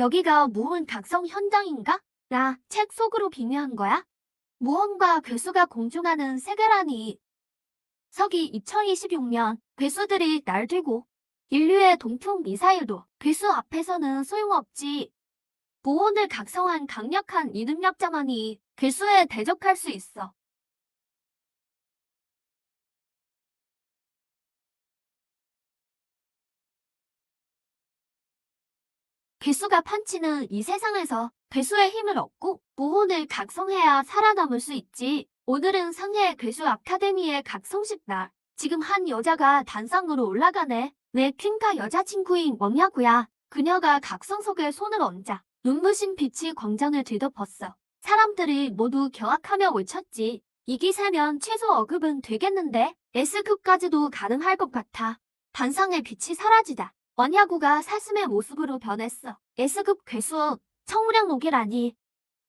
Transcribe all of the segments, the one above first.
여기가 무혼 각성 현장인가? 나 책 속으로 비유한 거야? 무혼과 괴수가 공존하는 세계라니. 서기 2026년 괴수들이 날뛰고 인류의 동풍 미사일도 괴수 앞에서는 소용없지. 무혼을 각성한 강력한 이능력자만이 괴수에 대적할 수 있어. 괴수가 판치는 이 세상에서 괴수의 힘을 얻고 무혼을 각성해야 살아남을 수 있지. 오늘은 상해 괴수 아카데미의 각성식 날. 지금 한 여자가 단상으로 올라가네. 내 퀸카 여자친구인 왕야구야. 그녀가 각성석에 손을 얹자 눈부신 빛이 광장을 뒤덮었어. 사람들이 모두 경악하며 외쳤지. 이 기세면 최소 어급은 되겠는데? S급까지도 가능할 것 같아. 단상의 빛이 사라지다 원야구가 사슴의 모습으로 변했어. S급 괴수, 청우량 녹이라니.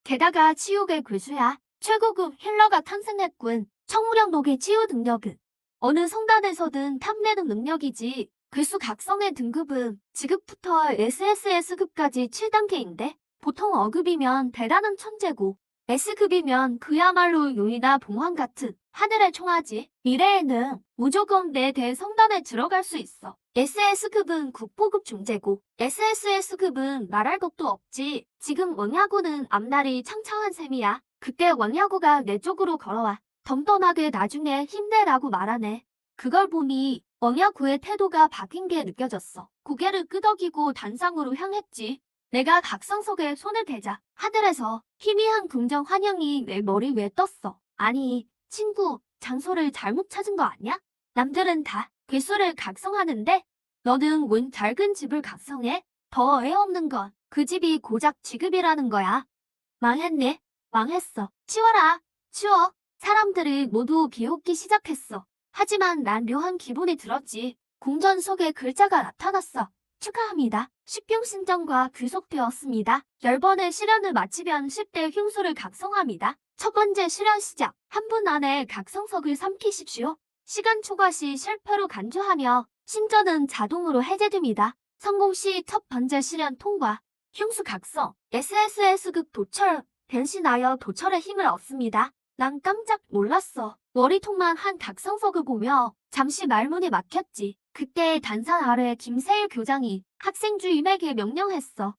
게다가 치욕의 괴수야. 최고급 힐러가 탄생했군. 청우량 녹의 치유 능력은 어느 성단에서든 탐내는 능력이지. 괴수 각성의 등급은 지급부터 SSS급까지 7단계인데 보통 어급이면 대단한 천재고 S급이면 그야말로 용이나 봉황 같은 하늘의 총아지. 미래에는 무조건 내 대성단에 들어갈 수 있어. SS급은 국보급 중재고 SSS급은 말할 것도 없지. 지금 왕야구는 앞날이 창창한 셈이야. 그때 왕야구가 내 쪽으로 걸어와 덤덤하게 나중에 힘내라고 말하네. 그걸 보니 왕야구의 태도가 바뀐 게 느껴졌어. 고개를 끄덕이고 단상으로 향했지. 내가 각성석에 손을 대자 하늘에서 희미한 긍정 환영이 내 머리 위에 떴어. 아니, 친구, 장소를 잘못 찾은 거 아니야? 남들은 다 괴수를 각성하는데 너는 웬 작은 집을 각성해? 더 어이없는 건 그 집이 고작 지급이라는 거야. 망했네. 망했어. 치워라. 치워. 사람들이 모두 비웃기 시작했어. 하지만 난 묘한 기분이 들었지. 궁전 속에 글자가 나타났어. 축하합니다. 십병신전과 귀속되었습니다. 10번의 시련을 마치면 10대 흉수를 각성합니다. 첫 번째 시련 시작. 한 분 안에 각성석을 삼키십시오. 시간 초과 시 실패로 간주하며 신전은 자동으로 해제됩니다. 성공 시 첫 번째 시련 통과. 흉수 각성. SSS급 도철. 변신하여 도철의 힘을 얻습니다. 난 깜짝 놀랐어. 머리통만 한 각성석을 보며 잠시 말문이 막혔지. 그때 단상 아래 김세일 교장이 학생 주임에게 명령했어.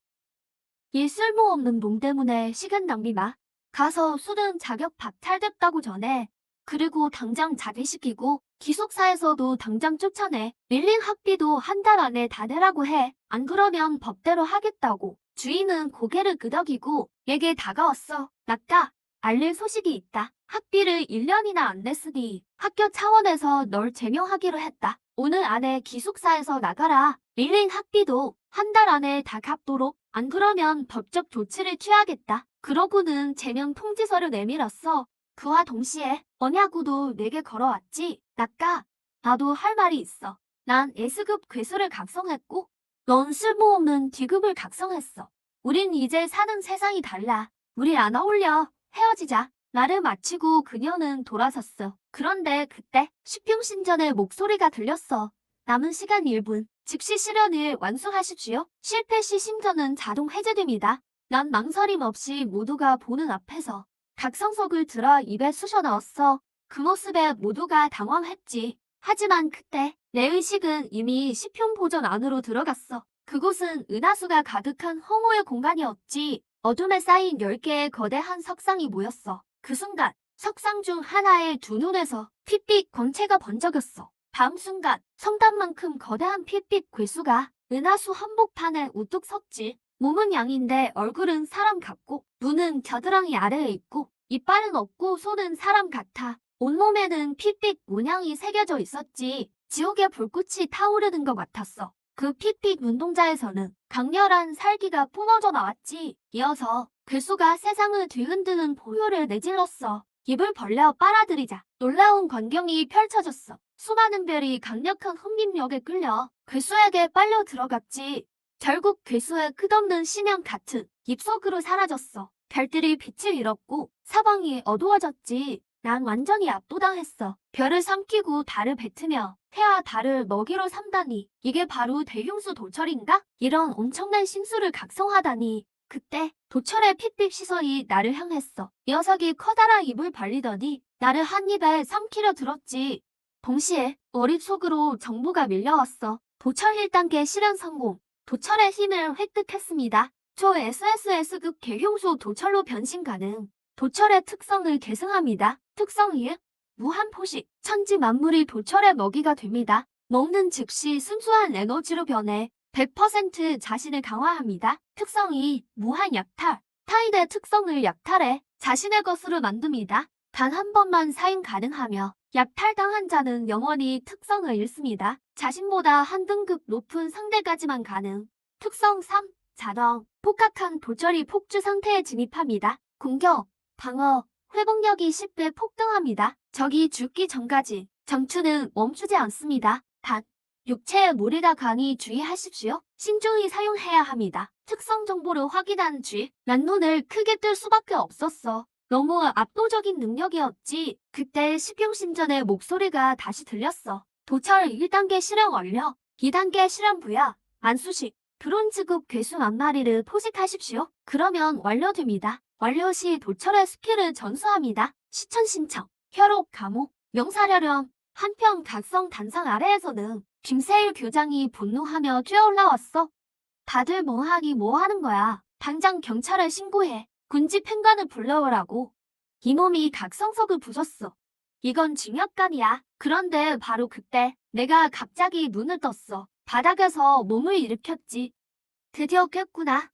이 쓸모없는 놈 때문에 시간 낭비 마. 가서 수능 자격 박탈됐다고 전해. 그리고 당장 자퇴시키고 기숙사에서도 당장 쫓아내. 밀린 학비도 한 달 안에 다 내라고 해. 안 그러면 법대로 하겠다고. 주인은 고개를 끄덕이고 내게 다가왔어. 낙가, 알릴 소식이 있다. 학비를 1년이나 안 냈으니 학교 차원에서 널 제명하기로 했다. 오늘 안에 기숙사에서 나가라. 밀린 학비도 한 달 안에 다 갚도록. 안 그러면 법적 조치를 취하겠다. 그러고는 제명 통지서를 내밀었어. 그와 동시에 언야구도 내게 걸어왔지. 낙가, 나도 할 말이 있어. 난 S급 괴수를 각성했고 넌 쓸모없는 D급을 각성했어. 우린 이제 사는 세상이 달라. 우리 안 어울려. 헤어지자. 말을 마치고 그녀는 돌아섰어. 그런데 그때 십평신전의 목소리가 들렸어. 남은 시간 1분. 즉시 시련을 완수하십시오. 실패 시 신전은 자동 해제됩니다. 난 망설임 없이 모두가 보는 앞에서 각성석을 들어 입에 쑤셔 넣었어. 그 모습에 모두가 당황했지. 하지만 그때 내 의식은 이미 시평 보전 안으로 들어갔어. 그곳은 은하수가 가득한 허무의 공간이었지. 어둠에 쌓인 10개의 거대한 석상이 모였어. 그 순간 석상 중 하나의 두 눈에서 핏빛 광채가 번쩍였어. 다음 순간 성단만큼 거대한 핏빛 괴수가 은하수 한복판에 우뚝 섰지. 몸은 양인데 얼굴은 사람 같고 눈은 겨드랑이 아래에 있고 이빨은 없고 손은 사람 같아. 온몸에는 핏빛 문양이 새겨져 있었지. 지옥의 불꽃이 타오르는 것 같았어. 그 핏빛 눈동자에서는 강렬한 살기가 뿜어져 나왔지. 이어서 괴수가 세상을 뒤흔드는 포효를 내질렀어. 입을 벌려 빨아들이자 놀라운 광경이 펼쳐졌어. 수많은 별이 강력한 hun민력에 끌려 괴수에게 빨려 들어갔지. 결국 괴수의 끝없는 심연 같은 입속으로 사라졌어. 별들이 빛을 잃었고 사방이 어두워졌지. 난 완전히 압도당했어. 별을 삼키고 달을 뱉으며 해와 달을 먹이로 삼다니 이게 바로 대흉수 도철인가? 이런 엄청난 신수를 각성하다니. 그때 도철의 핏빛 시선이 나를 향했어. 녀석이 커다란 입을 벌리더니 나를 한 입에 삼키려 들었지. 동시에 머릿속으로 정보가 밀려왔어. 도철 1단계 실현 성공. 도철의 힘을 획득했습니다. 초 SSS급 개흉수 도철로 변신 가능. 도철의 특성을 계승합니다. 특성 1. 무한 포식. 천지 만물이 도철의 먹이가 됩니다. 먹는 즉시 순수한 에너지로 변해 100% 자신을 강화합니다. 특성 2. 무한 약탈. 타인의 특성을 약탈해 자신의 것으로 만듭니다. 단 한 번만 사용 가능하며 약탈당한 자는 영원히 특성을 잃습니다. 자신보다 한 등급 높은 상대까지만 가능. 특성 3. 자동. 폭각한 도철이 폭주 상태에 진입합니다. 공격, 방어, 회복력이 10배 폭등합니다. 적이 죽기 전까지 전투는 멈추지 않습니다. 단, 육체에 무리가 강히 주의하십시오. 신중히 사용해야 합니다. 특성 정보를 확인한 뒤 난 눈을 크게 뜰 수밖에 없었어. 너무 압도적인 능력이었지. 그때 식용신전의 목소리가 다시 들렸어. 도철 1단계 실현 완료. 2단계 실현 부여. 안수식. 브론즈급 괴수 한 마리를 포식하십시오. 그러면 완료됩니다. 완료 시 도철의 스킬을 전수합니다. 시천 신청, 혈옥 감옥, 명사려령. 한편 각성 단상 아래에서는 김세일 교장이 분노하며 뛰어올라왔어. 다들 멍하니 뭐 하는 거야. 당장 경찰에 신고해. 군지 팽관을 불러오라고. 이놈이 각성석을 부쉈어. 이건 징역감이야. 그런데 바로 그때 내가 갑자기 눈을 떴어. 바닥에서 몸을 일으켰지. 드디어 깼구나.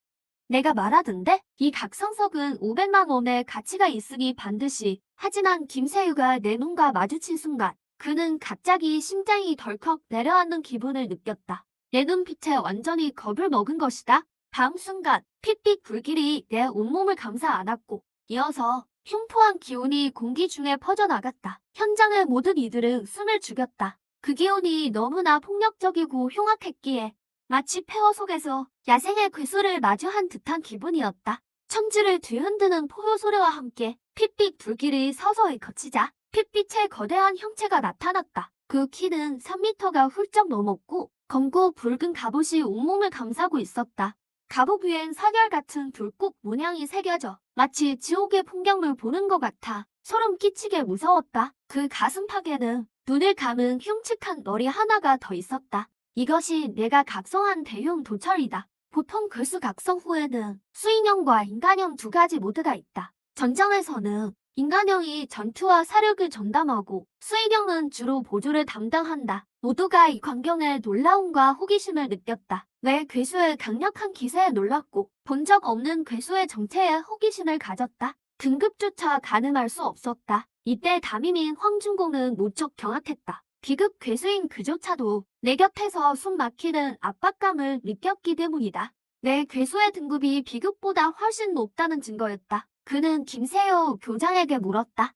내가 말하던데 이 각성석은 500만 원의 가치가 있으니 반드시. 하지만 김세유가 내 눈과 마주친 순간 그는 갑자기 심장이 덜컥 내려앉는 기분을 느꼈다. 내 눈빛에 완전히 겁을 먹은 것이다. 다음 순간 핏빛 불길이 내 온몸을 감싸 안았고 이어서 흉포한 기운이 공기 중에 퍼져나갔다. 현장의 모든 이들은 숨을 죽였다. 그 기운이 너무나 폭력적이고 흉악했기에 마치 폐허 속에서 야생의 괴수를 마주한 듯한 기분이었다. 천지를 뒤흔드는 포효 소리와 함께 핏빛 불길이 서서히 걷히자 핏빛의 거대한 형체가 나타났다. 그 키는 3m가 훌쩍 넘었고 검고 붉은 갑옷이 온몸을 감싸고 있었다. 갑옷 위엔 사결 같은 불꽃 문양이 새겨져 마치 지옥의 풍경을 보는 것 같아 소름 끼치게 무서웠다. 그 가슴팍에는 눈을 감은 흉측한 머리 하나가 더 있었다. 이것이 내가 각성한 대흉 도철이다. 보통 괴수 각성 후에는 수인형과 인간형 두 가지 모드가 있다. 전장에서는 인간형이 전투와 사력을 전담하고 수인형은 주로 보조를 담당한다. 모두가 이 광경에 놀라움과 호기심을 느꼈다. 왜 괴수의 강력한 기세에 놀랐고 본 적 없는 괴수의 정체에 호기심을 가졌다. 등급조차 가늠할 수 없었다. 이때 담임인 황준공은 무척 경악했다. 비급 괴수인 그조차도 내 곁에서 숨 막히는 압박감을 느꼈기 때문이다. 내 괴수의 등급이 비급보다 훨씬 높다는 증거였다. 그는 김세유 교장에게 물었다.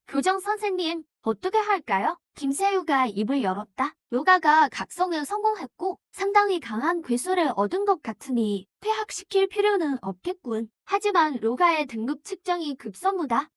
교장 선생님, 어떻게 할까요? 김세유가 입을 열었다. 요가가 각성에 성공했고 상당히 강한 괴수를 얻은 것 같으니 퇴학시킬 필요는 없겠군. 하지만 로가의 등급 측정이 급선무다.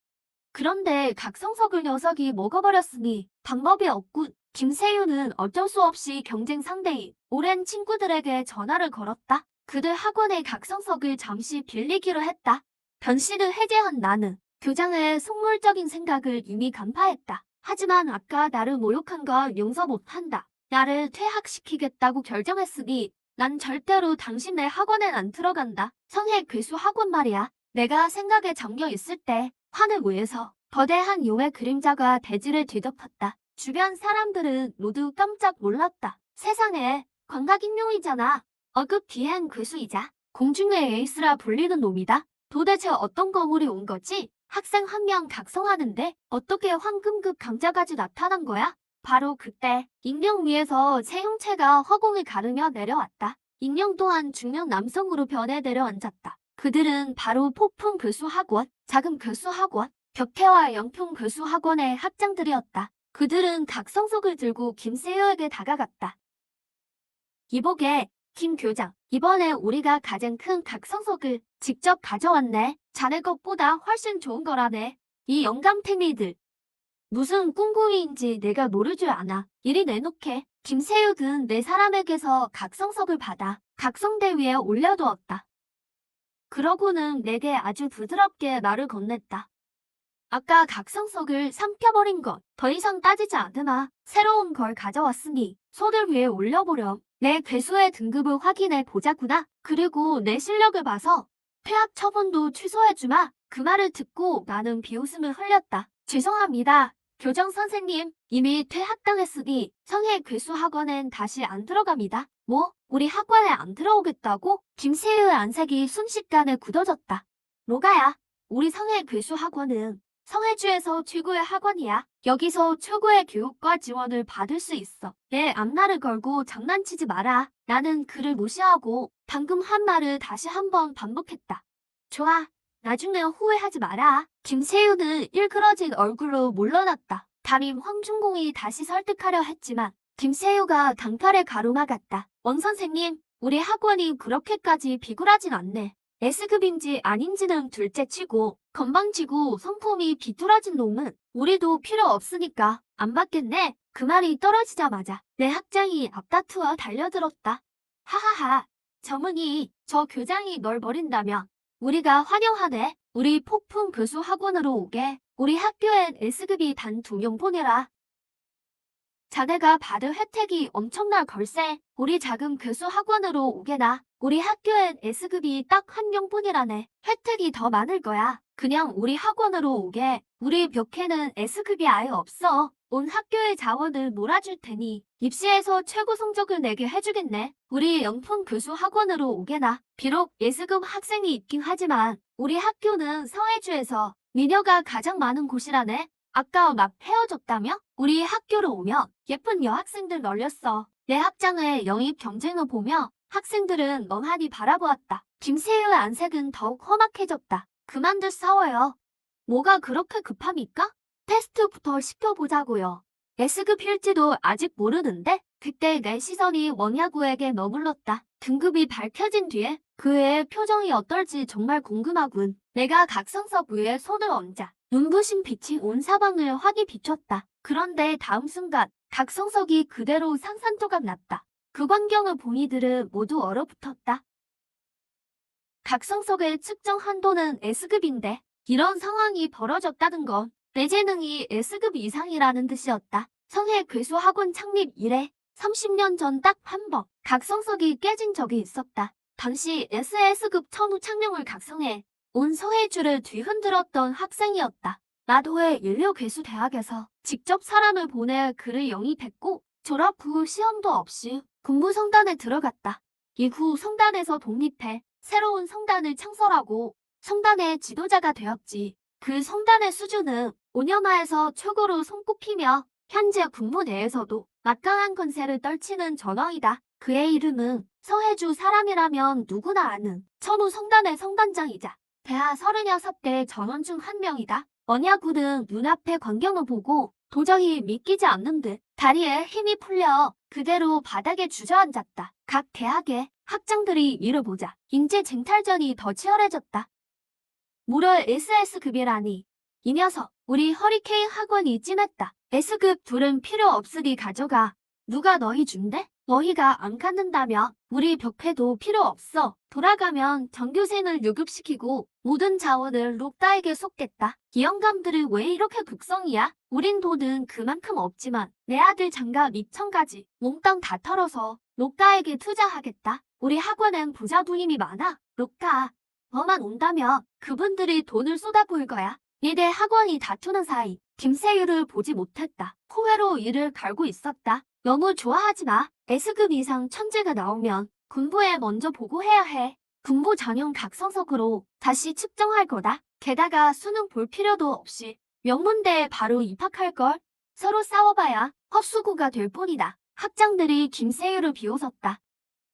그런데 각성석을 녀석이 먹어버렸으니 방법이 없군. 김세유는 어쩔 수 없이 경쟁 상대인 오랜 친구들에게 전화를 걸었다. 그들 학원의 각성석을 잠시 빌리기로 했다. 변신을 해제한 나는 교장의 속물적인 생각을 이미 간파했다. 하지만 아까 나를 모욕한 걸 용서 못한다. 나를 퇴학시키겠다고 결정했으니 난 절대로 당신네 학원엔 안 들어간다. 성해 괴수 학원 말이야. 내가 생각에 잠겨 있을 때 하늘 위에서 거대한 용의 그림자가 대지를 뒤덮었다. 주변 사람들은 모두 깜짝 놀랐다. 세상에, 광각인룡이잖아. 어급 비행 괴수이자 공중의 에이스라 불리는 놈이다. 도대체 어떤 거물이 온 거지? 학생 한 명 각성하는데 어떻게 황금급 강자까지 나타난 거야? 바로 그때 익명 위에서 새 형체가 허공을 가르며 내려왔다. 익명 또한 중년 남성으로 변해 내려앉았다. 그들은 바로 폭풍 괴수학원, 작은 괴수학원, 격태와 영풍 괴수학원의 학장들이었다. 그들은 각성석을 들고 김세효에게 다가갔다. 이보게, 김 교장, 이번에 우리가 가장 큰 각성석을 직접 가져왔네. 자네 것보다 훨씬 좋은 거라네. 이 영감탱이들. 무슨 꿍꿍이인지 내가 모를 줄 아나. 이리 내놓게. 김세육은 내 사람에게서 각성석을 받아 각성대 위에 올려두었다. 그러고는 내게 아주 부드럽게 말을 건넸다. 아까 각성석을 삼켜버린 것 더 이상 따지지 않으마. 새로운 걸 가져왔으니 손을 위에 올려보렴. 내 괴수의 등급을 확인해 보자꾸나. 그리고 내 실력을 봐서 퇴학 처분도 취소해주마. 그 말을 듣고 나는 비웃음을 흘렸다. 죄송합니다. 교정 선생님, 이미 퇴학당했으니 성해 괴수 학원엔 다시 안 들어갑니다. 뭐? 우리 학원에 안 들어오겠다고? 김세의 안색이 순식간에 굳어졌다. 로가야, 우리 성해 괴수 학원은 성해주에서 최고의 학원이야. 여기서 최고의 교육과 지원을 받을 수 있어. 내 앞날을 걸고 장난치지 마라. 나는 그를 무시하고 방금 한 말을 다시 한번 반복했다. 좋아. 나중에 후회하지 마라. 김세윤은 일그러진 얼굴로 물러났다. 담임 황준공이 다시 설득하려 했지만 김세유가 단칼에 가로막았다. 원 선생님, 우리 학원이 그렇게까지 비굴하진 않네. S급인지 아닌지는 둘째치고 건방지고 성품이 비뚤어진 놈은 우리도 필요 없으니까 안 받겠네. 그 말이 떨어지자마자 내 학장이 앞다투어 달려들었다. 하하하, 저문이 저 교장이 널 버린다면 우리가 환영하네. 우리 폭풍 교수 학원으로 오게. 우리 학교엔 S급이 단 2명 보내라. 자네가 받을 혜택이 엄청날 걸세. 우리 작은 교수 학원으로 오게나. 우리 학교엔 S급이 딱 1명 뿐이라네. 혜택이 더 많을 거야. 그냥 우리 학원으로 오게. 우리 벽에는 S급이 아예 없어. 온 학교의 자원을 몰아줄 테니 입시에서 최고 성적을 내게 해주겠네. 우리 영풍 교수 학원으로 오게나. 비록 S급 학생이 있긴 하지만 우리 학교는 서해주에서 미녀가 가장 많은 곳이라네. 아까 막 헤어졌다며? 우리 학교로 오면 예쁜 여학생들 널렸어. 내 학장의 영입 경쟁을 보며 학생들은 멍하니 바라보았다. 김세유의 안색은 더욱 험악해졌다. 그만들 싸워요. 뭐가 그렇게 급합니까? 테스트부터 시켜보자고요. S급일지도 아직 모르는데? 그때 내 시선이 원야구에게 머물렀다. 등급이 밝혀진 뒤에 그의 표정이 어떨지 정말 궁금하군. 내가 각성석 위에 손을 얹자 눈부신 빛이 온 사방을 환히 비췄다. 그런데 다음 순간 각성석이 그대로 산산조각 났다. 그 광경을 본 이들은 모두 얼어붙었다. 각성석의 측정 한도는 S급인데 이런 상황이 벌어졌다는 건 내 재능이 S급 이상이라는 뜻이었다. 성해 괴수 학원 창립 이래 30년 전 딱 한 번 각성석이 깨진 적이 있었다. 당시 SS급 천우 창룡을 각성해 온 서해주를 뒤흔들었던 학생이었다. 나도의 인류괴수대학에서 직접 사람을 보내 그를 영입했고 졸업 후 시험도 없이 군부 성단에 들어갔다. 이후 성단에서 독립해 새로운 성단을 창설하고 성단의 지도자가 되었지. 그 성단의 수준은 5년하에서 최고로 손꼽히며 현재 군부 내에서도 막강한 권세를 떨치는 전왕이다. 그의 이름은 서해주 사람이라면 누구나 아는 천우 성단의 성단장이자 대하 36대 전원 중 한 명이다. 언야구는 눈앞의 광경을 보고 도저히 믿기지 않는 듯 다리에 힘이 풀려 그대로 바닥에 주저앉았다. 각 대학의 학장들이 이를 보자 인재 쟁탈전이 더 치열해졌다. 무려 SS급이라니. 이 녀석, 우리 허리케인 학원이 찜했다. S급 둘은 필요 없으니 가져가. 누가 너희 준대? 너희가 안 갖는다며 우리 벽해도 필요 없어. 돌아가면 전교생을 유급시키고 모든 자원을 록다에게 쏟겠다. 이 영감들은 왜 이렇게 극성이야? 우린 돈은 그만큼 없지만 내 아들 장가 2천까지 몽땅 다 털어서 록다에게 투자하겠다. 우리 학원엔 부자 누님이 많아. 록다, 너만 온다며 그분들이 돈을 쏟아부을 거야. 니네 학원이 다투는 사이 김세유를 보지 못했다. 후회로 이를 갈고 있었다. 너무 좋아하지 마. S급 이상 천재가 나오면 군부에 먼저 보고해야 해. 군부 전용 각성석으로 다시 측정할 거다. 게다가 수능 볼 필요도 없이 명문대에 바로 입학할걸. 서로 싸워봐야 헛수고가 될 뿐이다. 학장들이 김세유를 비웃었다.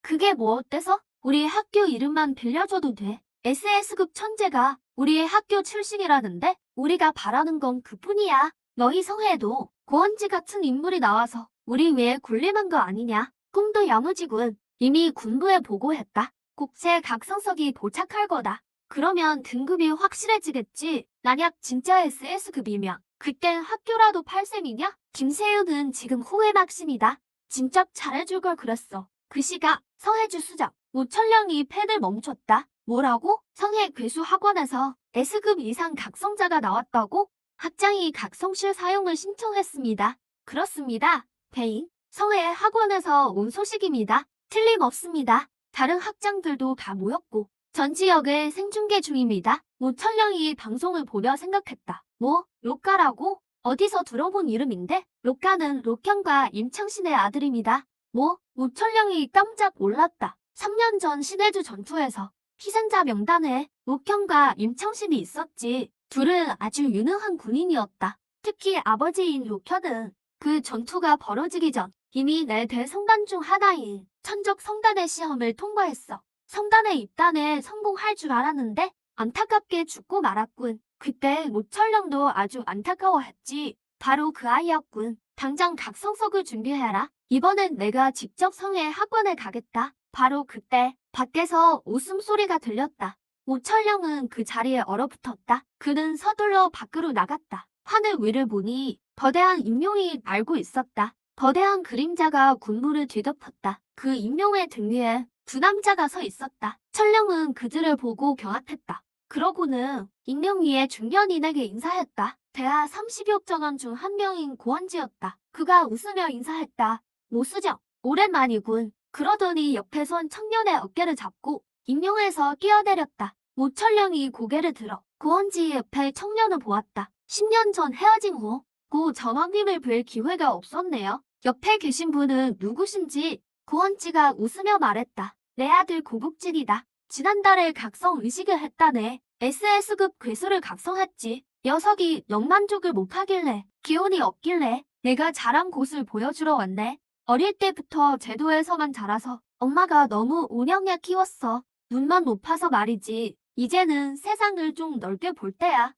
그게 뭐 어때서? 우리 학교 이름만 빌려줘도 돼. SS급 천재가 우리의 학교 출신이라는데 우리가 바라는 건 그뿐이야. 너희 성해도 고원지 같은 인물이 나와서 우리 위에 군림한 거 아니냐. 꿈도 야무지군. 이미 군부에 보고했다. 국제 각성석이 도착할 거다. 그러면 등급이 확실해지겠지. 만약 진짜 SS급이면 그땐 학교라도 8셈이냐? 김세윤은 지금 후회 막심이다. 진작 잘해줄 걸 그랬어. 그 시각 성해주 수장 우철령이 펜을 멈췄다. 뭐라고? 성해 괴수 학원에서 S급 이상 각성자가 나왔다고? 학장이 각성실 사용을 신청했습니다. 그렇습니다. 대인 성해 학원에서 온 소식입니다. 틀림없습니다. 다른 학장들도 다 모였고 전 지역에 생중계 중입니다. 우철령이 방송을 보며 생각했다. 뭐? 로까라고? 어디서 들어본 이름인데? 로까는 록형과 임창신의 아들입니다. 뭐? 우철령이 깜짝 놀랐다. 3년 전 신해주 전투에서 희생자 명단에 록형과 임창신이 있었지. 둘은 아주 유능한 군인이었다. 특히 아버지인 록현은 그 전투가 벌어지기 전 이미 4대 성단 중 하나인 천적 성단의 시험을 통과했어. 성단에 입단에 성공할 줄 알았는데 안타깝게 죽고 말았군. 그때 우철령도 아주 안타까워했지. 바로 그 아이였군. 당장 각성석을 준비해라. 이번엔 내가 직접 성해 학원에 가겠다. 바로 그때 밖에서 웃음소리가 들렸다. 우철령은 그 자리에 얼어붙었다. 그는 서둘러 밖으로 나갔다. 하늘 위를 보니 거대한 임룡이 날고 있었다. 거대한 그림자가 군부를 뒤덮었다. 그 임룡의 등 위에 두 남자가 서 있었다. 철령은 그들을 보고 경악했다. 그러고는 임룡 위에 중년인에게 인사했다. 대하 30여 전원 중 한 명인 고원지였다. 그가 웃으며 인사했다. 모수정, 오랜만이군. 그러더니 옆에 선 청년의 어깨를 잡고 임룡에서 뛰어내렸다. 모철령이 고개를 들어 고원지 옆에 청년을 보았다. 10년 전 헤어진 후 고 전왕님을 뵐 기회가 없었네요. 옆에 계신 분은 누구신지 고원지가 웃으며 말했다. 내 아들 고국진이다. 지난달에 각성 의식을 했다네. SS급 괴수를 각성했지. 녀석이 영만족을 못하길래 기운이 없길래 내가 자란 곳을 보여주러 왔네. 어릴 때부터 제도에서만 자라서 엄마가 너무 운영해 키웠어. 눈만 높아서 말이지. 이제는 세상을 좀 넓게 볼 때야.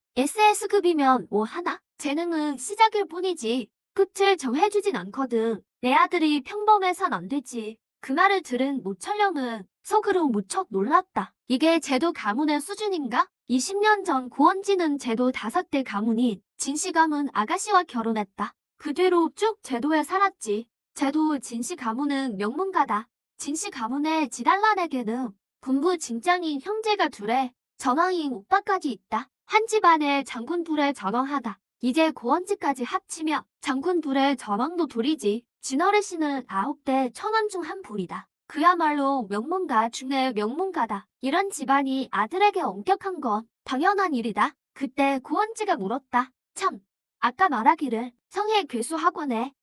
SS급이면 뭐 하나? 재능은 시작일 뿐이지. 끝을 정해주진 않거든. 내 아들이 평범해선 안 되지. 그 말을 들은 모철령은 속으로 무척 놀랐다. 이게 제도 가문의 수준인가? 20년 전 고원지는 제도 5대 가문인 진씨 가문 아가씨와 결혼했다. 그 뒤로 쭉 제도에 살았지. 제도 진씨 가문은 명문가다. 진씨 가문의 지달란에게는 군부 진장인 형제가 둘에 전왕인 오빠까지 있다. 한 집안에 장군 둘에 전왕하다. 이제 고원지까지 합치며 장군 둘에 전왕도 둘이지. 진어르씨는 9대 천왕 중 한 분이다. 그야말로 명문가 중에 명문가다. 이런 집안이 아들에게 엄격한 건 당연한 일이다. 그때 고원지가 물었다. 참, 아까 말하기를 성해 괴수 학원에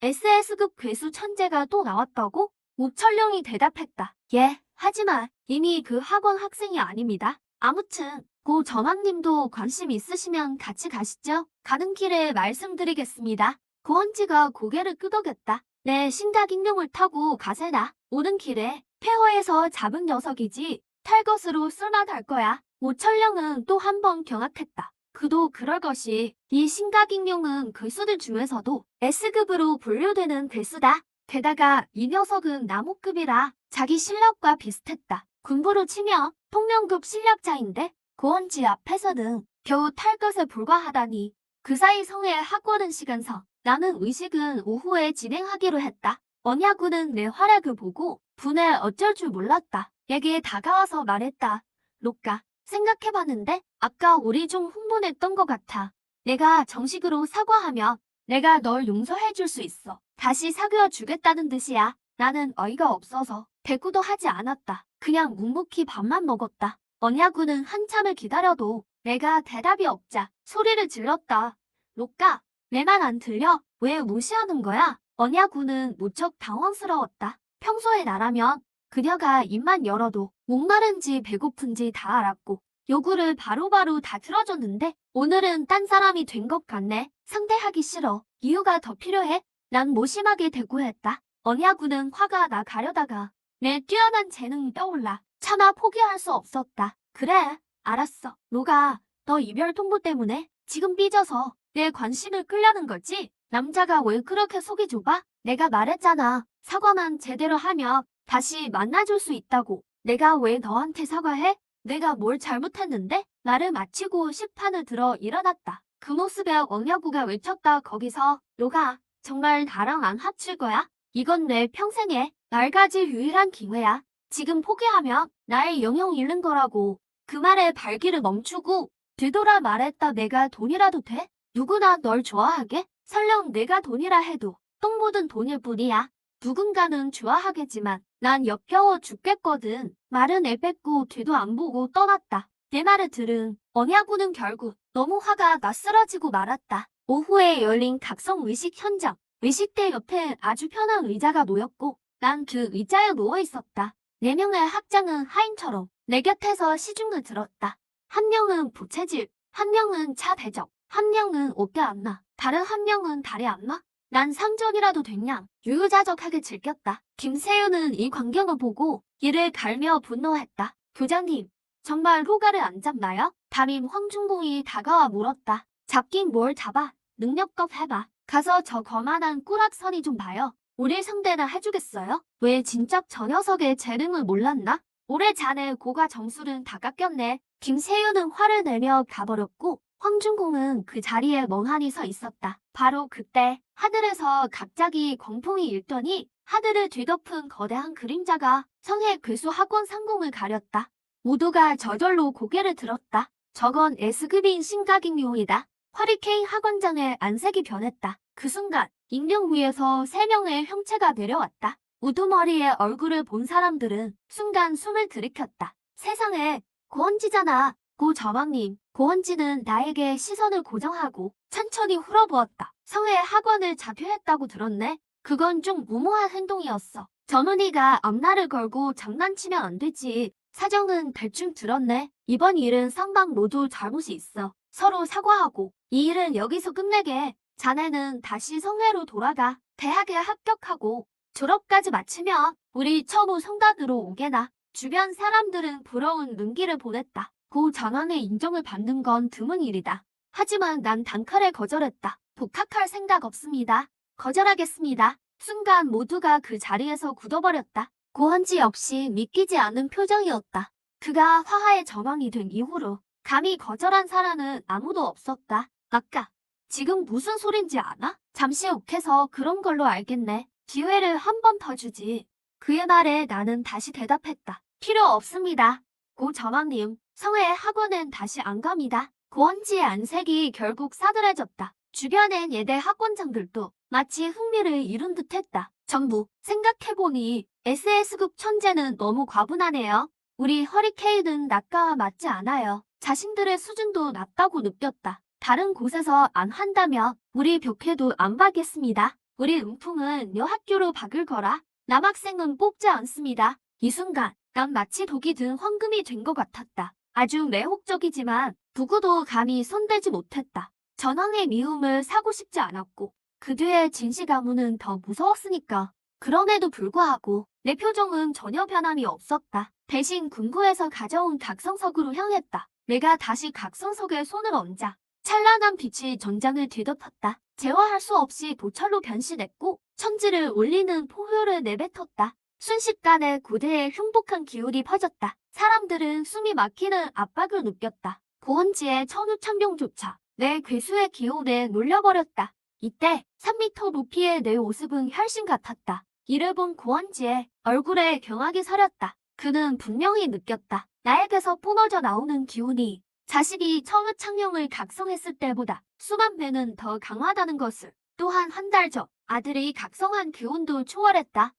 SS급 괴수 천재가 또 나왔다고? 우철령이 대답했다. 예, 하지만 이미 그 학원 학생이 아닙니다. 아무튼 고 전왕님도 관심 있으시면 같이 가시죠. 가는 길에 말씀드리겠습니다. 고원지가 고개를 끄덕였다. 내 신각익룡을 타고 가세나. 오는 길에 폐허에서 잡은 녀석이지 탈것으로 쓸만할 거야. 우철령은 또 한 번 경악했다. 그도 그럴 것이. 이 신각익룡은 괴수들 중에서도 S급으로 분류되는 괴수다. 게다가 이 녀석은 나무급이라 자기 실력과 비슷했다. 군부로 치면 통령급 실력자인데 고원지 앞에서는 겨우 탈것에 불과하다니. 그 사이 성의 학원은 시간서. 나는 의식은 오후에 진행하기로 했다. 언야군은 내 활약을 보고 분에 어쩔 줄 몰랐다. 내게 다가와서 말했다. 로까, 생각해봤는데 아까 우리 좀 흥분했던 것 같아. 내가 정식으로 사과하면 내가 널 용서해줄 수 있어. 다시 사귀어 주겠다는 뜻이야. 나는 어이가 없어서 대꾸도 하지 않았다. 그냥 묵묵히 밥만 먹었다. 언야군은 한참을 기다려도 내가 대답이 없자 소리를 질렀다. 로까, 내 말 안 들려? 왜 무시하는 거야? 언야군은 무척 당황스러웠다. 평소에 나라면 그녀가 입만 열어도 목마른지 배고픈지 다 알았고 요구를 바로바로 다 들어줬는데 오늘은 딴 사람이 된 것 같네. 상대하기 싫어. 이유가 더 필요해? 난 모심하게 대꾸했다. 언야군은 화가 나 가려다가 내 뛰어난 재능이 떠올라 차마 포기할 수 없었다. 그래, 알았어. 로가, 너 이별 통보 때문에 지금 삐져서 내 관심을 끌려는 거지? 남자가 왜 그렇게 속이 좁아? 내가 말했잖아. 사과만 제대로 하면 다시 만나줄 수 있다고. 내가 왜 너한테 사과해? 내가 뭘 잘못했는데? 말을 마치고 식판을 들어 일어났다. 그 모습에 언야구가 외쳤다. 거기서 너가 정말 나랑 안 합칠 거야? 이건 내 평생에 날 가질 유일한 기회야. 지금 포기하면 나의 영영 잃는 거라고. 그 말에 발길을 멈추고 뒤돌아 말했다. 내가 돈이라도 돼? 누구나 널 좋아하게? 설령 내가 돈이라 해도 똥 묻은 돈일 뿐이야. 누군가는 좋아하겠지만 난 역겨워 죽겠거든. 말은 내뱉고 뒤도 안 보고 떠났다. 내 말을 들은 언야구는 결국 너무 화가 나 쓰러지고 말았다. 오후에 열린 각성 의식 현장. 의식대 옆에 아주 편한 의자가 놓였고 난 그 의자에 누워 있었다. 4명의 학장은 하인처럼 내 곁에서 시중을 들었다. 한 명은 부채질, 한 명은 차 대접, 한 명은 어깨 안마, 다른 한 명은 다리 안마. 난 상전이라도 됐냐? 유유자적하게 즐겼다. 김세윤은 이 광경을 보고 이를 갈며 분노했다. 교장님, 정말 호가를 안 잡나요? 담임 황중공이 다가와 물었다. 잡긴 뭘 잡아? 능력껏 해봐. 가서 저 거만한 꾸락선이 좀 봐요. 우리 상대나 해주겠어요? 왜 진작 저 녀석의 재능을 몰랐나? 올해 자네 고가 점수는 다 깎였네. 김세윤은 화를 내며 가버렸고 황중공은 그 자리에 멍하니 서 있었다. 바로 그때 하늘에서 갑자기 광풍이 일더니 하늘을 뒤덮은 거대한 그림자가 성해 괴수 학원 상공을 가렸다. 모두가 저절로 고개를 들었다. 저건 S급인 신각인묘이다. 허리케인 학원장의 안색이 변했다. 그 순간 익명 위에서 3명의 형체가 내려왔다. 우두머리의 얼굴을 본 사람들은 순간 숨을 들이켰다. 세상에, 고헌지잖아. 고 저방님, 고헌지는 나에게 시선을 고정하고 천천히 흘어부었다. 성의 학원을 자퇴했다고 들었네. 그건 좀 무모한 행동이었어. 전훈이가 앞날을 걸고 장난치면 안 되지. 사정은 대충 들었네. 이번 일은 상방 모두 잘못이 있어. 서로 사과하고 이 일은 여기서 끝내게. 자네는 다시 성회로 돌아가. 대학에 합격하고 졸업까지 마치면 우리 처무 성단으로 오게나. 주변 사람들은 부러운 눈길을 보냈다. 고 전원의 인정을 받는 건 드문 일이다. 하지만 난 단칼에 거절했다. 복학할 생각 없습니다. 거절하겠습니다. 순간 모두가 그 자리에서 굳어버렸다. 고헌지 역시 믿기지 않는 표정이었다. 그가 화하의 저망이 된 이후로 감히 거절한 사람은 아무도 없었다. 아까 지금 무슨 소린지 아나? 잠시 욱해서 그런 걸로 알겠네. 기회를 한 번 더 주지. 그의 말에 나는 다시 대답했다. 필요 없습니다. 고 저망님, 성의 학원엔 다시 안 갑니다. 고헌지의 안색이 결국 싸늘해졌다. 주변엔 예대 학원장들도 마치 흥미를 잃은 듯했다. 전부 생각해보니 SS급 천재는 너무 과분하네요. 우리 허리케인은 낮과 맞지 않아요. 자신들의 수준도 낮다고 느꼈다. 다른 곳에서 안 한다면 우리 벽해도 안 박겠습니다. 우리 음풍은 여 학교로 박을 거라. 남학생은 뽑지 않습니다. 이 순간 난 마치 독이 든 황금이 된 것 같았다. 아주 매혹적이지만 누구도 감히 손대지 못했다. 전황의 미움을 사고 싶지 않았고 그 뒤의 진시 가문은 더 무서웠으니까. 그럼에도 불구하고 내 표정은 전혀 변함이 없었다. 대신 궁구에서 가져온 각성석으로 향했다. 내가 다시 각성석에 손을 얹자 찬란한 빛이 전장을 뒤덮었다. 제어할 수 없이 보철로 변신했고 천지를 울리는 포효를 내뱉었다. 순식간에 고대에 흉복한 기울이 퍼졌다. 사람들은 숨이 막히는 압박을 느꼈다. 고헌지의 천우천명조차 내 괴수의 기운에 놀려버렸다. 이때 3m 높이의 내 모습은 혈신 같았다. 이를 본 고헌지의 얼굴에 경악이 서렸다. 그는 분명히 느꼈다. 나에게서 뿜어져 나오는 기운이 자식이 천우창룡을 각성했을 때보다 수만 배는 더 강하다는 것을. 또한 한 달 전 아들이 각성한 기운도 초월했다.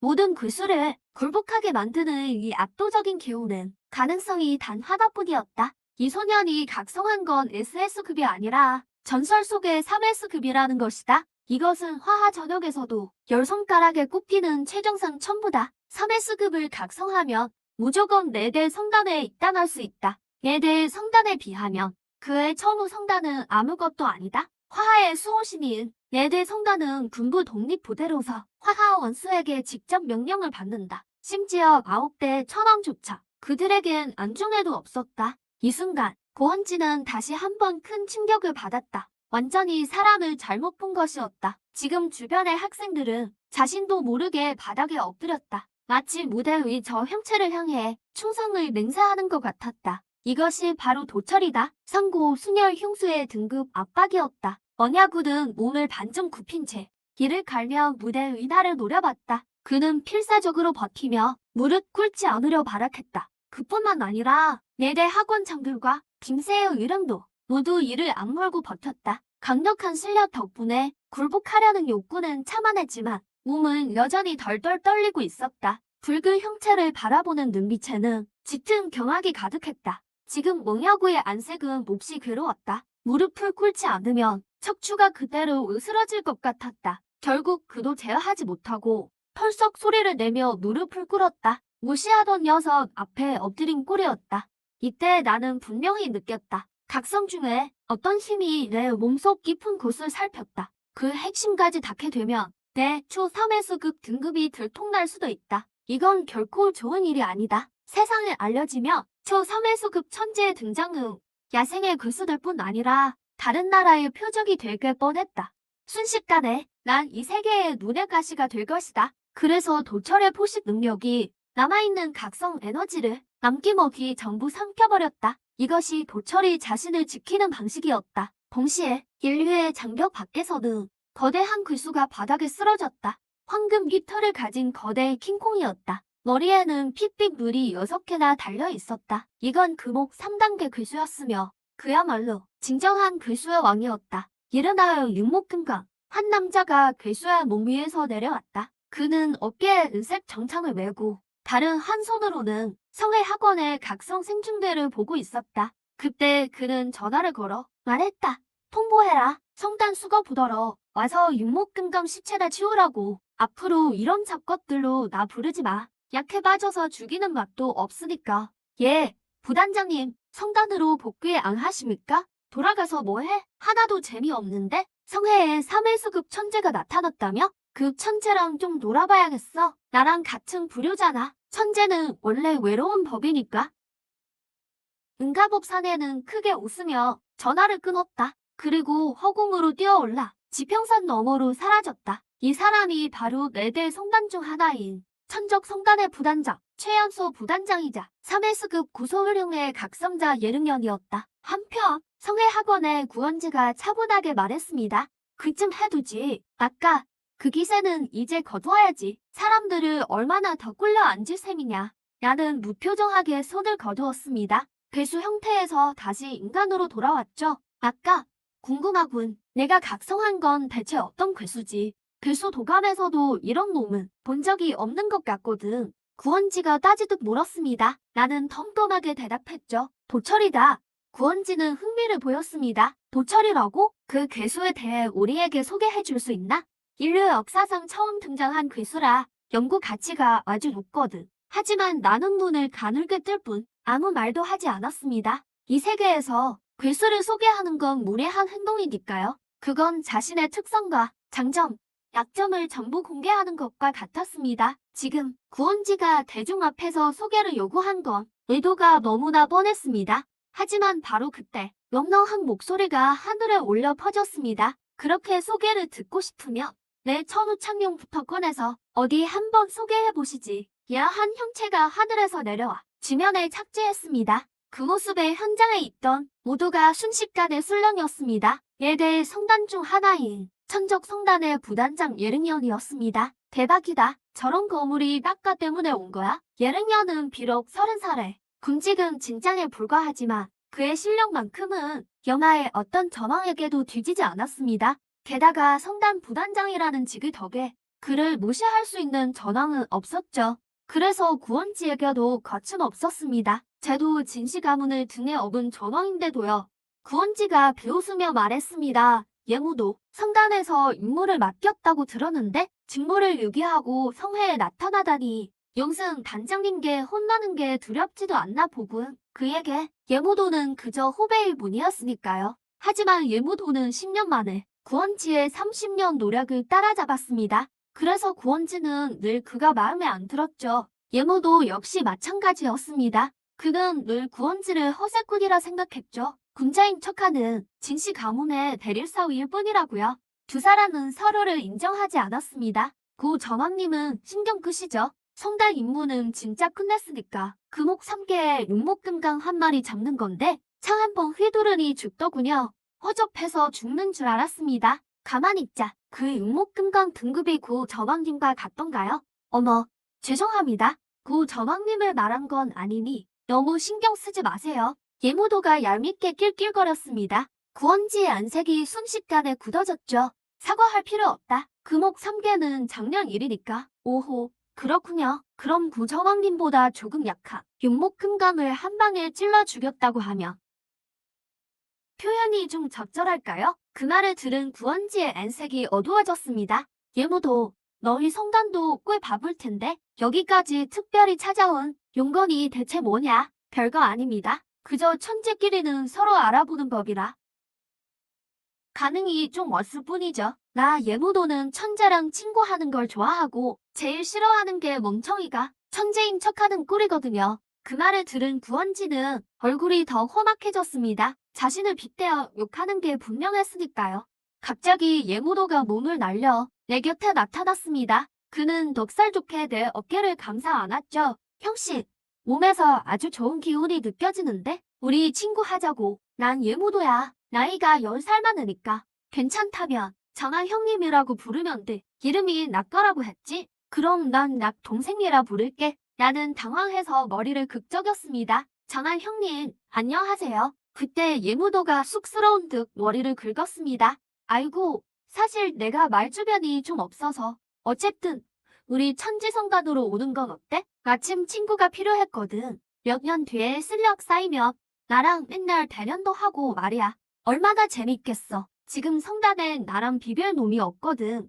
모든 괴수를 굴복하게 만드는 이 압도적인 기운은 가능성이 단 하나뿐이었다. 이 소년이 각성한 건 SS급이 아니라 전설 속의 3S급이라는 것이다. 이것은 화하 전역에서도 10손가락에 꼽히는 최정상 첨부다. 3S급을 각성하면 무조건 4대 성단에 입단할 수 있다. 4대 성단에 비하면 그의 첨우 성단은 아무것도 아니다. 화하의 수호신인 4대 성단은 군부 독립부대로서 화하 원수에게 직접 명령을 받는다. 심지어 9대 천왕조차 그들에겐 안중에도 없었다. 이 순간 고헌지는 다시 한번 큰 충격을 받았다. 완전히 사람을 잘못 본 것이었다. 지금 주변의 학생들은 자신도 모르게 바닥에 엎드렸다. 마치 무대 위 저 형체를 향해 충성을 맹세하는 것 같았다. 이것이 바로 도철이다. 상고 순혈 흉수의 등급 압박이었다. 언야구는 몸을 반쯤 굽힌 채 길을 갈며 무대 위 나를 노려봤다. 그는 필사적으로 버티며 무릎 꿇지 않으려 발악했다. 그뿐만 아니라 4대 학원장들과 김세의 의령도 모두 이를 악물고 버텼다. 강력한 실력 덕분에 굴복하려는 욕구는 참아냈지만 몸은 여전히 덜덜 떨리고 있었다. 붉은 형체를 바라보는 눈빛에는 짙은 경악이 가득했다. 지금 몽야구의 안색은 몹시 괴로웠다. 무릎을 꿇지 않으면 척추가 그대로 으스러질 것 같았다. 결국 그도 제어하지 못하고 털썩 소리를 내며 무릎을 꿇었다. 무시하던 녀석 앞에 엎드린 꼴이었다. 이때 나는 분명히 느꼈다. 각성 중에 어떤 힘이 내 몸속 깊은 곳을 살폈다. 그 핵심까지 닿게 되면 내 초 3회수급 등급이 들통날 수도 있다. 이건 결코 좋은 일이 아니다. 세상에 알려지며 초 3회수급 천재의 등장은 야생의 괴수들 뿐 아니라 다른 나라의 표적이 되게 뻔했다. 순식간에 난 이 세계의 눈의 가시가 될 것이다. 그래서 도철의 포식 능력이 남아있는 각성 에너지를 남김없이 전부 삼켜버렸다. 이것이 도철이 자신을 지키는 방식이었다. 동시에 인류의 장벽 밖에서는 거대한 괴수가 바닥에 쓰러졌다. 황금 깃털을 가진 거대 킹콩이었다. 머리에는 핏빛 물이 6개나 달려 있었다. 이건 금옥 3단계 괴수였으며 그야말로 진정한 괴수의 왕이었다. 일어나요 육목금강. 한 남자가 괴수의 몸 위에서 내려왔다. 그는 어깨에 은색 정창을 메고 다른 한 손으로는 성의 학원의 각성 생중대를 보고 있었다. 그때 그는 전화를 걸어 말했다. 통보해라. 성단 수거 부더러 와서 육목금강 시체나 치우라고. 앞으로 이런 잡것들로 나 부르지 마. 약해 빠져서 죽이는 맛도 없으니까. 예, 부단장님, 성단으로 복귀 안 하십니까? 돌아가서 뭐해? 하나도 재미없는데? 성회에 3회수급 천재가 나타났다며? 그 천재랑 좀 놀아봐야겠어. 나랑 같은 부류잖아. 천재는 원래 외로운 법이니까. 은가법 사내는 크게 웃으며 전화를 끊었다. 그리고 허공으로 뛰어올라 지평선 너머로 사라졌다. 이 사람이 바로 4대 성단 중 하나인 천적 성단의 부단장, 최연소 부단장이자 3회수급 구소훈령의 각성자 예능연이었다. 한편 성회 학원의 구원지가 차분하게 말했습니다. 그쯤 해두지. 아까 그 기세는 이제 거두어야지. 사람들을 얼마나 더 끌려 앉을 셈이냐. 나는 무표정하게 손을 거두었습니다. 괴수 형태에서 다시 인간으로 돌아왔죠. 아까 궁금하군. 내가 각성한 건 대체 어떤 괴수지? 괴수 도감에서도 이런 놈은 본 적이 없는 것 같거든. 구원지가 따지듯 물었습니다. 나는 덤덤하게 대답했죠. 도철이다. 구원지는 흥미를 보였습니다. 도철이라고? 그 괴수에 대해 우리에게 소개해 줄 수 있나? 인류 역사상 처음 등장한 괴수라 연구 가치가 아주 높거든. 하지만 나는 눈을 가늘게 뜰 뿐 아무 말도 하지 않았습니다. 이 세계에서 괴수를 소개하는 건 무례한 행동이니까요. 그건 자신의 특성과 장점, 약점을 전부 공개하는 것과 같았습니다. 지금 구원지가 대중 앞에서 소개를 요구한 건 의도가 너무나 뻔했습니다. 하지만 바로 그때 명랑한 목소리가 하늘에 올려 퍼졌습니다. 그렇게 소개를 듣고 싶으면 내 천우창룡부터 꺼내서 어디 한번 소개해보시지. 야한 형체가 하늘에서 내려와 지면에 착지했습니다. 그 모습에 현장에 있던 모두가 순식간에 술렁였습니다. 4대 성단 중 하나인 천적 성단의 부단장 예릉연이었습니다. 대박이다. 저런 거물이 낙가 때문에 온 거야? 예릉연은 비록 30살에 굶직은 진장에 불과하지만 그의 실력만큼은 영하의 어떤 전황에게도 뒤지지 않았습니다. 게다가 성단 부단장이라는 직위 덕에 그를 무시할 수 있는 전황은 없었죠. 그래서 구원지에게도 거침없었습니다. 쟤도 진시 가문을 등에 업은 전황인데도요. 구원지가 비웃으며 말했습니다. 예무도 성단에서 임무를 맡겼다고 들었는데 직무를 유기하고 성회에 나타나다니 용승 단장님께 혼나는 게 두렵지도 않나 보군. 그에게 예무도는 그저 후배일 뿐이었으니까요. 하지만 예무도는 10년 만에 구원지의 30년 노력을 따라잡았습니다. 그래서 구원지는 늘 그가 마음에 안 들었죠. 예무도 역시 마찬가지였습니다. 그는 늘 구원지를 허세꾼이라 생각했죠. 군자인 척하는 진씨 가문의 대릴사위일 뿐이라고요. 두 사람은 서로를 인정하지 않았습니다. 고 전왕님은 신경 끄시죠. 성단 임무는 진짜 끝냈으니까 금옥 3개에 육목금강 한 마리 잡는 건데 창 한 번 휘두르니 죽더군요. 허접해서 죽는 줄 알았습니다. 가만히 있자. 그 육목금강 등급이 고 저왕님과 같던가요? 어머, 죄송합니다. 고 저왕님을 말한 건 아니니 너무 신경 쓰지 마세요. 예무도가 얄밉게 낄낄거렸습니다. 구원지의 안색이 순식간에 굳어졌죠. 사과할 필요 없다. 금옥 3개는 작년 일이니까. 오호, 그렇군요. 그럼 구저왕님보다 조금 약한 육목금강을 한 방에 찔러 죽였다고 하면 표현이 좀 적절할까요? 그 말을 들은 구원지의 안색이 어두워졌습니다. 예무도, 너희 성단도 꽤 바쁠 텐데 여기까지 특별히 찾아온 용건이 대체 뭐냐? 별거 아닙니다. 그저 천재끼리는 서로 알아보는 법이라. 가능이 좀 없을 뿐이죠. 나 예무도는 천재랑 친구하는 걸 좋아하고 제일 싫어하는 게 멍청이가 천재인 척하는 꼴이거든요. 그 말을 들은 구원지는 얼굴이 더 험악해졌습니다. 자신을 빗대어 욕하는 게 분명했으니까요. 갑자기 예무도가 몸을 날려 내 곁에 나타났습니다. 그는 넉살 좋게 내 어깨를 감싸 안았죠. 형씨, 몸에서 아주 좋은 기운이 느껴지는데 우리 친구하자고. 난 예무도야. 나이가 10살 많으니까 괜찮다면 정한 형님이라고 부르면 돼. 이름이 낙거라고 했지? 그럼 난 낙 동생이라 부를게. 나는 당황해서 머리를 극적였습니다. 정한 형님, 안녕하세요. 그때 예무도가 쑥스러운 듯 머리를 긁었습니다. 아이고, 사실 내가 말 주변이 좀 없어서. 어쨌든 우리 천지성단으로 오는 건 어때? 마침 친구가 필요했거든. 몇 년 뒤에 실력 쌓이면 나랑 맨날 대련도 하고 말이야. 얼마나 재밌겠어. 지금 성단엔 나랑 비빌 놈이 없거든.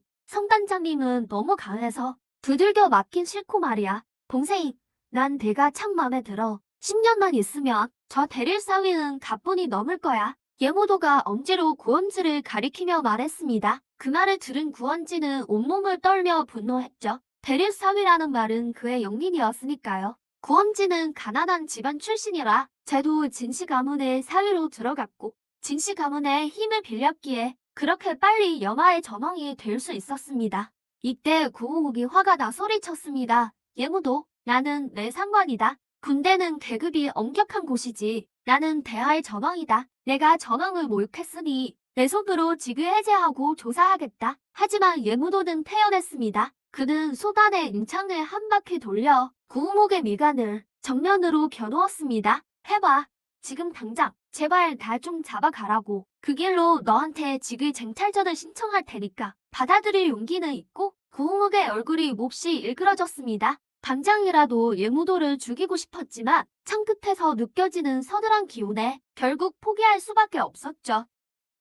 성단장님은 너무 강해서 두들겨 맞긴 싫고 말이야. 동생, 난 대가 참 맘에 들어. 10년만 있으면 저 대릴 사위는 가뿐히 넘을 거야. 예무도가 엄지로 구원지를 가리키며 말했습니다. 그 말을 들은 구원지는 온몸을 떨며 분노했죠. 대릴 사위라는 말은 그의 영린이었으니까요. 구원지는 가난한 집안 출신이라 쟤도 진씨 가문의 사위로 들어갔고 진씨 가문의 힘을 빌렸기에 그렇게 빨리 여마의 전왕이 될 수 있었습니다. 이때 구호목이 화가 나 소리쳤습니다. 예무도, 나는 내 상관이다. 군대는 계급이 엄격한 곳이지. 나는 대하의 전왕이다. 내가 전왕을 모욕했으니 내 손으로 직을 해제하고 조사하겠다. 하지만 예무도는 태연했습니다. 그는 소단의 인창을 한 바퀴 돌려 구호목의 미간을 정면으로 겨누었습니다. 해봐. 지금 당장 제발 다 좀 잡아가라고. 그 길로 너한테 직위 쟁탈전을 신청할 테니까 받아들일 용기는 있고. 구호목의 얼굴이 몹시 일그러졌습니다. 당장이라도 예무도를 죽이고 싶었지만 창 끝에서 느껴지는 서늘한 기운에 결국 포기할 수밖에 없었죠.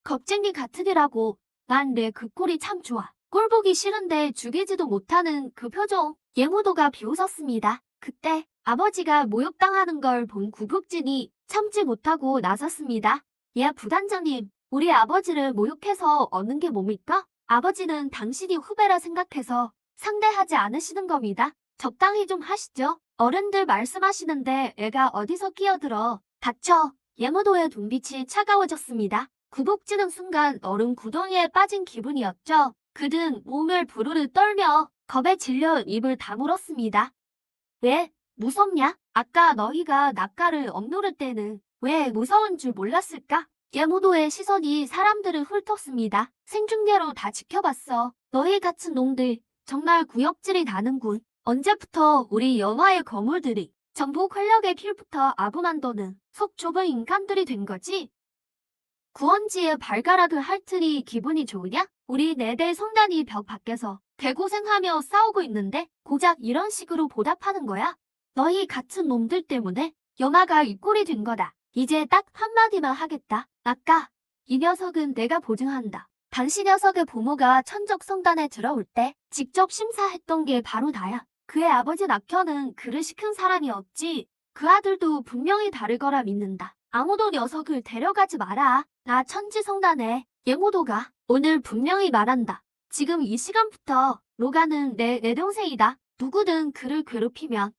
겁쟁이 같으니라고. 난 내 그 꼴이 참 좋아. 꼴 보기 싫은데 죽이지도 못하는 그 표정. 예무도가 비웃었습니다. 그때 아버지가 모욕당하는 걸 본 구국진이 참지 못하고 나섰습니다. 예, 부단장님, 우리 아버지를 모욕해서 얻는 게 뭡니까? 아버지는 당신이 후배라 생각해서 상대하지 않으시는 겁니다. 적당히 좀 하시죠. 어른들 말씀하시는데 애가 어디서 끼어들어. 닥쳐. 예무도의 눈빛이 차가워졌습니다. 구복지는 순간 얼음 구덩이에 빠진 기분이었죠. 그는 몸을 부르르 떨며 겁에 질려 입을 다물었습니다. 왜? 무섭냐? 아까 너희가 낯가를 억누를 때는 왜 무서운 줄 몰랐을까? 예무도의 시선이 사람들을 훑었습니다. 생중계로 다 지켜봤어. 너희 같은 놈들 정말 구역질이 나는군. 언제부터 우리 여마의 거물들이 전부 권력의 필부터 아부만도는 속 좁은 인간들이 된 거지? 구원지에 발가락을 핥으니 기분이 좋으냐? 우리 4대 성단이 벽 밖에서 개고생하며 싸우고 있는데 고작 이런 식으로 보답하는 거야? 너희 같은 놈들 때문에 여마가 이 꼴이 된 거다. 이제 딱 한마디만 하겠다. 아까 이 녀석은 내가 보증한다. 당시 녀석의 부모가 천적 성단에 들어올 때 직접 심사했던 게 바로 나야. 그의 아버지 낙현은 그를 시킨 사람이 없지. 그 아들도 분명히 다를 거라 믿는다. 아무도 녀석을 데려가지 마라. 나 천지성단에 예무도가 오늘 분명히 말한다. 지금 이 시간부터 로가는 내 동생이다. 누구든 그를 괴롭히면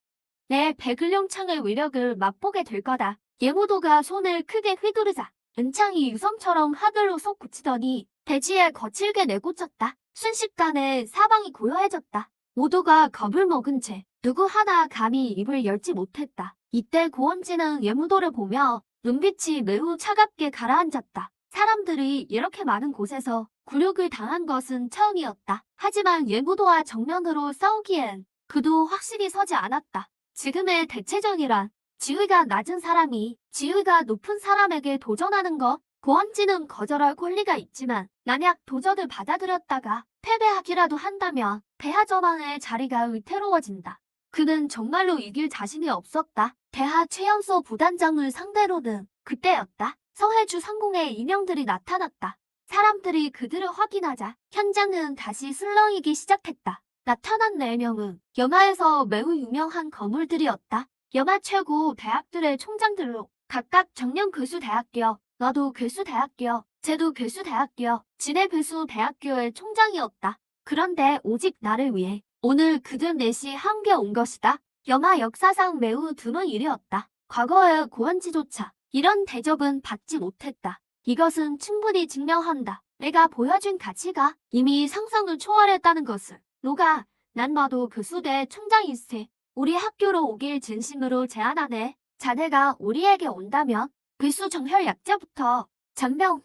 내 백을룡창의 위력을 맛보게 될 거다. 예무도가 손을 크게 휘두르자 은창이 유성처럼 하늘로 쏙 굳히더니 대지에 거칠게 내꽂혔다. 순식간에 사방이 고요해졌다. 모두가 겁을 먹은 채 누구 하나 감히 입을 열지 못했다. 이때 고원진은 예무도를 보며 눈빛이 매우 차갑게 가라앉았다. 사람들이 이렇게 많은 곳에서 굴욕을 당한 것은 처음이었다. 하지만 예무도와 정면으로 싸우기엔 그도 확실히 서지 않았다. 지금의 대체전이란 지위가 낮은 사람이 지위가 높은 사람에게 도전하는 것, 고원진은 거절할 권리가 있지만 만약 도전을 받아들였다가 패배하기라도 한다면 대하전왕의 자리가 위태로워진다. 그는 정말로 이길 자신이 없었다. 대하 최연소 부단장을 상대로는 그때였다. 서해주 상공에 인형들이 나타났다. 사람들이 그들을 확인하자 현장은 다시 술렁이기 시작했다. 나타난 4명은 염하에서 매우 유명한 거물들이었다. 염하 최고 대학들의 총장들로 각각 정령 괴수대학교, 너도 괴수대학교, 쟤도 괴수대학교, 진해 괴수대학교의 총장이었다. 그런데 오직 나를 위해 오늘 그들 넷이 함께 온 것이다. 염하 역사상 매우 드문 일이었다. 과거의 고원지조차 이런 대접은 받지 못했다. 이것은 충분히 증명한다. 내가 보여준 가치가 이미 상상을 초월했다는 것을. 노가, 난 마도 교수대 총장일세. 우리 학교로 오길 진심으로 제안하네. 자네가 우리에게 온다면 괴수 정혈 약자부터 전병,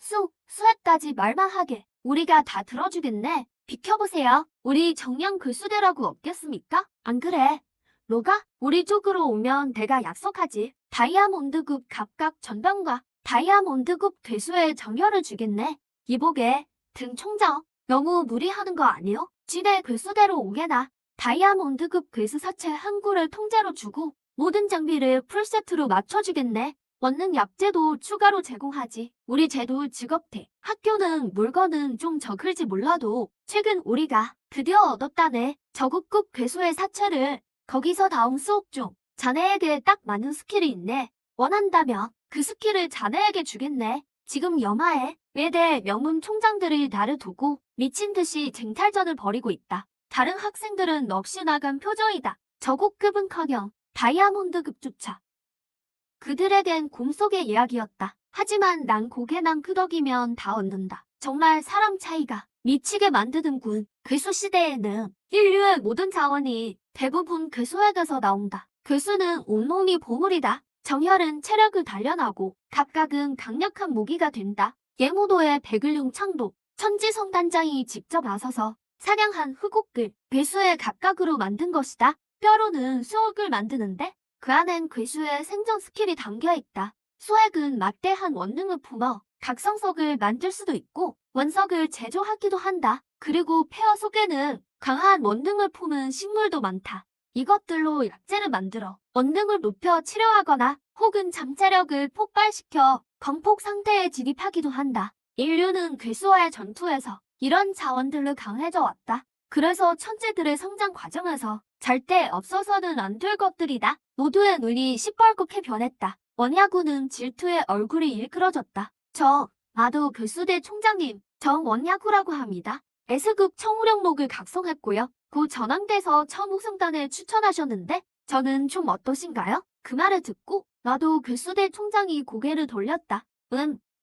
수해까지 말만 하게 우리가 다 들어주겠네. 비켜보세요. 우리 정령 괴수대라고 없겠습니까? 안 그래? 노가? 우리 쪽으로 오면 내가 약속하지. 다이아몬드급 각각 전병과 다이아몬드급 괴수의 정혈을 주겠네. 이보게, 등 총장, 너무 무리하는 거 아니요? 진해 괴수대로 오게나. 다이아몬드급 괴수 사체 한 구를 통째로 주고 모든 장비를 풀세트로 맞춰주겠네. 원능 약재도 추가로 제공하지. 우리 쟤도 직업대. 학교는 물건은 좀 적을지 몰라도 최근 우리가 드디어 얻었다네. 저급급 괴수의 사체를 거기서 다음 수업 중 자네에게 딱 맞는 스킬이 있네. 원한다면 그 스킬을 자네에게 주겠네. 지금 염하에 외대 명문 총장들이 나를 두고 미친 듯이 쟁탈전을 벌이고 있다. 다른 학생들은 넋이 나간 표정이다. 저고급은커녕 다이아몬드급조차. 그들에겐 꿈속의 이야기였다. 하지만 난 고개만 끄덕이면 다 얻는다. 정말 사람 차이가 미치게 만드는군. 괴수시대에는 인류의 모든 자원이 대부분 괴수에게서 나온다. 괴수는 온몸이 보물이다. 정혈은 체력을 단련하고 각각은 강력한 무기가 된다. 예무도의 백을룡 창도 천지성단장이 직접 나서서 사냥한 흑옥을 괴수의 각각으로 만든 것이다. 뼈로는 수옥을 만드는데 그 안엔 괴수의 생존 스킬이 담겨있다. 수액은 막대한 원능을 품어 각성석을 만들 수도 있고 원석을 제조하기도 한다. 그리고 폐허 속에는 강한 원능을 품은 식물도 많다. 이것들로 약재를 만들어 원능을 높여 치료하거나 혹은 잠재력을 폭발시켜 광폭 상태에 진입하기도 한다. 인류는 괴수와의 전투에서 이런 자원들로 강해져 왔다. 그래서 천재들의 성장 과정에서 절대 없어서는 안 될 것들이다. 모두의 눈이 시뻘겋게 변했다. 원야구는 질투에 얼굴이 일그러졌다. 나도 괴수대 총장님, 정원야구라고 합니다. S급 청우령목을 각성했고요. 고 전황대에서 청우승단에 추천하셨는데 저는 좀 어떠신가요? 그 말을 듣고 나도 괴수대 총장이 고개를 돌렸다.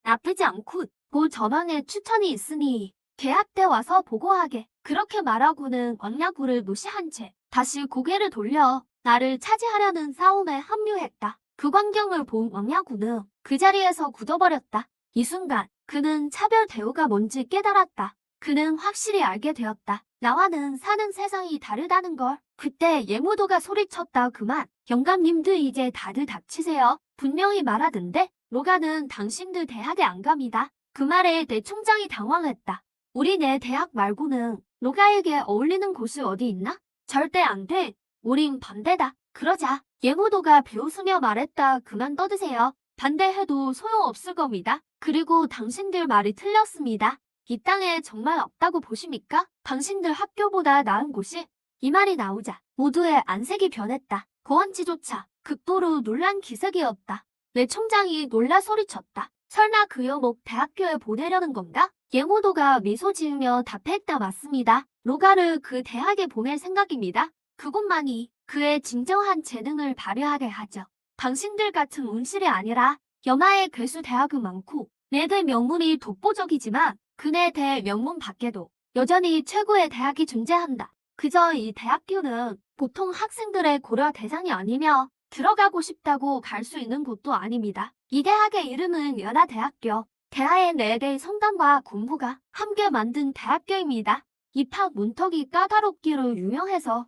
나쁘지 않군. 고 전황에 추천이 있으니 계약 때 와서 보고하게. 그렇게 말하고는 원야구를 무시한 채 다시 고개를 돌려 나를 차지하려는 싸움에 합류했다. 그 광경을 본 원야구는 그 자리에서 굳어버렸다. 이 순간 그는 차별 대우가 뭔지 깨달았다. 그는 확실히 알게 되었다. 나와는 사는 세상이 다르다는 걸. 그때 예무도가 소리쳤다. 그만. 영감님들 이제 다들 닥치세요. 분명히 말하던데 로가는 당신들 대학에 안 갑니다. 그 말에 내 총장이 당황했다. 우리 내 대학 말고는 로가에게 어울리는 곳이 어디 있나? 절대 안 돼. 우린 반대다. 그러자 예무도가 비웃으며 말했다. 그만 떠드세요. 반대해도 소용없을 겁니다. 그리고 당신들 말이 틀렸습니다. 이 땅에 정말 없다고 보십니까? 당신들 학교보다 나은 곳이? 이 말이 나오자 모두의 안색이 변했다. 고원지조차 극도로 놀란 기색이었다. 내 총장이 놀라 소리쳤다. 설마 그 여목 대학교에 보내려는 건가? 예무도가 미소 지으며 답했다. 맞습니다. 로가를 그 대학에 보낼 생각입니다. 그것만이 그의 진정한 재능을 발휘하게 하죠. 당신들 같은 운실이 아니라 염하의 괴수 대학은 많고 내대 명문이 독보적이지만 그네 대 명문 밖에도 여전히 최고의 대학이 존재한다. 그저 이 대학교는 보통 학생들의 고려 대상이 아니며 들어가고 싶다고 갈 수 있는 곳도 아닙니다. 이 대학의 이름은 연화대학교. 대하의 4개의 성당과 군부가 함께 만든 대학교입니다. 입학 문턱이 까다롭기로 유명해서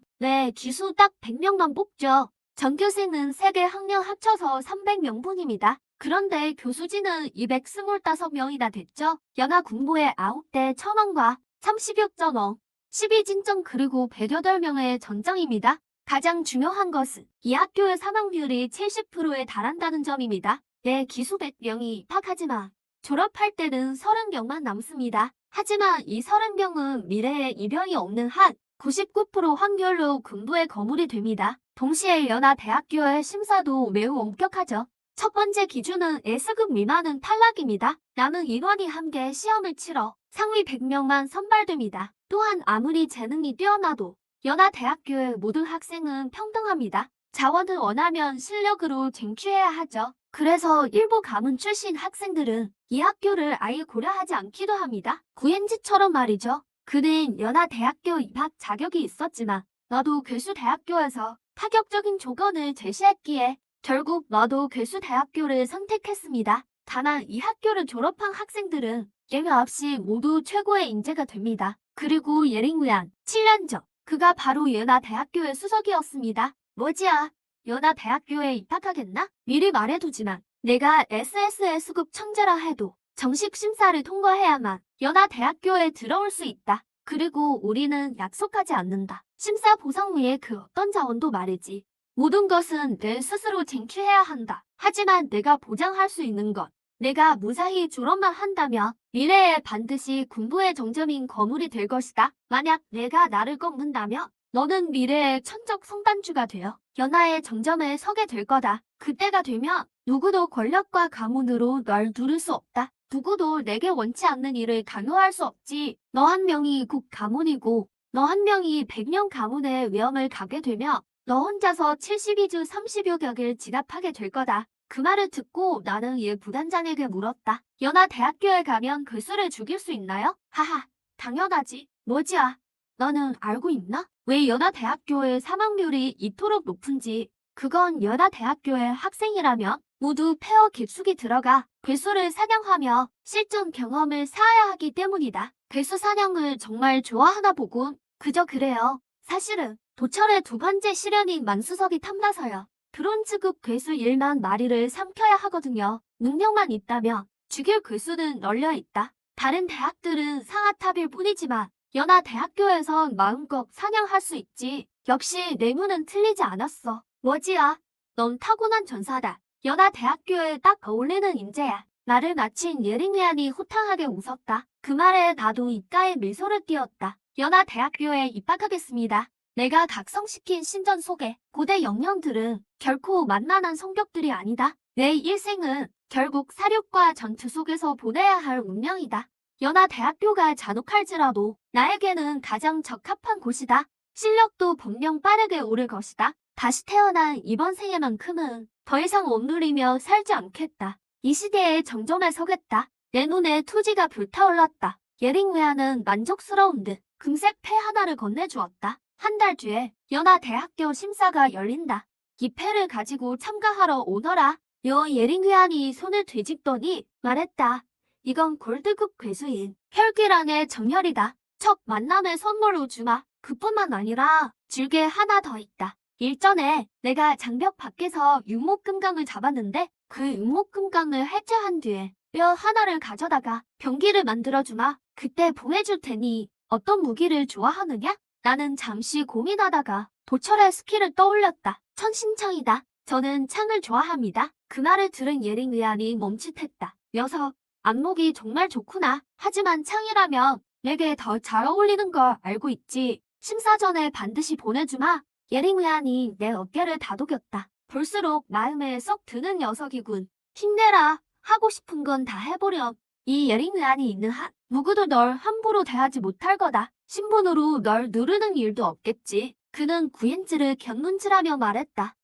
기수 딱 100명만 뽑죠. 전교생은 3개 학년 합쳐서 300명분입니다. 그런데 교수진은 225명이나 됐죠. 연하 군부의 9대 천왕과 30여 전원, 12진정 그리고 108명의 전장입니다. 가장 중요한 것은 이 학교의 사망률이 70%에 달한다는 점입니다. 기수 100명이 입학하지만 졸업할 때는 30명만 남습니다. 하지만 이 30명은 미래에 이변이 없는 한 99% 확률로 군부의 거물이 됩니다. 동시에 연하대학교의 심사도 매우 엄격하죠. 첫 번째 기준은 S급 미만은 탈락입니다. 남은 인원이 함께 시험을 치러 상위 100명만 선발됩니다. 또한 아무리 재능이 뛰어나도 연하대학교의 모든 학생은 평등합니다. 자원을 원하면 실력으로 쟁취해야 하죠. 그래서 일부 가문 출신 학생들은 이 학교를 아예 고려하지 않기도 합니다. 구엔지처럼 말이죠. 그는 연하대학교 입학 자격이 있었지만 나도 괴수대학교에서 파격적인 조건을 제시했기에 결국 나도 괴수대학교를 선택했습니다. 다만 이 학교를 졸업한 학생들은 예외 없이 모두 최고의 인재가 됩니다. 그리고 예링우안 7년 전 그가 바로 연하대학교의 수석이었습니다. 뭐지야? 연하대학교에 입학하겠나? 미리 말해두지만 내가 SSS급 천재라 해도 정식 심사를 통과해야만 연하대학교에 들어올 수 있다. 그리고 우리는 약속하지 않는다. 심사 보상 후에 그 어떤 자원도 말이지. 모든 것은 내 스스로 쟁취해야 한다. 하지만 내가 보장할 수 있는 건 내가 무사히 졸업만 한다면 미래에 반드시 군부의 정점인 거물이 될 것이다. 만약 내가 나를 꺾는다면 너는 미래의 천적 성단주가 되어 연하의 정점에 서게 될 거다. 그때가 되면 누구도 권력과 가문으로 널 두를 수 없다. 누구도 내게 원치 않는 일을 강요할 수 없지. 너 한 명이 국 가문이고 너 한 명이 100명 가문의 위험을 가게 되면 너 혼자서 72주 30여 격을 지납하게 될 거다. 그 말을 듣고 나는 이 부단장에게 물었다. 연하대학교에 가면 괴수를 죽일 수 있나요? 하하, 당연하지. 뭐지야? 너는 알고 있나? 왜 연하대학교의 사망률이 이토록 높은지. 그건 연하대학교의 학생이라면 모두 폐허 깊숙이 들어가 괴수를 사냥하며 실전 경험을 쌓아야 하기 때문이다. 괴수 사냥을 정말 좋아하나 보군. 그저 그래요. 사실은 도철의 두 번째 시련인 만수석이 탐나서요. 브론즈급 괴수 1만 마리를 삼켜야 하거든요. 능력만 있다면 죽일 괴수는 널려 있다. 다른 대학들은 상아탑일 뿐이지만 연하대학교에선 마음껏 사냥할 수 있지. 역시 내문은 틀리지 않았어. 뭐지야? 넌 타고난 전사다. 연하대학교에 딱 어울리는 인재야. 나를 마친 예링웨안이 호탕하게 웃었다. 그 말에 나도 입가에 미소를 띄었다. 연하대학교에 입학하겠습니다. 내가 각성시킨 신전 속의 고대 영령들은 결코 만만한 성격들이 아니다. 내 일생은 결국 사륙과 전투 속에서 보내야 할 운명이다. 연하대학교가 잔혹할지라도 나에게는 가장 적합한 곳이다. 실력도 분명 빠르게 오를 것이다. 다시 태어난 이번 생에만큼은 더 이상 못 누리며 살지 않겠다. 이 시대의 정점에 서겠다. 내 눈에 투지가 불타올랐다. 예링웨아는 만족스러운 듯 금색 패 하나를 건네주었다. 한 달 뒤에 연하대학교 심사가 열린다. 이 패를 가지고 참가하러 오너라. 예링웨안이 손을 뒤집더니 말했다. 이건 골드급 괴수인 혈귀랑의 정혈이다. 첫 만남의 선물로 주마. 그뿐만 아니라 줄게 하나 더 있다. 일전에 내가 장벽 밖에서 육목금강을 잡았는데 그 육목금강을 해체한 뒤에 뼈 하나를 가져다가 병기를 만들어주마. 그때 보내줄 테니 어떤 무기를 좋아하느냐? 나는 잠시 고민하다가 도철의 스킬을 떠올렸다. 천신창이다. 저는 창을 좋아합니다. 그 말을 들은 예링웨안이 멈칫했다. 녀석, 안목이 정말 좋구나. 하지만 창이라면 내게 더 잘 어울리는 걸 알고 있지. 심사 전에 반드시 보내주마. 예링웨안이 내 어깨를 다독였다. 볼수록 마음에 쏙 드는 녀석이군. 힘내라. 하고 싶은 건 다 해보렴. 이 예링웨안이 있는 한 누구도 널 함부로 대하지 못할 거다. 신분으로 널 누르는 일도 없겠지. 그는 구엔즈를 견눈질하며 말했다.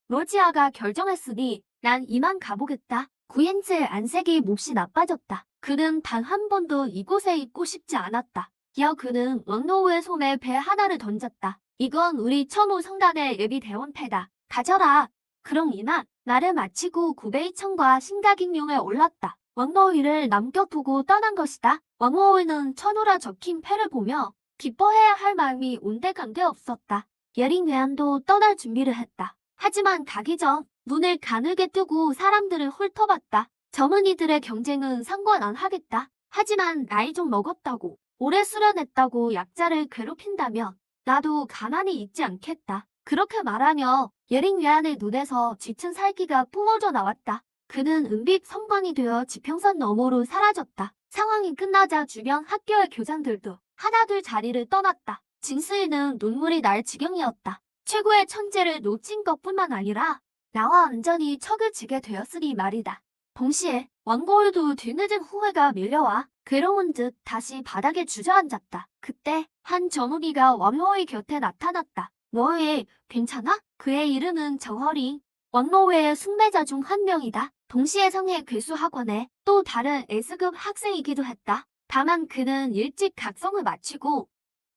로지아가 결정했으니 난 이만 가보겠다. 구엔즈의 안색이 몹시 나빠졌다. 그는 단 한 번도 이곳에 있고 싶지 않았다. 이어 그는 왕노우의 손에 배 하나를 던졌다. 이건 우리 첨우 성단의 예비 대원패다. 가져라. 그럼 이만 나를 마치고 구베이청과 신가గిం룡에 올랐다. 왕노우이를 남겨두고 떠난 것이다. 왕노우이는 천우라 적힌 패를 보며 기뻐해야 할 마음이 온데간데 없었다. 예링 외환도 떠날 준비를 했다. 하지만 가기 전 눈을 가늘게 뜨고 사람들을 훑어봤다. 젊은이들의 경쟁은 상관 안 하겠다. 하지만 나이 좀 먹었다고, 오래 수련했다고 약자를 괴롭힌다면 나도 가만히 있지 않겠다. 그렇게 말하며 예링 외환의 눈에서 짙은 살기가 뿜어져 나왔다. 그는 은빛 섬광이 되어 지평선 너머로 사라졌다. 상황이 끝나자 주변 학교의 교장들도 하나둘 자리를 떠났다. 진수이는 눈물이 날 지경이었다. 최고의 천재를 놓친 것뿐만 아니라 나와 완전히 척을 지게 되었으니 말이다. 동시에 왕고울도 뒤늦은 후회가 밀려와 괴로운 듯 다시 바닥에 주저앉았다. 그때 한 전우기가 왕노의 곁에 나타났다. 너희 괜찮아? 그의 이름은 정허링. 왕노의 숙매자 중 한 명이다. 동시에 성의 괴수학원의 또 다른 S급 학생이기도 했다. 다만 그는 일찍 각성을 마치고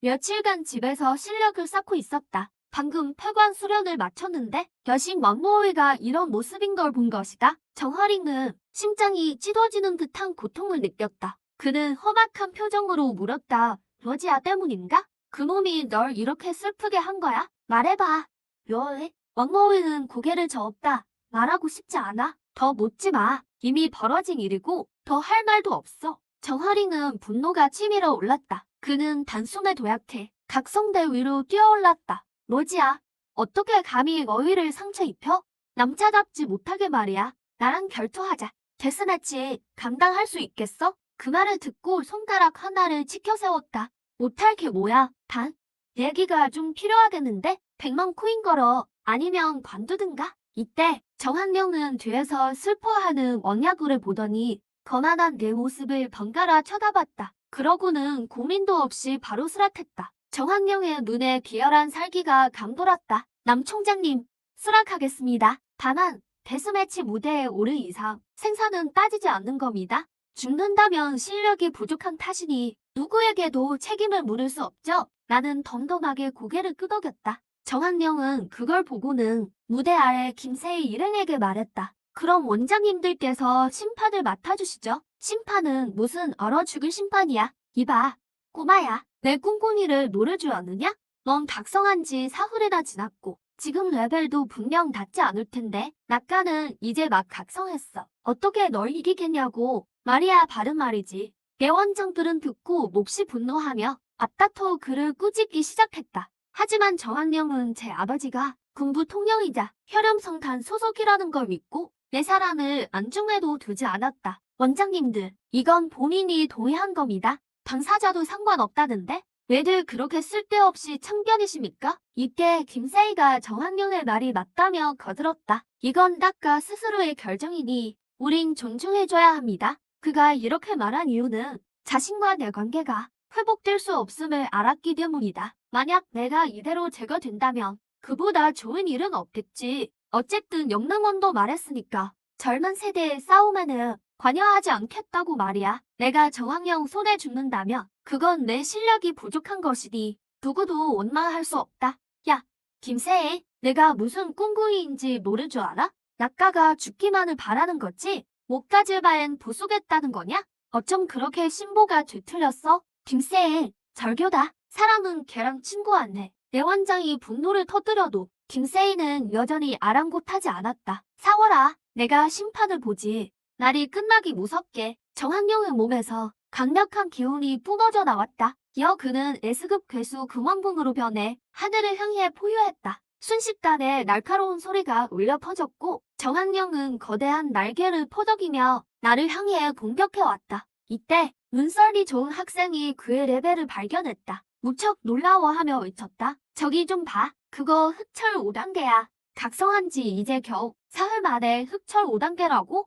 며칠간 집에서 실력을 쌓고 있었다. 방금 폐관 수련을 마쳤는데 여신 왕노의가 이런 모습인 걸 본 것이다. 정허링은 심장이 찢어지는 듯한 고통을 느꼈다. 그는 험악한 표정으로 물었다. 러지아 때문인가? 그 놈이 널 이렇게 슬프게 한 거야? 말해봐. 왜? 왕노의는 고개를 저었다. 말하고 싶지 않아. 더 묻지 마. 이미 벌어진 일이고 더 할 말도 없어. 정허링은 분노가 치밀어 올랐다. 그는 단숨에 도약해 각성대 위로 뛰어올랐다. 로지야, 어떻게 감히 너희를 상처 입혀? 남자답지 못하게 말이야. 나랑 결투하자. 데스매치 감당할 수 있겠어? 그 말을 듣고 손가락 하나를 치켜 세웠다. 못할 게 뭐야? 단, 얘기가 좀 필요하겠는데? 100만 코인 걸어. 아니면 관두든가? 이때 정한명은 뒤에서 슬퍼하는 원야구를 보더니 거만한 내 모습을 번갈아 쳐다봤다. 그러고는 고민도 없이 바로 수락했다. 정한명의 눈에 비열한 살기가 감돌았다. 남 총장님, 수락하겠습니다. 다만 데스매치 무대에 오른 이상 생사는 따지지 않는 겁니다. 죽는다면 실력이 부족한 탓이니 누구에게도 책임을 물을 수 없죠. 나는 덤덤하게 고개를 끄덕였다. 정한명은 그걸 보고는 무대 아래 김세희 일행에게 말했다. 그럼 원장님들께서 심판을 맡아주시죠. 심판은 무슨 얼어 죽을 심판이야. 이봐, 꼬마야. 내 꿍꿍이를 노려주었느냐? 넌 각성한 지 사흘이나 지났고 지금 레벨도 분명 닿지 않을 텐데 낙가는 이제 막 각성했어. 어떻게 널 이기겠냐고. 말이야 바른 말이지. 예원장들은 듣고 몹시 분노하며 앞다퉈 그를 꾸짖기 시작했다. 하지만 정한명은 제 아버지가 군부 통령이자 혈염성탄 소속이라는 걸 믿고 내 사람을 안중에도 두지 않았다. 원장님들, 이건 본인이 동의한 겁니다. 당사자도 상관없다는데? 왜들 그렇게 쓸데없이 참견이십니까? 이때 김세희가 정한명의 말이 맞다며 거들었다. 이건 낙가 스스로의 결정이니 우린 존중해줘야 합니다. 그가 이렇게 말한 이유는 자신과 내 관계가 회복될 수 없음을 알았기 때문이다. 만약 내가 이대로 제거된다면 그보다 좋은 일은 없겠지. 어쨌든 영능원도 말했으니까 젊은 세대의 싸움에는 관여하지 않겠다고 말이야. 내가 정한명 손에 죽는다면 그건 내 실력이 부족한 것이니 누구도 원망할 수 없다. 야, 김세희, 내가 무슨 꿍꿍이인지 모를 줄 알아? 낙가가 죽기만을 바라는 거지? 못 가질 바엔 부수겠다는 거냐? 어쩜 그렇게 신보가 뒤틀렸어? 김세희, 절교다. 사람은 걔랑 친구 안 해. 내 원장이 분노를 터뜨려도 김세희는 여전히 아랑곳하지 않았다. 사월아, 내가 심판을 보지. 날이 끝나기 무섭게 정한명의 몸에서 강력한 기운이 뿜어져 나왔다. 이어 그는 S급 괴수 금왕봉으로 변해 하늘을 향해 포효했다. 순식간에 날카로운 소리가 울려 퍼졌고 정한명은 거대한 날개를 퍼덕이며 나를 향해 공격해왔다. 이때 눈썰미 좋은 학생이 그의 레벨을 발견했다. 무척 놀라워하며 외쳤다. 저기 좀 봐. 그거 흑철 5단계야. 각성한 지 이제 겨우 사흘 만에 흑철 5단계라고?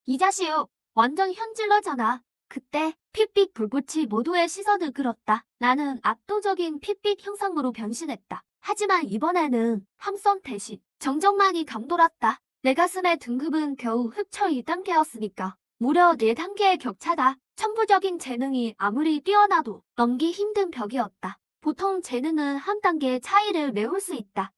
이 자식 완전 현질러잖아. 그때 핏빛 불꽃이 모두의 시선을 끌었다. 나는 압도적인 핏빛 형상으로 변신했다. 하지만 이번에는 함선 대신 정적만이 감돌았다. 내 가슴의 등급은 겨우 흑철 2단계였으니까 무려 4단계의 격차다. 천부적인 재능이 아무리 뛰어나도 넘기 힘든 벽이었다. 보통 재능은 한 단계의 차이를 메울 수 있다.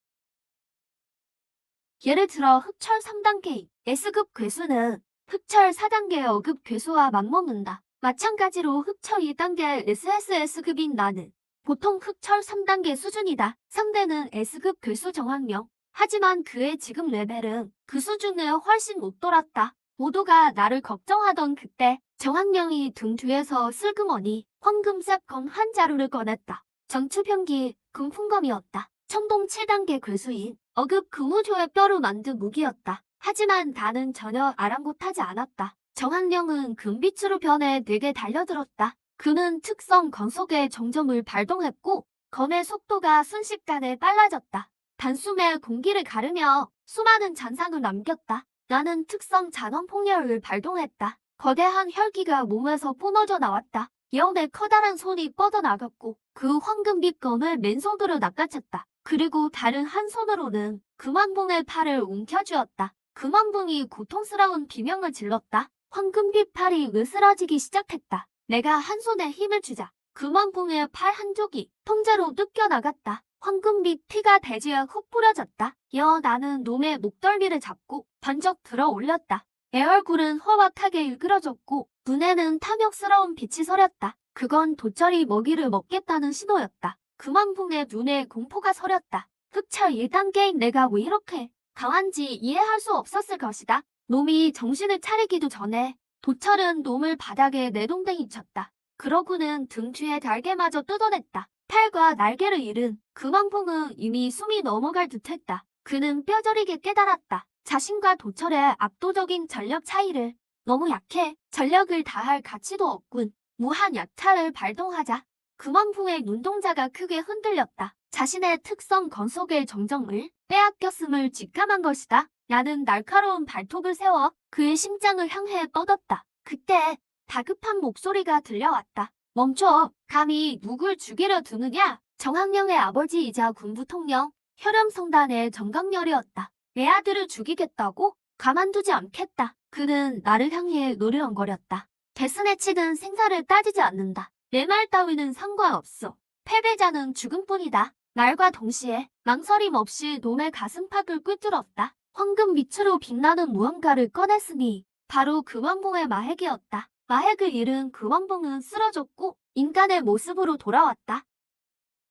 예를 들어 흑철 3단계인 S급 괴수는 흑철 4단계의 O급 괴수와 맞먹는다. 마찬가지로 흑철 2단계의 SSS급인 나는 보통 흑철 3단계 수준이다. 상대는 S급 괴수 정학령. 하지만 그의 지금 레벨은 그 수준을 훨씬 못 돌았다. 모두가 나를 걱정하던 그때 정학령이 등 뒤에서 슬그머니 황금색 검 한 자루를 꺼냈다. 정추병기 금풍검이었다. 청동 7단계 괴수인 어급 금우조의 뼈로 만든 무기였다. 하지만 나는 전혀 아랑곳하지 않았다. 정학령은 금빛으로 변해 내게 달려들었다. 그는 특성 건속의 정점을 발동했고 검의 속도가 순식간에 빨라졌다. 단숨에 공기를 가르며 수많은 잔상을 남겼다. 나는 특성 잔원폭렬을 발동했다. 거대한 혈기가 몸에서 뿜어져 나왔다. 예언의 커다란 손이 뻗어나갔고 그 황금빛 검을 맨손으로 낚아챘다. 그리고 다른 한 손으로는 금왕봉의 팔을 움켜쥐었다. 금왕봉이 고통스러운 비명을 질렀다. 황금빛 팔이 으스러지기 시작했다. 내가 한 손에 힘을 주자 금왕봉의 팔 한쪽이 통째로 뜯겨나갔다. 황금빛 피가 대지에 훅 뿌려졌다. 나는 놈의 목덜미를 잡고 번쩍 들어 올렸다. 내 얼굴은 허박하게 일그러졌고 눈에는 탐욕스러운 빛이 서렸다. 그건 도철이 먹이를 먹겠다는 신호였다. 금왕봉의 눈에 공포가 서렸다. 흑철 1단계인 내가 왜 이렇게 강한지 이해할 수 없었을 것이다. 놈이 정신을 차리기도 전에 도철은 놈을 바닥에 내동댕이 쳤다. 그러고는 등 뒤에 날개마저 뜯어냈다. 팔과 날개를 잃은 금왕봉은 이미 숨이 넘어갈 듯했다. 그는 뼈저리게 깨달았다. 자신과 도철의 압도적인 전력 차이를. 너무 약해. 전력을 다할 가치도 없군. 무한 약탈을 발동하자. 금왕봉의 눈동자가 크게 흔들렸다. 자신의 특성 건속의 정정을 빼앗겼음을 직감한 것이다. 나는 날카로운 발톱을 세워 그의 심장을 향해 뻗었다. 그때 다급한 목소리가 들려왔다. 멈춰. 감히 누굴 죽이려 드느냐? 정학령의 아버지이자 군부통령 혈염성단의 정강렬이었다. 내 아들을 죽이겠다고? 가만두지 않겠다. 그는 나를 향해 노르렁거렸다. 개순의 칙은 생사를 따지지 않는다. 내 말 따위는 상관없어. 패배자는 죽음뿐이다. 날과 동시에 망설임 없이 놈의 가슴팍을 꿰뚫었다. 황금 빛으로 빛나는 무언가를 꺼냈으니 바로 금왕봉의 마핵이었다. 마핵을 잃은 금왕봉은 쓰러졌고 인간의 모습으로 돌아왔다.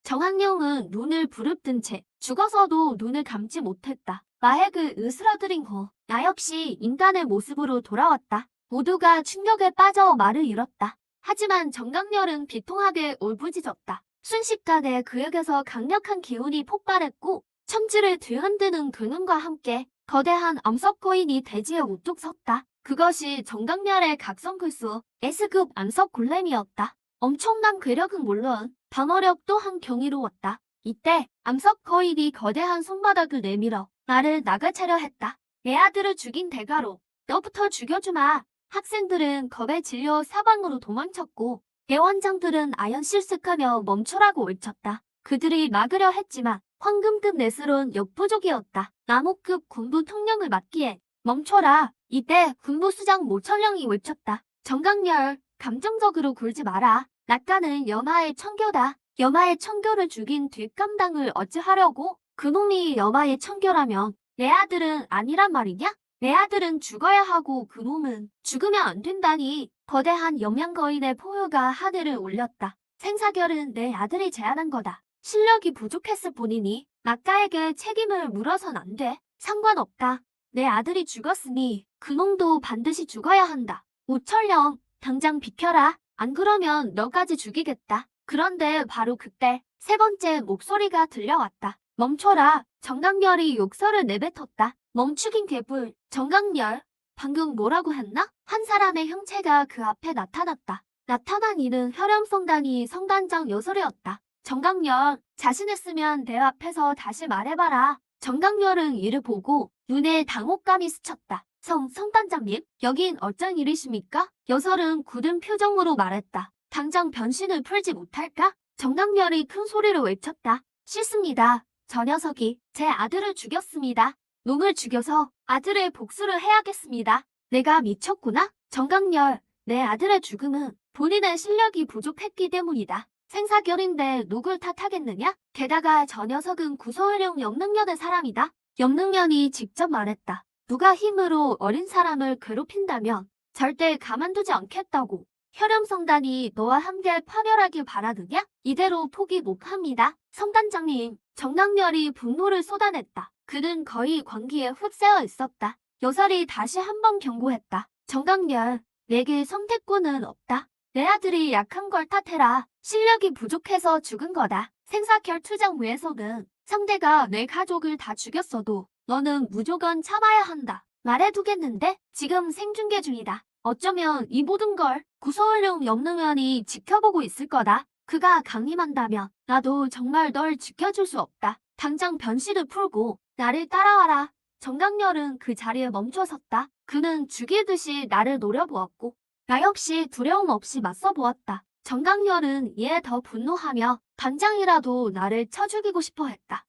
정학령은 눈을 부릅뜬 채 죽어서도 눈을 감지 못했다. 마핵을 으스러뜨린 후 나 역시 인간의 모습으로 돌아왔다. 모두가 충격에 빠져 말을 잃었다. 하지만 정강렬은 비통하게 울부짖었다. 순식간에 그에게서 강력한 기운이 폭발했고 천지를 뒤흔드는 근음과 함께 거대한 암석 거인이 대지에 우뚝 섰다. 그것이 정강렬의 각성글수 S급 암석 골렘이었다. 엄청난 괴력은 물론 방어력 또한 경이로웠다. 이때 암석 거인이 거대한 손바닥을 내밀어 나를 나가차려 했다. 내 아들을 죽인 대가로 너부터 죽여주마. 학생들은 겁에 질려 사방으로 도망쳤고 대원장들은 아연실색하며 멈춰라고 외쳤다. 그들이 막으려 했지만 황금급 내스론 역부족이었다. 나무급 군부 통령을 맡기에 멈춰라. 이때 군부수장 모철령이 외쳤다. 정강렬, 감정적으로 굴지 마라. 낙가는 염하의 청교다. 염하의 청교를 죽인 뒷감당을 어찌하려고? 그놈이 염하의 청교라면 내 아들은 아니란 말이냐? 내 아들은 죽어야 하고 그놈은 죽으면 안 된다니. 거대한 염양거인의 포효가 하늘을 울렸다. 생사결은 내 아들이 제안한 거다. 실력이 부족했을 뿐이니 낙가에게 책임을 물어선 안 돼. 상관없다. 내 아들이 죽었으니 그놈도 반드시 죽어야 한다. 모철령, 당장 비켜라. 안 그러면 너까지 죽이겠다. 그런데 바로 그때 세 번째 목소리가 들려왔다. 멈춰라. 정강렬이 욕설을 내뱉었다. 멈추긴 개불. 정강렬, 방금 뭐라고 했나? 한 사람의 형체가 그 앞에 나타났다. 나타난 이는 혈염성단이 성단장 여설이었다. 정강렬, 자신했으면 내 앞에서 다시 말해봐라. 정강렬은 이를 보고 눈에 당혹감이 스쳤다. 성단장님, 여긴 어쩐 일이십니까? 여설은 굳은 표정으로 말했다. 당장 변신을 풀지 못할까? 정강렬이 큰 소리로 외쳤다. 싫습니다. 저 녀석이 제 아들을 죽였습니다. 놈을 죽여서 아들의 복수를 해야겠습니다. 내가 미쳤구나? 정강렬, 내 아들의 죽음은 본인의 실력이 부족했기 때문이다. 생사결인데 누굴 탓하겠느냐? 게다가 저 녀석은 구소을용 염능년의 사람이다. 염능년이 직접 말했다. 누가 힘으로 어린 사람을 괴롭힌다면 절대 가만두지 않겠다고. 혈염성단이 너와 함께 파멸하길 바라느냐? 이대로 포기 못합니다. 성단장님, 정강렬이 분노를 쏟아냈다. 그는 거의 광기에 휩싸여 있었다. 여살이 다시 한 번 경고했다. 정강렬, 내게 선택권은 없다. 내 아들이 약한 걸 탓해라. 실력이 부족해서 죽은 거다. 생사결 투정 위에서는 상대가 내 가족을 다 죽였어도 너는 무조건 참아야 한다. 말해두겠는데 지금 생중계 중이다. 어쩌면 이 모든 걸 구소을용 염능연이 지켜보고 있을 거다. 그가 강림한다면 나도 정말 널 지켜줄 수 없다. 당장 변실을 풀고 나를 따라와라. 정강렬은 그 자리에 멈춰섰다. 그는 죽이듯이 나를 노려보았고 나 역시 두려움 없이 맞서보았다. 정강렬은 이에 더 분노하며 당장이라도 나를 쳐 죽이고 싶어 했다.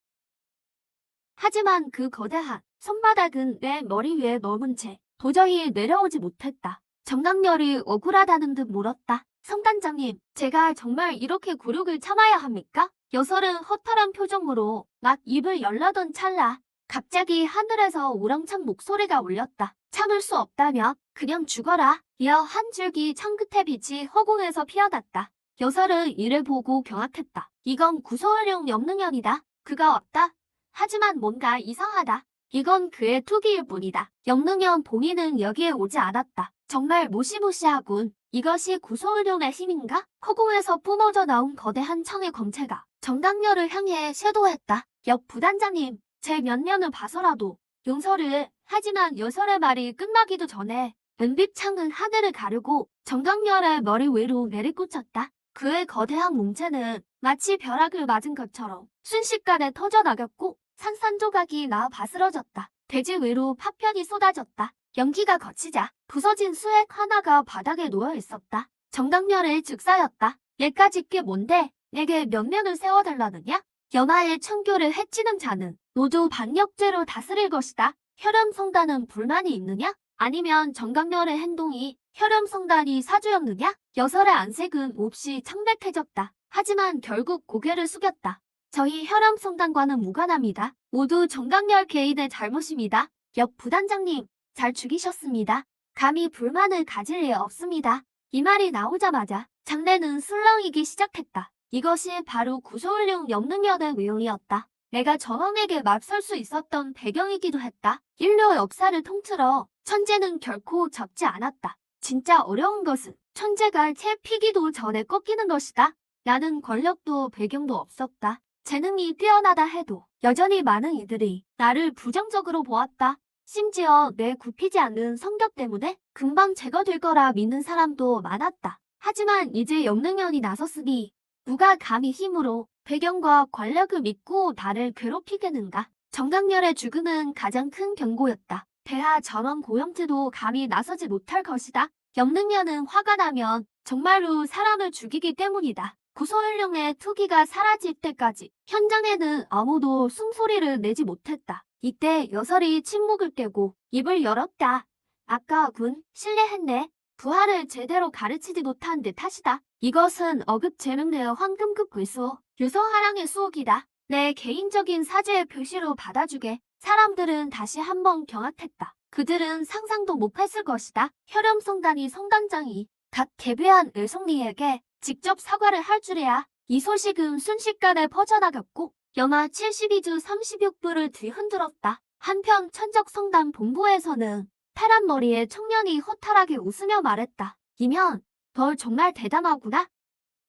하지만 그 거대한 손바닥은 내 머리 위에 머문 채 도저히 내려오지 못했다. 정강렬이 억울하다는 듯 물었다. 성단장님, 제가 정말 이렇게 굴욕을 참아야 합니까? 여설은 허탈한 표정으로 막 입을 열라던 찰나 갑자기 하늘에서 우렁찬 목소리가 울렸다. 참을 수 없다면 그냥 죽어라. 이어 한 줄기 창끝의 빛이 허공에서 피어났다. 여설은 이를 보고 경악했다. 이건 구소을용 염능연이다. 그가 왔다. 하지만 뭔가 이상하다. 이건 그의 투기일 뿐이다. 염능연 본인은 여기에 오지 않았다. 정말 무시무시하군. 이것이 구소을용의 힘인가? 허공에서 뿜어져 나온 거대한 창의 광채가 정강렬을 향해 쇄도했다. 옆 부단장님, 제 면면을 봐서라도 용서를. 하지만 여설의 말이 끝나기도 전에 은빛 창은 하늘을 가르고 정강렬의 머리 위로 내리꽂혔다. 그의 거대한 몸체는 마치 벼락을 맞은 것처럼 순식간에 터져나갔고 산산조각이 나 바스러졌다. 대지 위로 파편이 쏟아졌다. 연기가 거치자 부서진 수액 하나가 바닥에 놓여 있었다. 정강렬의 즉사였다. 얘까지 게 뭔데? 내게 면면을 세워달라느냐? 연하의 청교를 해치는 자는 모두 반역죄로 다스릴 것이다. 혈염성단은 불만이 있느냐? 아니면 정강렬의 행동이 혈염성단이 사주였느냐? 여설의 안색은 몹시 창백해졌다. 하지만 결국 고개를 숙였다. 저희 혈염성단과는 무관합니다. 모두 정강렬 개인의 잘못입니다. 옆 부단장님, 잘 죽이셨습니다. 감히 불만을 가질 리 없습니다. 이 말이 나오자마자 장내는 술렁이기 시작했다. 이것이 바로 구소을용 염능연의 위용이었다. 내가 저항에게 맞설 수 있었던 배경이기도 했다. 인류 역사를 통틀어 천재는 결코 적지 않았다. 진짜 어려운 것은 천재가 채 피기도 전에 꺾이는 것이다. 나는 권력도 배경도 없었다. 재능이 뛰어나다 해도 여전히 많은 이들이 나를 부정적으로 보았다. 심지어 내 굽히지 않는 성격 때문에 금방 제거될 거라 믿는 사람도 많았다. 하지만 이제 염능연이 나섰으니 누가 감히 힘으로 배경과 권력을 믿고 나를 괴롭히겠는가? 정강렬의 죽음은 가장 큰 경고였다. 대하 전원 고영트도 감히 나서지 못할 것이다. 염능연은 화가 나면 정말로 사람을 죽이기 때문이다. 구소을용의 투기가 사라질 때까지 현장에는 아무도 숨소리를 내지 못했다. 이때 여설이 침묵을 깨고 입을 열었다. 아까 군 실례했네. 부하를 제대로 가르치지 못한 내 탓이다. 이것은 어급 재능내의 황금급 괴수, 유서하랑의 수옥이다. 내 개인적인 사죄의 표시로 받아주게. 사람들은 다시 한번 경악했다. 그들은 상상도 못했을 것이다. 혈염성단이 성단장이 각 개배한 의송리에게 직접 사과를 할 줄이야. 이 소식은 순식간에 퍼져나갔고 영하 72주 36부를 뒤흔들었다. 한편 천적성단 본부에서는 파란 머리의 청년이 허탈하게 웃으며 말했다. 이면, 널 정말 대단하구나.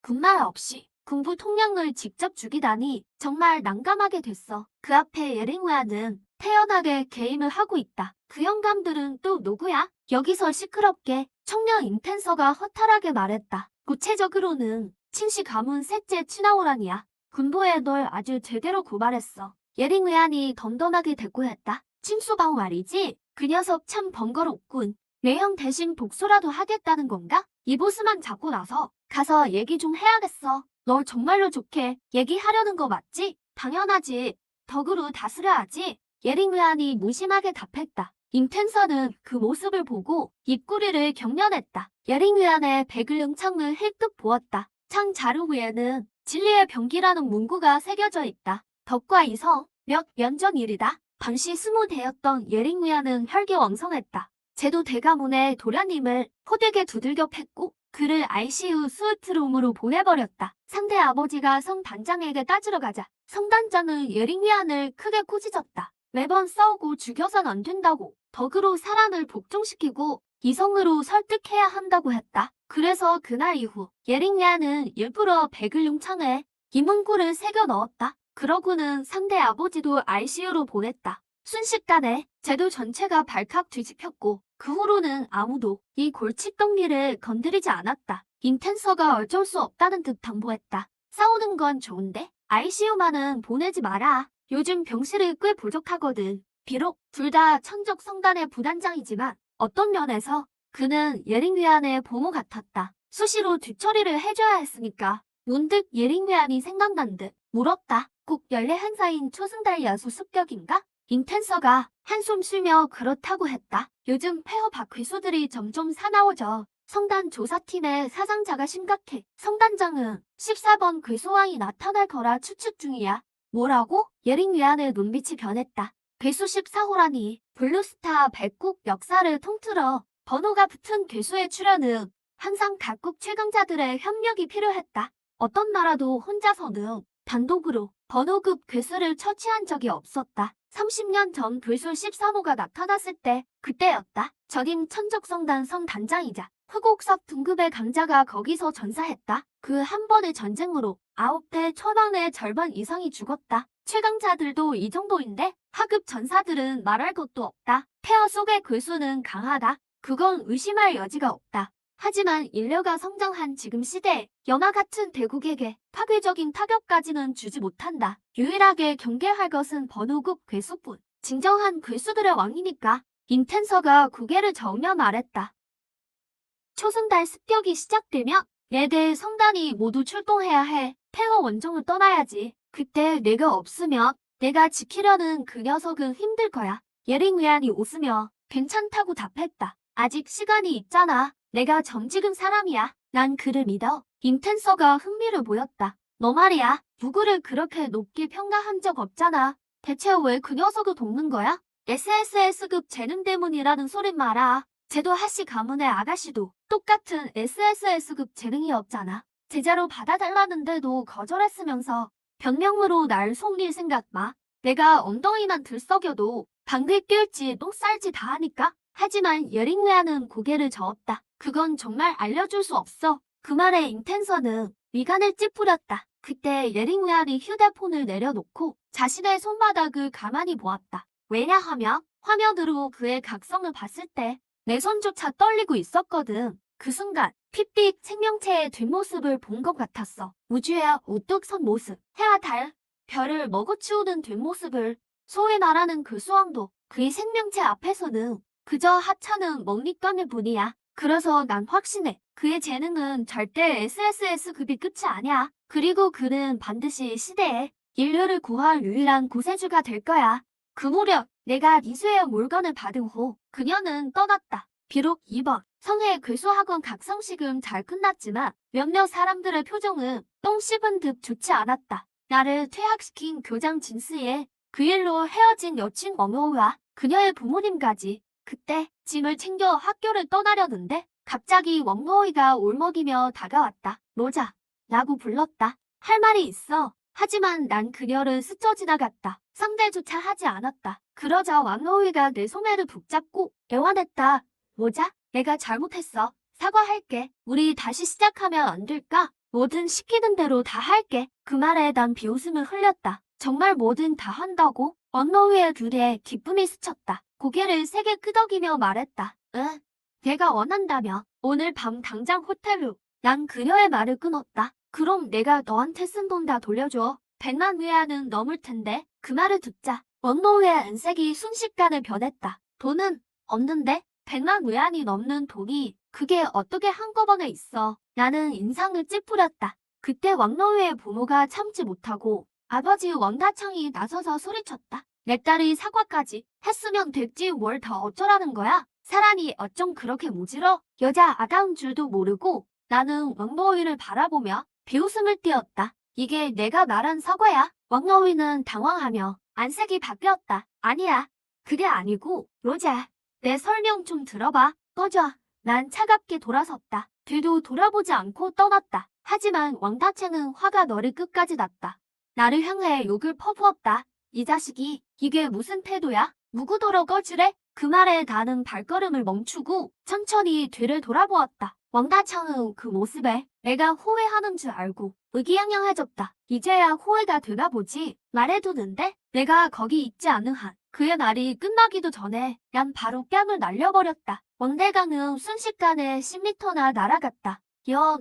군말 없이 군부 통령을 직접 죽이다니 정말 난감하게 됐어. 그 앞에 예링웨아는 태연하게 개임을 하고 있다. 그 영감들은 또 누구야? 여기서 시끄럽게 청년 임텐서가 허탈하게 말했다. 구체적으로는 친시 가문 셋째 치나오란이야. 군부에 널 아주 제대로 고발했어. 예링웨안이 덤덤하게 대꾸했다. 친수방 말이지? 그 녀석 참 번거롭군. 내 형 대신 복수라도 하겠다는 건가? 이 보스만 잡고 나서 가서 얘기 좀 해야겠어. 널 정말로 좋게 얘기하려는 거 맞지? 당연하지. 덕으로 다스려야지. 예링웨안이 무심하게 답했다. 임텐서는 그 모습을 보고 입꼬리를 경련했다. 예링위안의 백을릉 창을 힐끗 보았다. 창 자루 위에는 진리의 병기라는 문구가 새겨져 있다. 덕과 이성, 몇 년 전 일이다. 당시 20대였던 예링위안은 혈기왕성했다. 제도 대가문의 도련님을 호되게 두들겨 팼고 그를 ICU 스위트룸으로 보내버렸다. 상대 아버지가 성 단장에게 따지러 가자 성 단장은 예링위안을 크게 꾸짖었다. 매번 싸우고 죽여선 안 된다고 덕으로 사람을 복종시키고 이성으로 설득해야 한다고 했다. 그래서 그날 이후 예링위안은 일부러 백을융 창에 이 문구를 새겨 넣었다. 그러고는 상대 아버지도 ICU로 보냈다. 순식간에 제도 전체가 발칵 뒤집혔고 그 후로는 아무도 이 골칫덩이를 건드리지 않았다. 임텐서가 어쩔 수 없다는 듯 당부했다. 싸우는 건 좋은데 ICU만은 보내지 마라. 요즘 병실이 꽤 부족하거든. 비록 둘 다 천적 성단의 부단장이지만 어떤 면에서 그는 예링위안의 보모 같았다. 수시로 뒤처리를 해줘야 했으니까 문득 예링위안이 생각난 듯 물었다. 꼭 연례 행사인 초승달 야수 습격인가? 임텐서가 한숨 쉬며 그렇다고 했다. 요즘 폐허 박회수들이 점점 사나워져. 성단 조사팀의 사상자가 심각해. 성단장은 14번 괴수왕이 나타날 거라 추측 중이야. 뭐라고? 예링위안의 눈빛이 변했다. 괴수 14호라니. 블루스타 백국 역사를 통틀어 번호가 붙은 괴수의 출현은 항상 각국 최강자들의 협력이 필요했다. 어떤 나라도 혼자서는 단독으로 번호급 괴수를 처치한 적이 없었다. 30년 전 괴수 13호가 나타났을 때 그때였다. 전임 천적성단 성단장이자 흑옥석 등급의 강자가 거기서 전사했다. 그 한 번의 전쟁으로 9대 천왕의 절반 이상이 죽었다. 최강자들도 이 정도인데 하급 전사들은 말할 것도 없다. 폐허 속의 괴수는 강하다. 그건 의심할 여지가 없다. 하지만 인류가 성장한 지금 시대에 연하 같은 대국에게 파괴적인 타격까지는 주지 못한다. 유일하게 경계할 것은 번호급 괴수뿐. 진정한 괴수들의 왕이니까. 임텐서가 고개를 저으며 말했다. 초승달 습격이 시작되면 4대 성단이 모두 출동해야 해. 폐허 원정을 떠나야지. 그때 내가 없으면 내가 지키려는 그 녀석은 힘들 거야. 예링위안이 웃으며 괜찮다고 답했다. 아직 시간이 있잖아. 내가 정직은 사람이야. 난 그를 믿어. 임텐서가 흥미를 보였다. 너 말이야. 누구를 그렇게 높게 평가한 적 없잖아. 대체 왜 그 녀석을 돕는 거야? SSS급 재능 때문이라는 소린 마라. 쟤도 하씨 가문의 아가씨도 똑같은 SSS급 재능이 없잖아. 제자로 받아달라는데도 거절했으면서 변명으로 날 속일 생각 마. 내가 엉덩이만 들썩여도 방귀 낄지 똥 쌀지 다 하니까. 하지만 예링웨아는 고개를 저었다. 그건 정말 알려줄 수 없어. 그 말에 임텐서는 미간을 찌푸렸다. 그때 예링웨아이 휴대폰을 내려놓고 자신의 손바닥을 가만히 보았다. 왜냐하면 화면으로 그의 각성을 봤을 때 내 손조차 떨리고 있었거든. 그 순간 핏빛 생명체의 뒷모습을 본 것 같았어. 우주에 우뚝 선 모습, 해와 달, 별을 먹어치우는 뒷모습을 소위 말하는 그 수왕도 그의 생명체 앞에서는 그저 하찮은 먹잇감일 뿐이야. 그래서 난 확신해. 그의 재능은 절대 SSS급이 끝이 아니야. 그리고 그는 반드시 시대에 인류를 구할 유일한 구세주가 될 거야. 그 무렵 내가 니수의 물건을 받은 후 그녀는 떠났다. 비록 이번 성해 괴수학원 각성식은 잘 끝났지만 몇몇 사람들의 표정은 똥 씹은 듯 좋지 않았다. 나를 퇴학시킨 교장 진스의 그 일로 헤어진 여친 어머와 그녀의 부모님까지 그때 짐을 챙겨 학교를 떠나려는데 갑자기 웡노이가 울먹이며 다가왔다. 로자 라고 불렀다. 할 말이 있어. 하지만 난 그녀를 스쳐 지나갔다. 상대조차 하지 않았다. 그러자 왕노이가 내 소매를 붙잡고 애원했다. 로자, 내가 잘못했어. 사과할게. 우리 다시 시작하면 안 될까? 뭐든 시키는 대로 다 할게. 그 말에 난 비웃음을 흘렸다. 정말 뭐든 다 한다고? 왕노이의 둘에 기쁨이 스쳤다. 고개를 세게 끄덕이며 말했다. 응, 내가 원한다면 오늘 밤 당장 호텔로. 난 그녀의 말을 끊었다. 그럼 내가 너한테 쓴 돈 다 돌려줘. 100만 위안은 넘을 텐데. 그 말을 듣자 원노의 안색이 순식간에 변했다. 돈은 없는데 100만 위안이 넘는 돈이 그게 어떻게 한꺼번에 있어. 나는 인상을 찌푸렸다. 그때 왕노의 부모가 참지 못하고 아버지 왕다창이 나서서 소리쳤다. 내 딸이 사과까지 했으면 됐지 뭘 더 어쩌라는 거야? 사람이 어쩜 그렇게 모질어? 여자 아다운 줄도 모르고 나는 왕노위를 바라보며 비웃음을 띄었다. 이게 내가 말한 사과야? 왕노위는 당황하며 안색이 바뀌었다. 아니야. 그게 아니고 로자. 내 설명 좀 들어봐. 꺼져. 난 차갑게 돌아섰다. 뒤도 돌아보지 않고 떠났다. 하지만 왕다채는 화가 너를 끝까지 났다. 나를 향해 욕을 퍼부었다. 이 자식이 이게 무슨 태도야? 무구더러 꺼지래? 그 말에 나는 발걸음을 멈추고 천천히 뒤를 돌아보았다. 왕다창은 그 모습에 내가 호해하는 줄 알고 의기양양해졌다. 이제야 호해가 되나 보지. 말해두는데 내가 거기 있지 않은 한 그의 말이 끝나기도 전에 난 바로 뺨을 날려버렸다. 왕대강은 순식간에 10m나 날아갔다.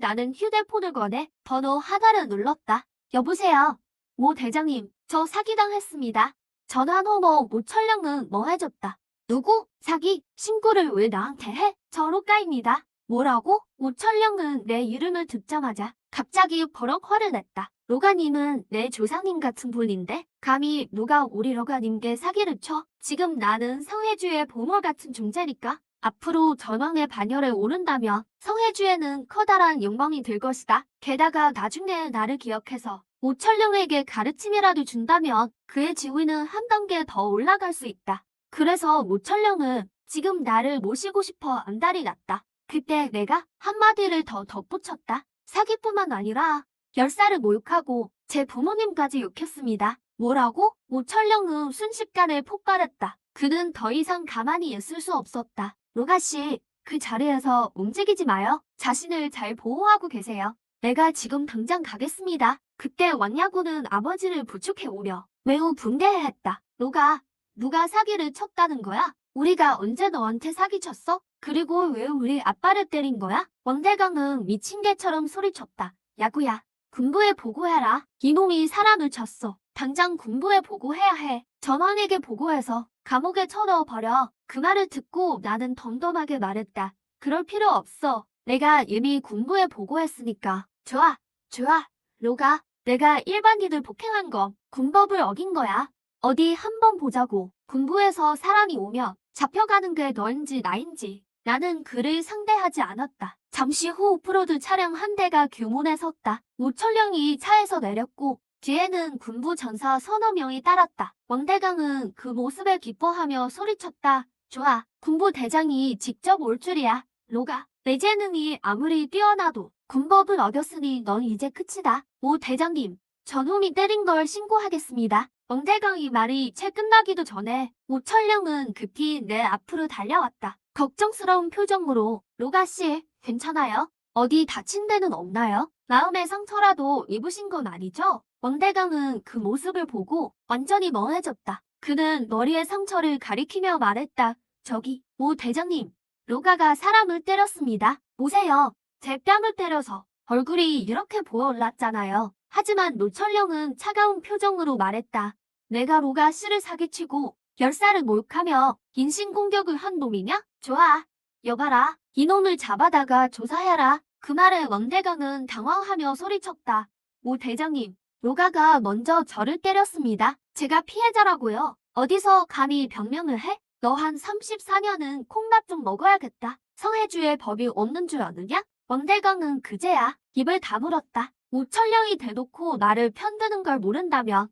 나는 휴대폰을 꺼내 번호 하나를 눌렀다. 여보세요. 모 대장님, 저 사기당했습니다. 전화 너머 모철령은 멍해졌다. 누구? 사기? 신고를 왜 나한테 해? 저 로가입니다. 뭐라고? 모철령은 내 이름을 듣자마자 갑자기 버럭 화를 냈다. 로가님은 내 조상님 같은 분인데 감히 누가 우리 로가님께 사기를 쳐? 지금 나는 성혜주의 보물 같은 존재니까 앞으로 전왕의 반열에 오른다면 성혜주에는 커다란 영광이 될 것이다. 게다가 나중에 나를 기억해서 모철령에게 가르침이라도 준다면 그의 지위는 한 단계 더 올라갈 수 있다. 그래서 모철령은 지금 나를 모시고 싶어 안달이 났다. 그때 내가 한마디를 더 덧붙였다. 사기뿐만 아니라 열사를 모욕하고 제 부모님까지 욕했습니다. 뭐라고? 모철령은 순식간에 폭발했다. 그는 더 이상 가만히 있을 수 없었다. 로가씨, 그 자리에서 움직이지 마요. 자신을 잘 보호하고 계세요. 내가 지금 당장 가겠습니다. 그때 왕야구는 아버지를 부축해오며 매우 분개해했다. 로가, 누가 사기를 쳤다는 거야? 우리가 언제 너한테 사기쳤어? 그리고 왜 우리 아빠를 때린 거야? 왕대강은 미친 개처럼 소리쳤다. 야구야, 군부에 보고해라. 이놈이 사람을 쳤어. 당장 군부에 보고해야 해. 전왕에게 보고해서 감옥에 쳐넣어버려. 그 말을 듣고 나는 덤덤하게 말했다. 그럴 필요 없어. 내가 이미 군부에 보고했으니까. 좋아, 좋아. 로가, 내가 일반인을 폭행한 건 군법을 어긴 거야. 어디 한번 보자고. 군부에서 사람이 오면 잡혀가는 게 너인지 나인지. 나는 그를 상대하지 않았다. 잠시 후 오프로드 차량 한 대가 규문에 섰다. 모철령이 차에서 내렸고 뒤에는 군부 전사 서너 명이 따랐다. 왕대강은 그 모습에 기뻐하며 소리쳤다. 좋아, 군부 대장이 직접 올 줄이야. 로가, 내 재능이 아무리 뛰어나도 군법을 어겼으니 넌 이제 끝이다. 오 대장님, 저놈이 때린 걸 신고하겠습니다. 왕대강이 말이 채 끝나기도 전에 모철령은 급히 내 앞으로 달려왔다. 걱정스러운 표정으로 로가씨, 괜찮아요? 어디 다친 데는 없나요? 마음의 상처라도 입으신 건 아니죠? 왕대강은 그 모습을 보고 완전히 멍해졌다. 그는 머리의 상처를 가리키며 말했다. 저기, 오 대장님, 로가가 사람을 때렸습니다. 보세요. 제 뺨을 때려서 얼굴이 이렇게 부어올랐잖아요. 하지만 노철령은 차가운 표정으로 말했다. 내가 로가 씨를 사기치고 열사를 모욕하며 인신공격을 한 놈이냐? 좋아. 여봐라. 이놈을 잡아다가 조사해라. 그 말에 왕대강은 당황하며 소리쳤다. 오 대장님, 로가가 먼저 저를 때렸습니다. 제가 피해자라고요. 어디서 감히 변명을 해? 너 한 34년은 콩밥 좀 먹어야겠다. 성혜주의 법이 없는 줄 아느냐? 왕대강은 그제야 입을 다물었다. 모철령이 대놓고 나를 편드는 걸 모른다면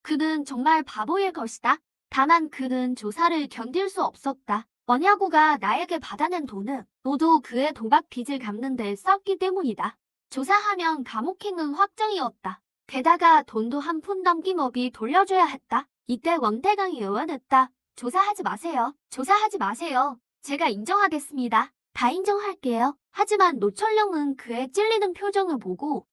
그는 정말 바보일 것이다. 다만 그는 조사를 견딜 수 없었다. 원야구가 나에게 받아낸 돈은 모두 그의 도박 빚을 갚는 데 썼기 때문이다. 조사하면 감옥행은 확정이었다. 게다가 돈도 한 푼 남김없이 돌려줘야 했다. 이때 왕대강이 의원했다. 조사하지 마세요. 조사하지 마세요. 제가 인정하겠습니다. 다 인정할게요. 하지만 노철령은 그의 찔리는 표정을 보고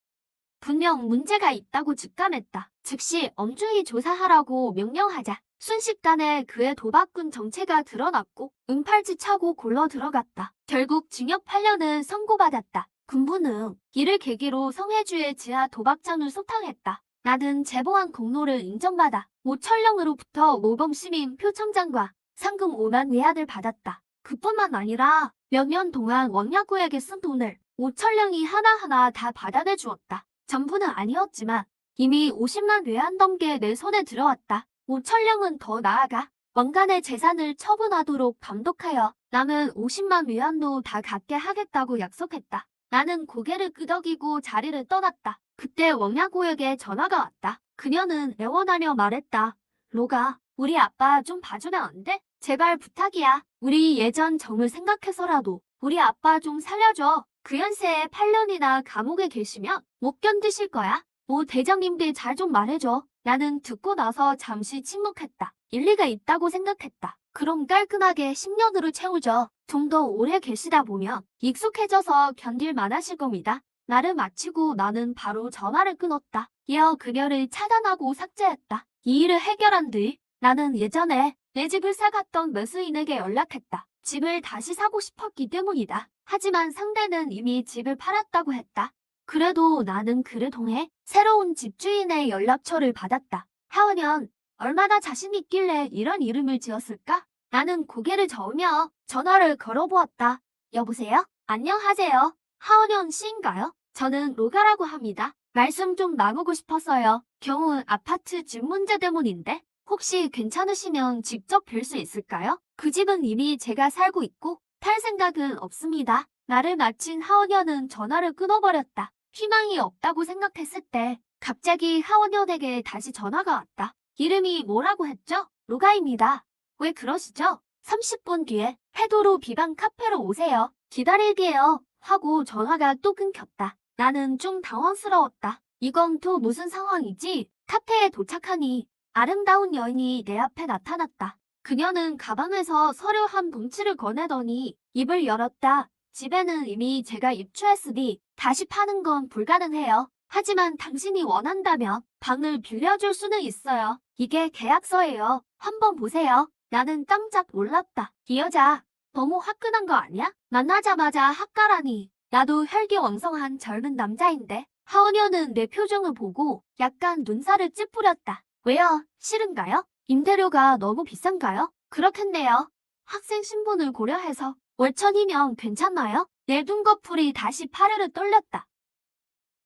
분명 문제가 있다고 직감했다. 즉시 엄중히 조사하라고 명령하자. 순식간에 그의 도박꾼 정체가 드러났고 은팔찌 차고 골러 들어갔다. 결국 징역 8년을 선고받았다. 군부는 이를 계기로 성혜주의 지하 도박장을 소탕했다. 나는 제보한 공로를 인정받아 모철령으로부터 모범시민 표창장과 상금 5만 외화를 받았다. 그뿐만 아니라 몇 년 동안 왕야구에게 쓴 돈을 모철령이 하나하나 다 받아내 주었다. 전부는 아니었지만 이미 50만 외환 넘게 내 손에 들어왔다. 5천령은 더 나아가 왕관의 재산을 처분하도록 감독하여 남은 50만 위안도 다 갖게 하겠다고 약속했다. 나는 고개를 끄덕이고 자리를 떠났다. 그때 왕야고에게 전화가 왔다. 그녀는 애원하며 말했다. 로가, 우리 아빠 좀 봐주면 안 돼? 제발 부탁이야. 우리 예전 정을 생각해서라도 우리 아빠 좀 살려줘. 그 연세에 8년이나 감옥에 계시면 못 견디실 거야. 오 대장님들 잘 좀 말해줘. 나는 듣고 나서 잠시 침묵했다. 일리가 있다고 생각했다. 그럼 깔끔하게 10년으로 채우죠. 좀 더 오래 계시다 보면 익숙해져서 견딜 만하실 겁니다. 나를 마치고 나는 바로 전화를 끊었다. 이어 그녀를 차단하고 삭제했다. 이 일을 해결한 뒤 나는 예전에 내 집을 사갔던 매수인에게 연락했다. 집을 다시 사고 싶었기 때문이다. 하지만 상대는 이미 집을 팔았다고 했다. 그래도 나는 그를 통해 새로운 집주인의 연락처를 받았다. 하은연, 얼마나 자신 있길래 이런 이름을 지었을까? 나는 고개를 저으며 전화를 걸어보았다. 여보세요? 안녕하세요. 하은연 씨인가요? 저는 로가라고 합니다. 말씀 좀 나누고 싶어서요. 경우 아파트 집 문제 때문인데 혹시 괜찮으시면 직접 뵐 수 있을까요? 그 집은 이미 제가 살고 있고 탈 생각은 없습니다. 나를 마친 하은연은 전화를 끊어버렸다. 희망이 없다고 생각했을 때 갑자기 하은연에게 다시 전화가 왔다. 이름이 뭐라고 했죠? 로가입니다. 왜 그러시죠? 30분 뒤에 해도로 비방 카페로 오세요. 기다릴게요. 하고 전화가 또 끊겼다. 나는 좀 당황스러웠다. 이건 또 무슨 상황이지? 카페에 도착하니 아름다운 여인이 내 앞에 나타났다. 그녀는 가방에서 서류 한 봉지를 꺼내더니 입을 열었다. 집에는 이미 제가 입주했으니 다시 파는 건 불가능해요. 하지만 당신이 원한다면 방을 빌려줄 수는 있어요. 이게 계약서예요. 한번 보세요. 나는 깜짝 놀랐다. 이 여자 너무 화끈한 거 아니야? 만나자마자 학가라니. 나도 혈기왕성한 젊은 남자인데. 하은연은 내 표정을 보고 약간 눈살을 찌푸렸다. 왜요? 싫은가요? 임대료가 너무 비싼가요? 그렇겠네요. 학생 신분을 고려해서 월천이면 괜찮나요? 내 눈꺼풀이 다시 파르르 떨렸다.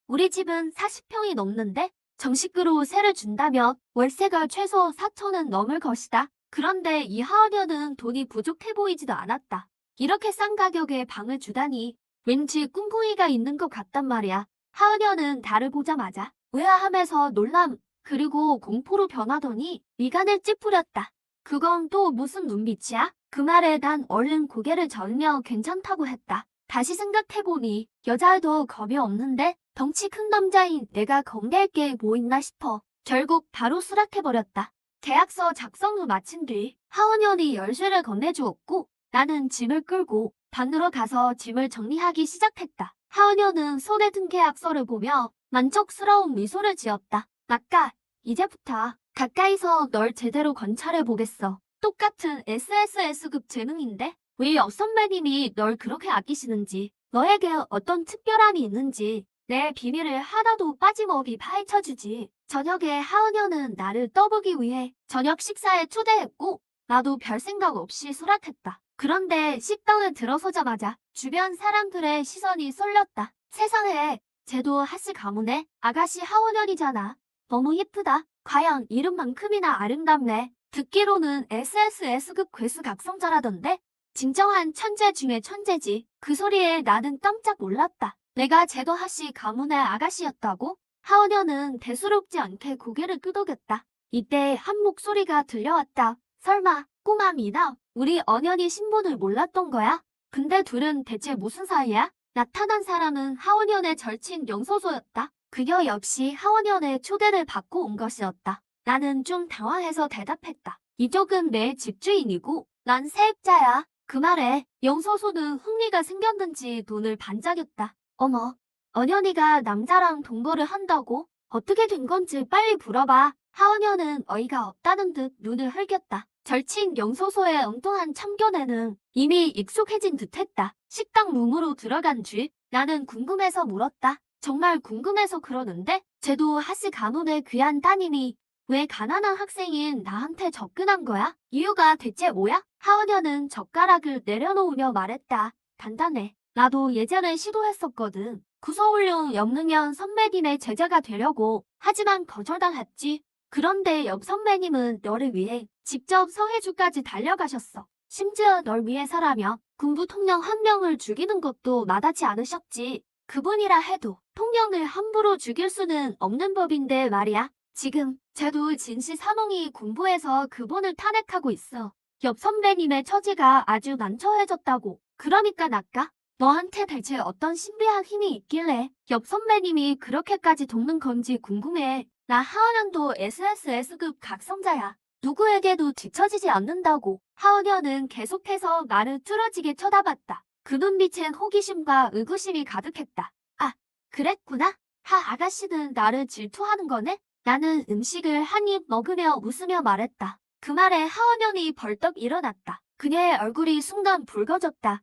우리 집은 40평이 넘는데 정식으로 세를 준다면 월세가 최소 4천은 넘을 것이다. 그런데 이 하은연은 돈이 부족해 보이지도 않았다. 이렇게 싼 가격에 방을 주다니 왠지 꿈꾸이가 있는 것 같단 말이야. 하은연은 나를 보자마자 의아함에서 놀람 그리고 공포로 변하더니 미간을 찌푸렸다. 그건 또 무슨 눈빛이야? 그 말에 난 얼른 고개를 저으며 괜찮다고 했다. 다시 생각해보니 여자도 겁이 없는데 덩치 큰 남자인 내가 겁낼 게 뭐 있나 싶어 결국 바로 수락해버렸다. 계약서 작성을 마친 뒤 하은연이 열쇠를 건네주었고 나는 짐을 끌고 방으로 가서 짐을 정리하기 시작했다. 하은연은 손에 든 계약서를 보며 만족스러운 미소를 지었다. 아까 이제부터 가까이서 널 제대로 관찰해보겠어. 똑같은 SSS급 재능인데 왜 역선배님이 널 그렇게 아끼시는지 너에게 어떤 특별함이 있는지 내 비밀을 하나도 빠짐없이 파헤쳐주지. 저녁에 하은연은 나를 떠보기 위해 저녁 식사에 초대했고 나도 별 생각 없이 수락했다. 그런데 식당을 들어서자마자 주변 사람들의 시선이 쏠렸다. 세상에 쟤도 하씨 가문의 아가씨 하은연이잖아. 너무 예쁘다. 과연 이름만큼이나 아름답네. 듣기로는 SSS급 괴수 각성자라던데? 진정한 천재 중에 천재지. 그 소리에 나는 깜짝 놀랐다. 내가 제도 하씨 가문의 아가씨였다고? 하은연은 대수롭지 않게 고개를 끄덕였다. 이때 한 목소리가 들려왔다. 설마 꼬마 미나 우리 언연이 신분을 몰랐던 거야? 근데 둘은 대체 무슨 사이야? 나타난 사람은 하은연의 절친 영소소였다. 그녀 역시 하은연의 초대를 받고 온 것이었다. 나는 좀 당황해서 대답했다. 이쪽은 내 집주인이고 난 세입자야. 그 말에 영소소는 흥미가 생겼는지 눈을 반짝였다. 어머, 언연이가 남자랑 동거를 한다고? 어떻게 된 건지 빨리 물어봐. 하은연은 어이가 없다는 듯 눈을 흘겼다. 절친 영소소의 엉뚱한 참견에는 이미 익숙해진 듯했다. 식당 룸으로 들어간 뒤 나는 궁금해서 물었다. 정말 궁금해서 그러는데 쟤도 하씨 가문의 귀한 따님이 왜 가난한 학생인 나한테 접근한 거야? 이유가 대체 뭐야? 하은연은 젓가락을 내려놓으며 말했다. 간단해. 나도 예전에 시도했었거든. 구서울룡 영능현 선배님의 제자가 되려고. 하지만 거절당했지. 그런데 옆 선배님은 너를 위해 직접 서해주까지 달려가셨어. 심지어 널 위해서라며 군부 통령 한 명을 죽이는 것도 마다치 않으셨지. 그분이라 해도 통령을 함부로 죽일 수는 없는 법인데 말이야. 지금 쟤도 진시사몽이 군부에서 그분을 탄핵하고 있어. 옆 선배님의 처지가 아주 난처해졌다고. 그러니까 아까 너한테 대체 어떤 신비한 힘이 있길래 옆 선배님이 그렇게까지 돕는 건지 궁금해. 나 하은현도 SSS급 각성자야. 누구에게도 뒤처지지 않는다고. 하은현은 계속해서 나를 뚫어지게 쳐다봤다. 그 눈빛엔 호기심과 의구심이 가득했다. 아, 그랬구나. 하 아가씨는 나를 질투하는 거네? 나는 음식을 한 입 먹으며 웃으며 말했다. 그 말에 하은현이 벌떡 일어났다. 그녀의 얼굴이 순간 붉어졌다.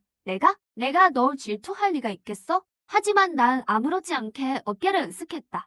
내가 널 질투할 리가 있겠어? 하지만 난 아무렇지 않게 어깨를 으쓱했다.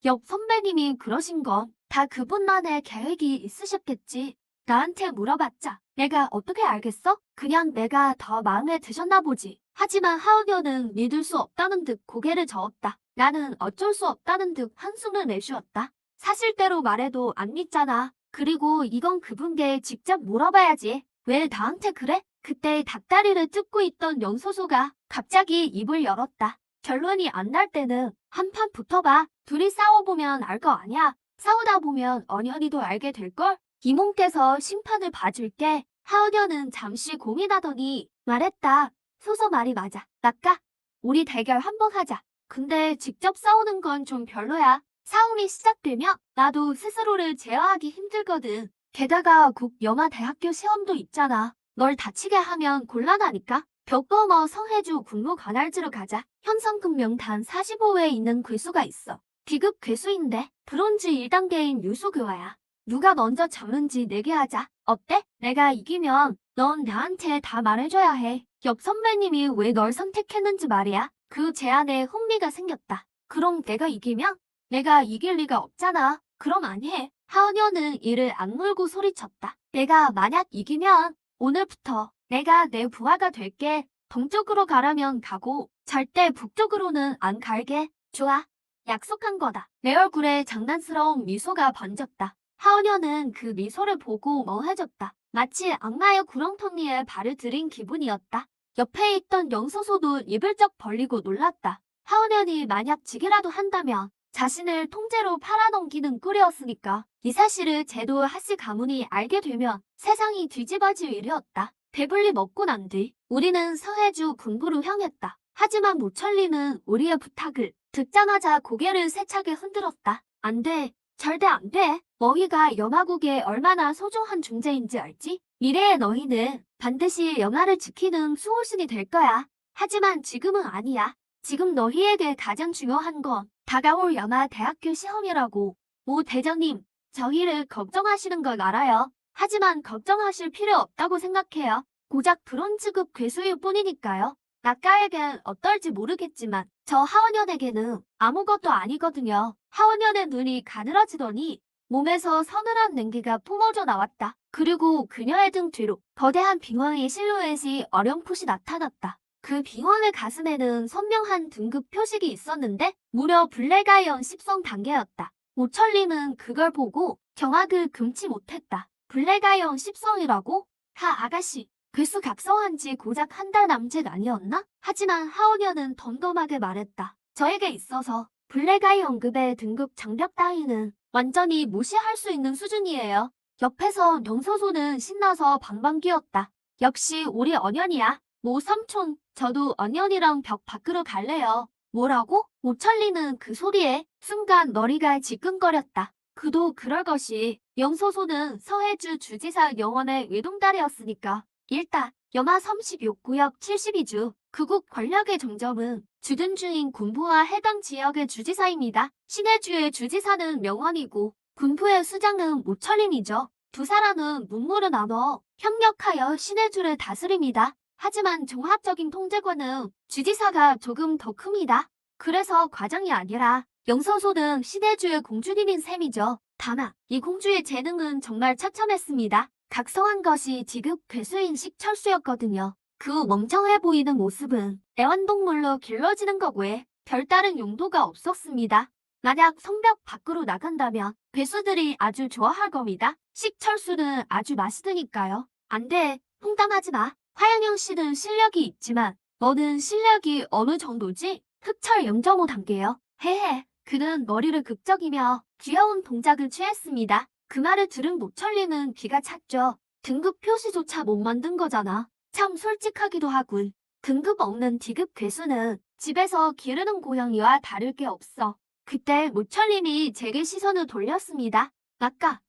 옆 선배님이 그러신 건 다 그분만의 계획이 있으셨겠지. 나한테 물어봤자 내가 어떻게 알겠어? 그냥 내가 더 마음에 드셨나 보지. 하지만 하은현은 믿을 수 없다는 듯 고개를 저었다. 나는 어쩔 수 없다는 듯 한숨을 내쉬었다. 사실대로 말해도 안 믿잖아. 그리고 이건 그분께 직접 물어봐야지. 왜 나한테 그래? 그때 닭다리를 뜯고 있던 연소소가 갑자기 입을 열었다. 결론이 안 날 때는 한판 붙어봐. 둘이 싸워보면 알 거 아냐. 싸우다 보면 언연이도 알게 될걸? 이몸께서 심판을 봐줄게. 하은현은 잠시 고민하더니 말했다. 소소 말이 맞아. 낙가. 우리 대결 한번 하자. 근데 직접 싸우는 건 좀 별로야. 싸움이 시작되면 나도 스스로를 제어하기 힘들거든. 게다가 국영아대학교 시험도 있잖아. 널 다치게 하면 곤란하니까. 벽 넘어 성해주 군무 관할지로 가자. 현성급명단 45회에 있는 괴수가 있어. D급 괴수인데 브론즈 1단계인 유소교화야. 누가 먼저 잡는지 내게 하자. 어때? 내가 이기면 넌 나한테 다 말해줘야 해. 옆 선배님이 왜 널 선택했는지 말이야. 그 제안에 흥미가 생겼다. 그럼 내가 이기면? 내가 이길 리가 없잖아. 그럼 안 해. 하은현은 이를 악물고 소리쳤다. 내가 만약 이기면 오늘부터 내가 내 부하가 될게. 동쪽으로 가라면 가고 절대 북쪽으로는 안 갈게. 좋아. 약속한 거다. 내 얼굴에 장난스러운 미소가 번졌다. 하은현은 그 미소를 보고 멍해졌다. 마치 악마의 구렁텅이에 발을 들인 기분이었다. 옆에 있던 영소소도 입을 쩍 벌리고 놀랐다. 하은현이 만약 지기라도 한다면 자신을 통째로 팔아넘기는 꼴이었으니까. 이 사실을 제도 하씨 가문이 알게 되면 세상이 뒤집어질 일이었다. 배불리 먹고 난 뒤 우리는 서해주 군부로 향했다. 하지만 모철리는 우리의 부탁을 듣자마자 고개를 세차게 흔들었다. 안 돼. 절대 안 돼. 너희가 영아국에 얼마나 소중한 존재인지 알지? 미래의 너희는 반드시 영아를 지키는 수호신이 될 거야. 하지만 지금은 아니야. 지금 너희에게 가장 중요한 건 다가올 영아 대학교 시험이라고. 오 대장님, 저희를 걱정하시는 걸 알아요. 하지만 걱정하실 필요 없다고 생각해요. 고작 브론즈급 괴수일 뿐이니까요. 낙가에겐 어떨지 모르겠지만 저 하은현에게는 아무것도 아니거든요. 하은현의 눈이 가늘어지더니 몸에서 서늘한 냉기가 뿜어져 나왔다. 그리고 그녀의 등 뒤로 거대한 빙왕의 실루엣이 어렴풋이 나타났다. 그 빙왕의 가슴에는 선명한 등급 표식이 있었는데 무려 블랙아이언 10성 단계였다. 오철림은 그걸 보고 경악을 금치 못했다. 블랙아이언 10성이라고? 하 아가씨. 괴수 각성한 지 고작 한 달 남짓 아니었나? 하지만 하은현은 덤덤하게 말했다. 저에게 있어서 블랙아이언급의 등급 장벽 따위는 완전히 무시할 수 있는 수준이에요. 옆에서 영소소는 신나서 방방 뛰었다. 역시 우리 언현이야. 모 삼촌, 저도 언현이랑 벽 밖으로 갈래요. 뭐라고? 오철리는 그 소리에 순간 머리가 지끈거렸다. 그도 그럴 것이. 영소소는 서해주 주지사 영원의 외동딸이었으니까. 일단 영하 36구역 72주 그곳 권력의 정점은 주둔주인 군부와 해당 지역의 주지사입니다. 신해주의 주지사는 명원이고 군부의 수장은 모철림이죠. 두 사람은 문무를 나눠 협력하여 신해주를 다스립니다. 하지만 종합적인 통제권은 주지사가 조금 더 큽니다. 그래서 과장이 아니라 영서소는 신해주의 공주님인 셈이죠. 다만 이 공주의 재능은 정말 처참했습니다. 각성한 것이 지급 괴수인식 철수였거든요. 그 멍청해 보이는 모습은 애완동물로 길러지는 거고에 별다른 용도가 없었습니다. 만약 성벽 밖으로 나간다면 괴수들이 아주 좋아할 겁니다. 식철수는 아주 맛있으니까요. 안 돼, 농담하지 마. 화양영 씨는 실력이 있지만 너는 실력이 어느 정도지? 흑철 0.5 단계요. 헤헤, 그는 머리를 극적이며 귀여운 동작을 취했습니다. 그 말을 들은 모철리는 기가 찼죠. 등급 표시조차 못 만든 거잖아. 참 솔직하기도 하군. 등급 없는 D급 괴수는 집에서 기르는 고양이와 다를 게 없어. 그때 모철님이 제게 시선을 돌렸습니다. 아까,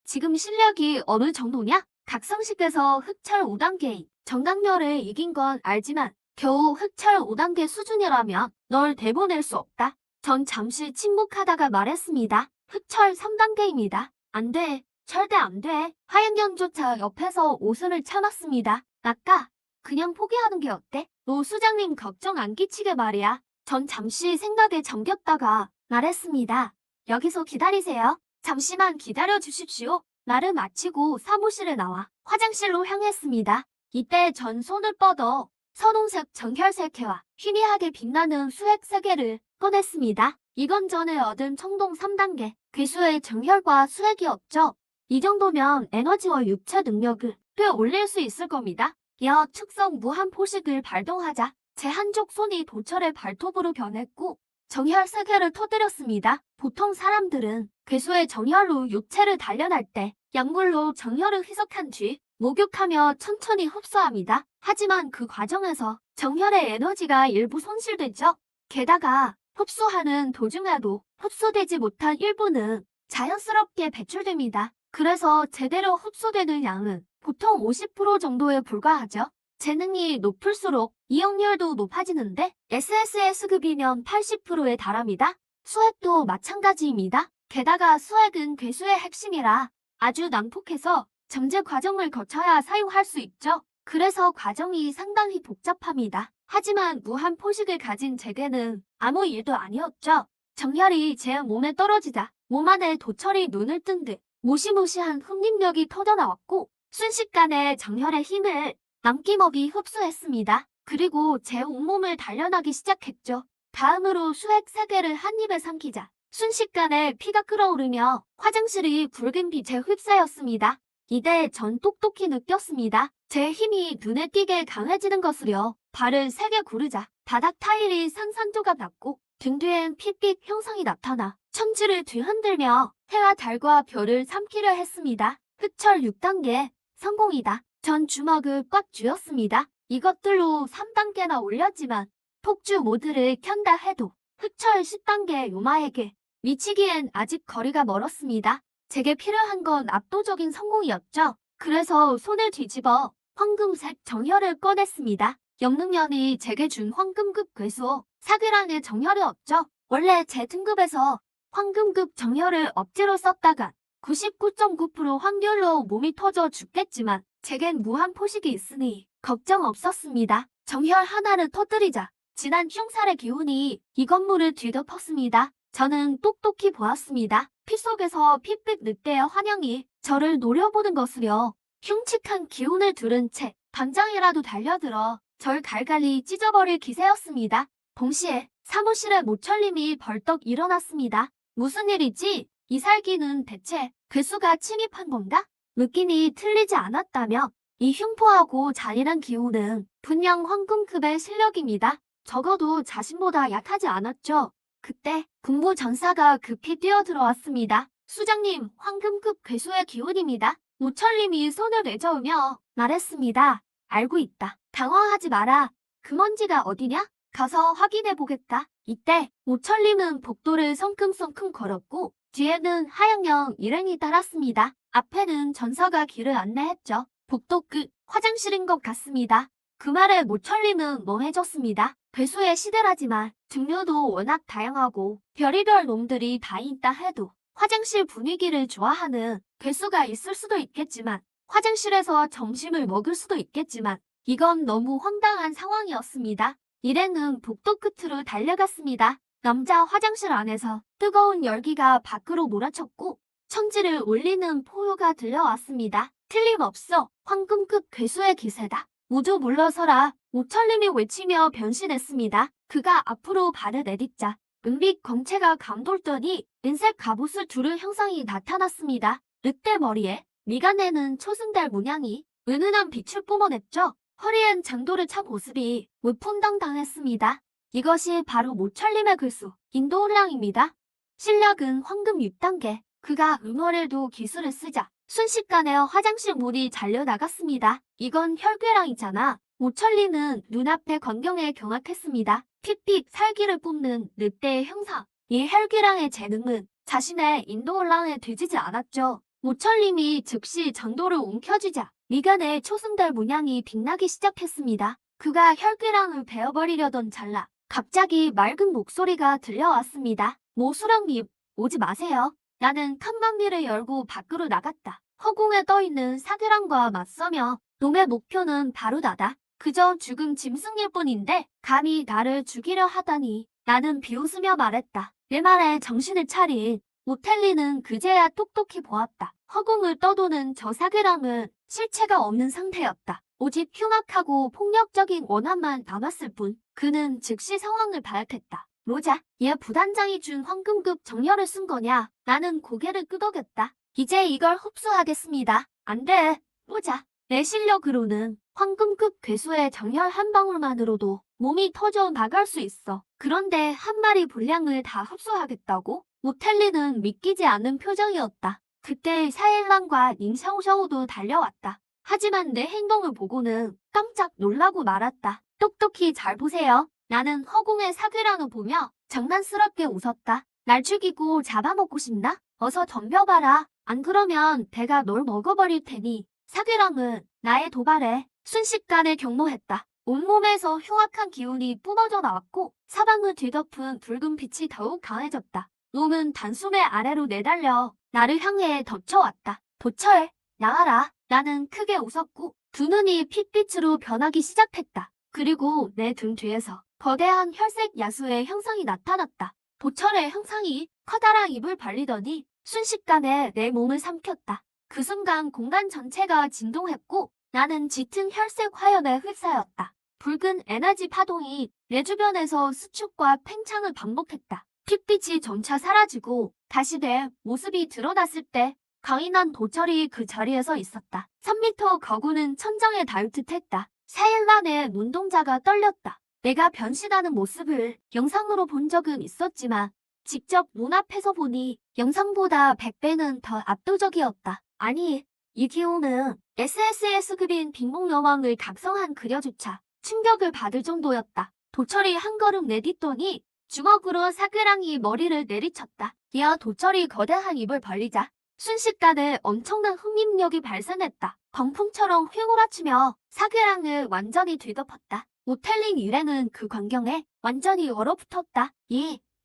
지금 실력이 어느 정도냐? 각성식에서 흑철 5단계인 정강렬을 이긴 건 알지만 겨우 흑철 5단계 수준이라면 널 대보낼 수 없다. 전 잠시 침묵하다가 말했습니다. 흑철 3단계입니다. 안 돼. 절대 안 돼. 화양경조차 옆에서 웃음을 참았습니다. 아까 그냥 포기하는 게 어때? 노 수장님 걱정 안 끼치게 말이야. 전 잠시 생각에 잠겼다가 말했습니다. 여기서 기다리세요. 잠시만 기다려 주십시오. 말을 마치고 사무실에 나와 화장실로 향했습니다. 이때 전 손을 뻗어 선홍색 정혈색해와 희미하게 빛나는 수액 3개를 꺼냈습니다. 이건 전에 얻은 청동 3단계 괴수의 정혈과 수액이었죠. 이 정도면 에너지와 육체 능력을 꽤 올릴 수 있을 겁니다. 이어 축성 무한 포식을 발동하자 제 한쪽 손이 도철의 발톱으로 변했고 정혈 3개를 터뜨렸습니다. 보통 사람들은 괴수의 정혈로 육체를 단련할 때 약물로 정혈을 희석한 뒤 목욕하며 천천히 흡수합니다. 하지만 그 과정에서 정혈의 에너지가 일부 손실되죠. 게다가 흡수하는 도중에도 흡수되지 못한 일부는 자연스럽게 배출됩니다. 그래서 제대로 흡수되는 양은 보통 50% 정도에 불과하죠. 재능이 높을수록 이용률도 높아지는데 SSS급이면 80%에 달합니다. 수액도 마찬가지입니다. 게다가 수액은 괴수의 핵심이라 아주 난폭해서 정제 과정을 거쳐야 사용할 수 있죠. 그래서 과정이 상당히 복잡합니다. 하지만 무한 포식을 가진 제게는 아무 일도 아니었죠. 정혈이 제 몸에 떨어지자 몸 안에 도철이 눈을 뜬 듯 무시무시한 흡입력이 터져나왔고 순식간에 정혈의 힘을 남김없이 흡수했습니다. 그리고 제 온몸을 단련하기 시작했죠. 다음으로 수액 3개를 한 입에 삼키자 순식간에 피가 끓어오르며 화장실이 붉은 빛에 휩싸였습니다. 이때 전 똑똑히 느꼈습니다. 제 힘이 눈에 띄게 강해지는 것을요. 발을 3개 구르자 바닥 타일이 산산조각 났고 등 뒤엔 핏빛 형상이 나타나 천지를 뒤흔들며 해와 달과 별을 삼키려 했습니다. 흑철 6단계 성공이다. 전 주먹을 꽉 쥐었습니다. 이것들로 3단계나 올렸지만 폭주 모드를 켠다 해도 흑철 10단계 요마에게 미치기엔 아직 거리가 멀었습니다. 제게 필요한 건 압도적인 성공이었죠. 그래서 손을 뒤집어 황금색 정혈을 꺼냈습니다. 영능년이 제게 준 황금급 괴수 사귀랑의 정혈을 얻죠. 원래 제 등급에서 황금급 정혈을 억지로 썼다가 99.9% 확률로 몸이 터져 죽겠지만 제겐 무한 포식이 있으니 걱정 없었습니다. 정혈 하나를 터뜨리자 진한 흉살의 기운이 이 건물을 뒤덮었습니다. 저는 똑똑히 보았습니다. 피 속에서 핏빛 늑대의 환영이 저를 노려보는 것을요. 흉측한 기운을 들은 채 당장이라도 달려들어 절 갈갈이 찢어버릴 기세였습니다. 동시에 사무실의 모철님이 벌떡 일어났습니다. 무슨 일이지? 이 살기는 대체 괴수가 침입한 건가? 느낌이 틀리지 않았다며 이 흉포하고 잔인한 기운은 분명 황금급의 실력입니다. 적어도 자신보다 약하지 않았죠. 그때 군부 전사가 급히 뛰어들어왔습니다. 수장님, 황금급 괴수의 기운입니다. 모철님이 손을 내저으며 말했습니다. 알고 있다. 당황하지 마라. 그 먼지가 어디냐? 가서 확인해보겠다. 이때 모철님은 복도를 성큼성큼 걸었고 뒤에는 하양영 일행이 따랐습니다. 앞에는 전사가 길을 안내했죠. 복도 끝 화장실인 것 같습니다. 그 말에 모철님은 멍해졌습니다. 괴수의 시대라지만 등류도 워낙 다양하고 별의별 놈들이 다 있다 해도 화장실 분위기를 좋아하는 괴수가 있을 수도 있겠지만 화장실에서 점심을 먹을 수도 있겠지만 이건 너무 황당한 상황이었습니다. 일행은 복도 끝으로 달려갔습니다. 남자 화장실 안에서 뜨거운 열기가 밖으로 몰아쳤고 천지를 울리는 포효가 들려왔습니다. 틀림없어 황금급 괴수의 기세다. 모두 물러서라. 모철님이 외치며 변신했습니다. 그가 앞으로 발을 내딛자 은빛 광채가 감돌더니 은색 갑옷을 두른 형상이 나타났습니다. 늑대 머리에 미간에는 초승달 문양이 은은한 빛을 뿜어냈죠. 허리엔 장도를 찬 모습이 위풍당당했습니다. 이것이 바로 모철림의 글수 인도훈랑입니다. 실력은 황금 6단계. 그가 응어릴도 기술을 쓰자 순식간에 화장실 문이 잘려나갔습니다. 이건 혈궤랑이잖아. 모철리는 눈앞의 광경에 경악했습니다. 픽픽 살기를 뿜는 늑대의 형상. 이 혈궤랑의 재능은 자신의 인도훈랑에 뒤지지 않았죠. 모철림이 즉시 장도를 움켜쥐자 미간에 초승달 문양이 빛나기 시작했습니다. 그가 혈궤랑을 베어버리려던 찰나 갑자기 맑은 목소리가 들려왔습니다. 모수랑님, 오지 마세요. 나는 칸막리를 열고 밖으로 나갔다. 허공에 떠있는 사계랑과 맞서며 놈의 목표는 바로 나다. 그저 죽음 짐승일 뿐인데 감히 나를 죽이려 하다니. 나는 비웃으며 말했다. 내 말에 정신을 차린 모텔리는 그제야 똑똑히 보았다. 허공을 떠도는 저 사계랑은 실체가 없는 상태였다. 오직 흉악하고 폭력적인 원한만 남았을 뿐. 그는 즉시 상황을 파악했다. 로자, 얘 부단장이 준 황금급 정열을 쓴 거냐? 나는 고개를 끄덕였다. 이제 이걸 흡수하겠습니다. 안 돼, 로자. 내 실력으로는 황금급 괴수의 정열 한 방울만으로도 몸이 터져 나갈 수 있어. 그런데 한 마리 분량을 다 흡수하겠다고? 모텔리는 믿기지 않는 표정이었다. 그때 사일란과 닝샤오샤오도 달려왔다. 하지만 내 행동을 보고는 깜짝 놀라고 말았다. 똑똑히 잘 보세요. 나는 허공의 사계랑을 보며 장난스럽게 웃었다. 날 죽이고 잡아먹고 싶나? 어서 덤벼봐라. 안 그러면 내가 널 먹어버릴 테니. 사계랑은 나의 도발에 순식간에 경노했다. 온몸에서 흉악한 기운이 뿜어져 나왔고 사방을 뒤덮은 붉은 빛이 더욱 강해졌다. 놈은 단숨에 아래로 내달려 나를 향해 덮쳐왔다. 도철, 나와라. 나는 크게 웃었고 두 눈이 핏빛으로 변하기 시작했다. 그리고 내 등 뒤에서 거대한 혈색 야수의 형상이 나타났다. 도철의 형상이 커다란 입을 벌리더니 순식간에 내 몸을 삼켰다. 그 순간 공간 전체가 진동했고 나는 짙은 혈색 화염에 휩싸였다. 붉은 에너지 파동이 내 주변에서 수축과 팽창을 반복했다. 핏빛이 점차 사라지고 다시 내 모습이 드러났을 때 강인한 도철이 그 자리에 서 있었다. 3m 거구는 천장에 닿을 듯했다. 사일란의 눈동자가 떨렸다. 내가 변신하는 모습을 영상으로 본 적은 있었지만 직접 눈앞에서 보니 영상보다 100배는 더 압도적이었다. 아니, 이 기호는 SSS급인 빈봉여왕을 각성한 그녀조차 충격을 받을 정도였다. 도철이 한 걸음 내딛더니 주먹으로 사그랑이 머리를 내리쳤다. 이어 도철이 거대한 입을 벌리자 순식간에 엄청난 흡입력이 발생했다. 광풍처럼 휘몰아치며 사계랑을 완전히 뒤덮었다. 모텔링 일행은 그 광경에 완전히 얼어붙었다.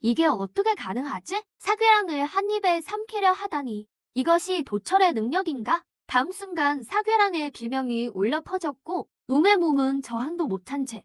이게 어떻게 가능하지? 사계랑을 한 입에 삼키려 하다니. 이것이 도철의 능력인가? 다음 순간 사계랑의 비명이 울려 퍼졌고 놈의 몸은 저항도 못한 채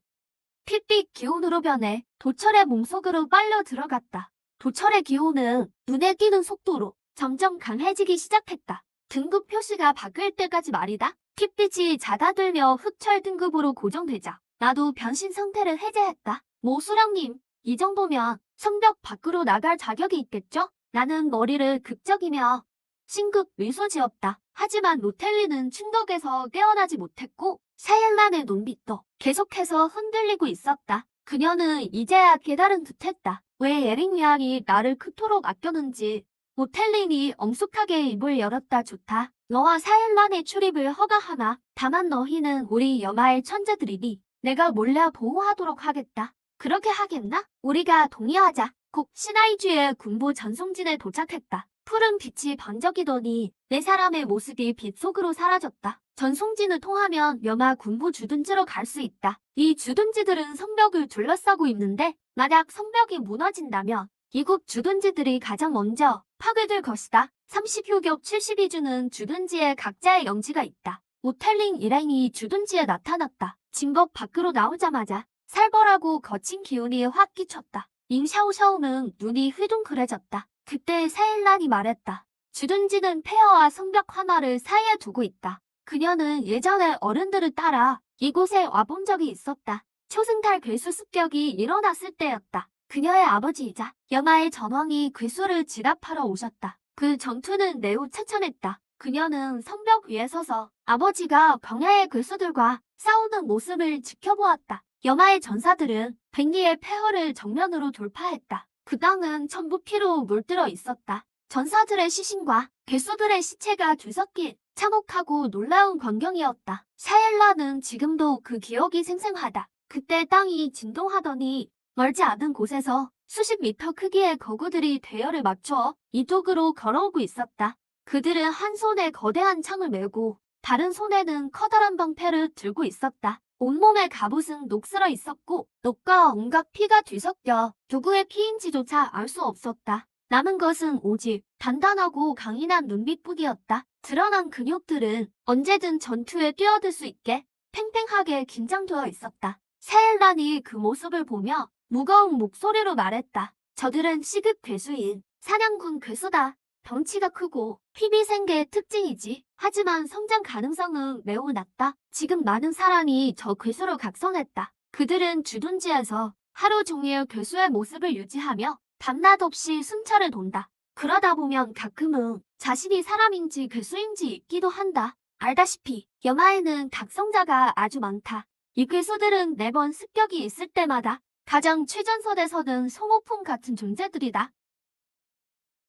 핏빛 기온으로 변해 도철의 몸속으로 빨려 들어갔다. 도철의 기온은 눈에 띄는 속도로 점점 강해지기 시작했다. 등급 표시가 바뀔 때까지 말이다. 핏빛이 잦아들며 흑철 등급으로 고정되자 나도 변신 상태를 해제했다. 모수령님, 이 정도면 성벽 밖으로 나갈 자격이 있겠죠? 나는 머리를 극적이며 싱긋 미소 지었다. 하지만 로텔리는 충격에서 깨어나지 못했고 사일란의 눈빛도 계속해서 흔들리고 있었다. 그녀는 이제야 깨달은 듯했다. 왜 에릭위안이 나를 그토록 아꼈는지. 모텔린이 엄숙하게 입을 열었다. 좋다. 너와 사일란의 출입을 허가하나. 다만 너희는 우리 여마의 천재들이니 내가 몰래 보호하도록 하겠다. 그렇게 하겠나? 우리가 동의하자. 곧 시나이주의 군부 전송진에 도착했다. 푸른 빛이 번쩍이더니 네 사람의 모습이 빛 속으로 사라졌다. 전송진을 통하면 여마 군부 주둔지로 갈 수 있다. 이 주둔지들은 성벽을 둘러싸고 있는데 만약 성벽이 무너진다면 이국 주둔지들이 가장 먼저 파괴될 것이다. 30효격 72주는 주둔지에 각자의 영지가 있다. 모텔링 일행이 주둔지에 나타났다. 진법 밖으로 나오자마자 살벌하고 거친 기운이 확 끼쳤다. 잉샤오샤오는 눈이 휘둥그레졌다. 그때 사일란이 말했다. 주둔지는 폐허와 성벽 하나를 사이에 두고 있다. 그녀는 예전에 어른들을 따라 이곳에 와본 적이 있었다. 초승달 괴수 습격이 일어났을 때였다. 그녀의 아버지이자 여마의 전왕이 괴수를 진압하러 오셨다. 그 전투는 매우 처참했다. 그녀는 성벽 위에 서서 아버지가 광야의 괴수들과 싸우는 모습을 지켜보았다. 여마의 전사들은 백리의 폐허를 정면으로 돌파했다. 그 땅은 전부 피로 물들어 있었다. 전사들의 시신과 괴수들의 시체가 뒤섞인 참혹하고 놀라운 광경이었다. 사엘라는 지금도 그 기억이 생생하다. 그때 땅이 진동하더니 멀지 않은 곳에서 수십 미터 크기의 거구들이 대열을 맞춰 이쪽으로 걸어오고 있었다. 그들은 한 손에 거대한 창을 메고 다른 손에는 커다란 방패를 들고 있었다. 온몸의 갑옷은 녹슬어 있었고 녹과 온갖 피가 뒤섞여 누구의 피인지조차 알 수 없었다. 남은 것은 오직 단단하고 강인한 눈빛뿐이었다. 드러난 근육들은 언제든 전투에 뛰어들 수 있게 팽팽하게 긴장되어 있었다. 사엘란이 그 모습을 보며 무거운 목소리로 말했다. 저들은 시급 괴수인 사냥꾼 괴수다. 덩치가 크고 희비생계의 특징이지. 하지만 성장 가능성은 매우 낮다. 지금 많은 사람이 저 괴수로 각성했다. 그들은 주둔지에서 하루 종일 괴수의 모습을 유지하며 밤낮 없이 순찰을 돈다. 그러다 보면 가끔은 자신이 사람인지 괴수인지 잊기도 한다. 알다시피 여마에는 각성자가 아주 많다. 이 괴수들은 매번 습격이 있을 때마다 가장 최전선에서는 소모품 같은 존재들이다.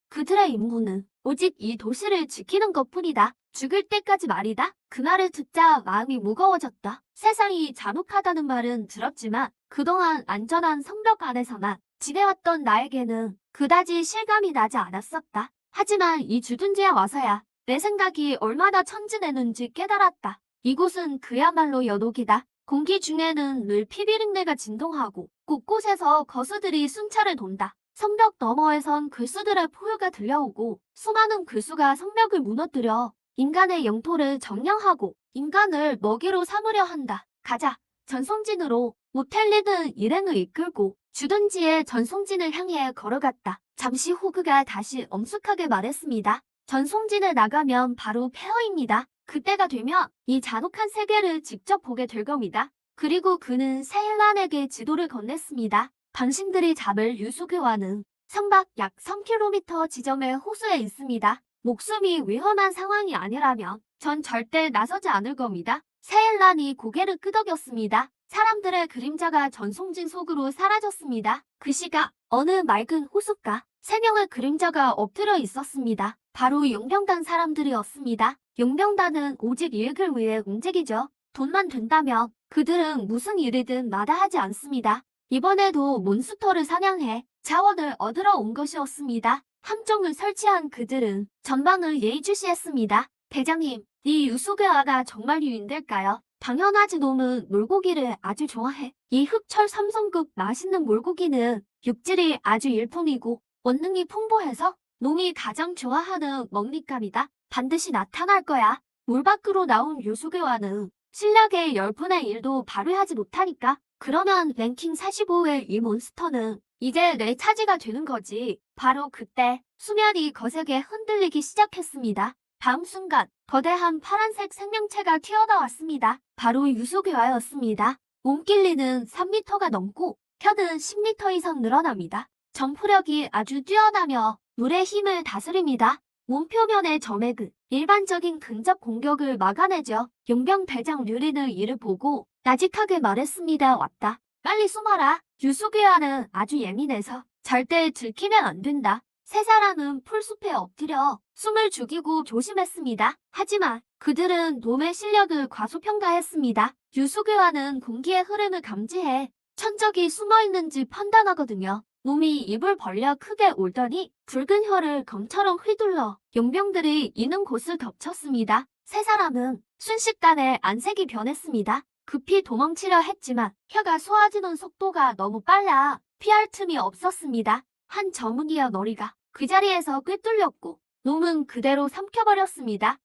그들의 임무는 오직 이 도시를 지키는 것뿐이다. 죽을 때까지 말이다. 그 말을 듣자 마음이 무거워졌다. 세상이 잔혹하다는 말은 들었지만 그동안 안전한 성벽 안에서만 지내왔던 나에게는 그다지 실감이 나지 않았었다. 하지만 이 주둔지에 와서야 내 생각이 얼마나 천진했는지 깨달았다. 이곳은 그야말로 연옥이다. 공기 중에는 늘 피비린내가 진동하고 곳곳에서 거수들이 순찰을 돈다. 성벽 너머에선 괴수들의 포효가 들려오고 수많은 괴수가 성벽을 무너뜨려 인간의 영토를 점령하고 인간을 먹이로 삼으려 한다. 가자. 전송진으로 모텔리는 일행을 이끌고 주둔지의 전송진을 향해 걸어갔다. 잠시 후 그가 다시 엄숙하게 말했습니다. 전송진을 나가면 바로 폐허입니다. 그때가 되면 이 잔혹한 세계를 직접 보게 될 겁니다. 그리고 그는 사일란에게 지도를 건넸습니다. 당신들이 잡을 유수교화는 성박 약 3km 지점의 호수에 있습니다. 목숨이 위험한 상황이 아니라면 전 절대 나서지 않을 겁니다. 사일란이 고개를 끄덕였습니다. 사람들의 그림자가 전송진 속으로 사라졌습니다. 그 시각 어느 맑은 호숫가 3명의 그림자가 엎드려 있었습니다. 바로 용병단 사람들이었습니다. 용병단은 오직 이익을 위해 움직이죠. 돈만 된다면 그들은 무슨 일이든 마다하지 않습니다. 이번에도 몬스터를 사냥해 자원을 얻으러 온 것이었습니다. 함정을 설치한 그들은 전방을 예의주시했습니다. 대장님, 이 유수괴화가 정말 유인될까요? 당연하지. 놈은 물고기를 아주 좋아해. 이 흑철 삼성급 맛있는 물고기는 육질이 아주 일품이고 원능이 풍부해서 놈이 가장 좋아하는 먹잇감이다. 반드시 나타날 거야. 물 밖으로 나온 유수괴화는 실력의 10분의 1도 발휘하지 못하니까. 그러면 랭킹 45의 이 몬스터는 이제 내 차지가 되는 거지. 바로 그때 수면이 거세게 흔들리기 시작했습니다. 다음 순간 거대한 파란색 생명체가 튀어나왔습니다. 바로 유수괴화였습니다. 몸길이는 3m가 넘고 혀는 10m 이상 늘어납니다. 점프력이 아주 뛰어나며 물의 힘을 다스립니다. 몸표면의 점액은 일반적인 근접 공격을 막아내죠. 용병 대장 류리는 이를 보고 나직하게 말했습니다. 왔다. 빨리 숨어라. 유수괴화는 아주 예민해서 절대 들키면 안 된다. 세 사람은 풀숲에 엎드려 숨을 죽이고 조심했습니다. 하지만 그들은 놈의 실력을 과소평가했습니다. 유수괴화는 공기의 흐름을 감지해 천적이 숨어있는지 판단하거든요. 놈이 입을 벌려 크게 울더니 붉은 혀를 검처럼 휘둘러 용병들이 있는 곳을 덮쳤습니다. 세 사람은 순식간에 안색이 변했습니다. 급히 도망치려 했지만 혀가 쏘아지는 속도가 너무 빨라 피할 틈이 없었습니다. 한 저무니와 너리가 그 자리에서 꿰뚫렸고 놈은 그대로 삼켜버렸습니다.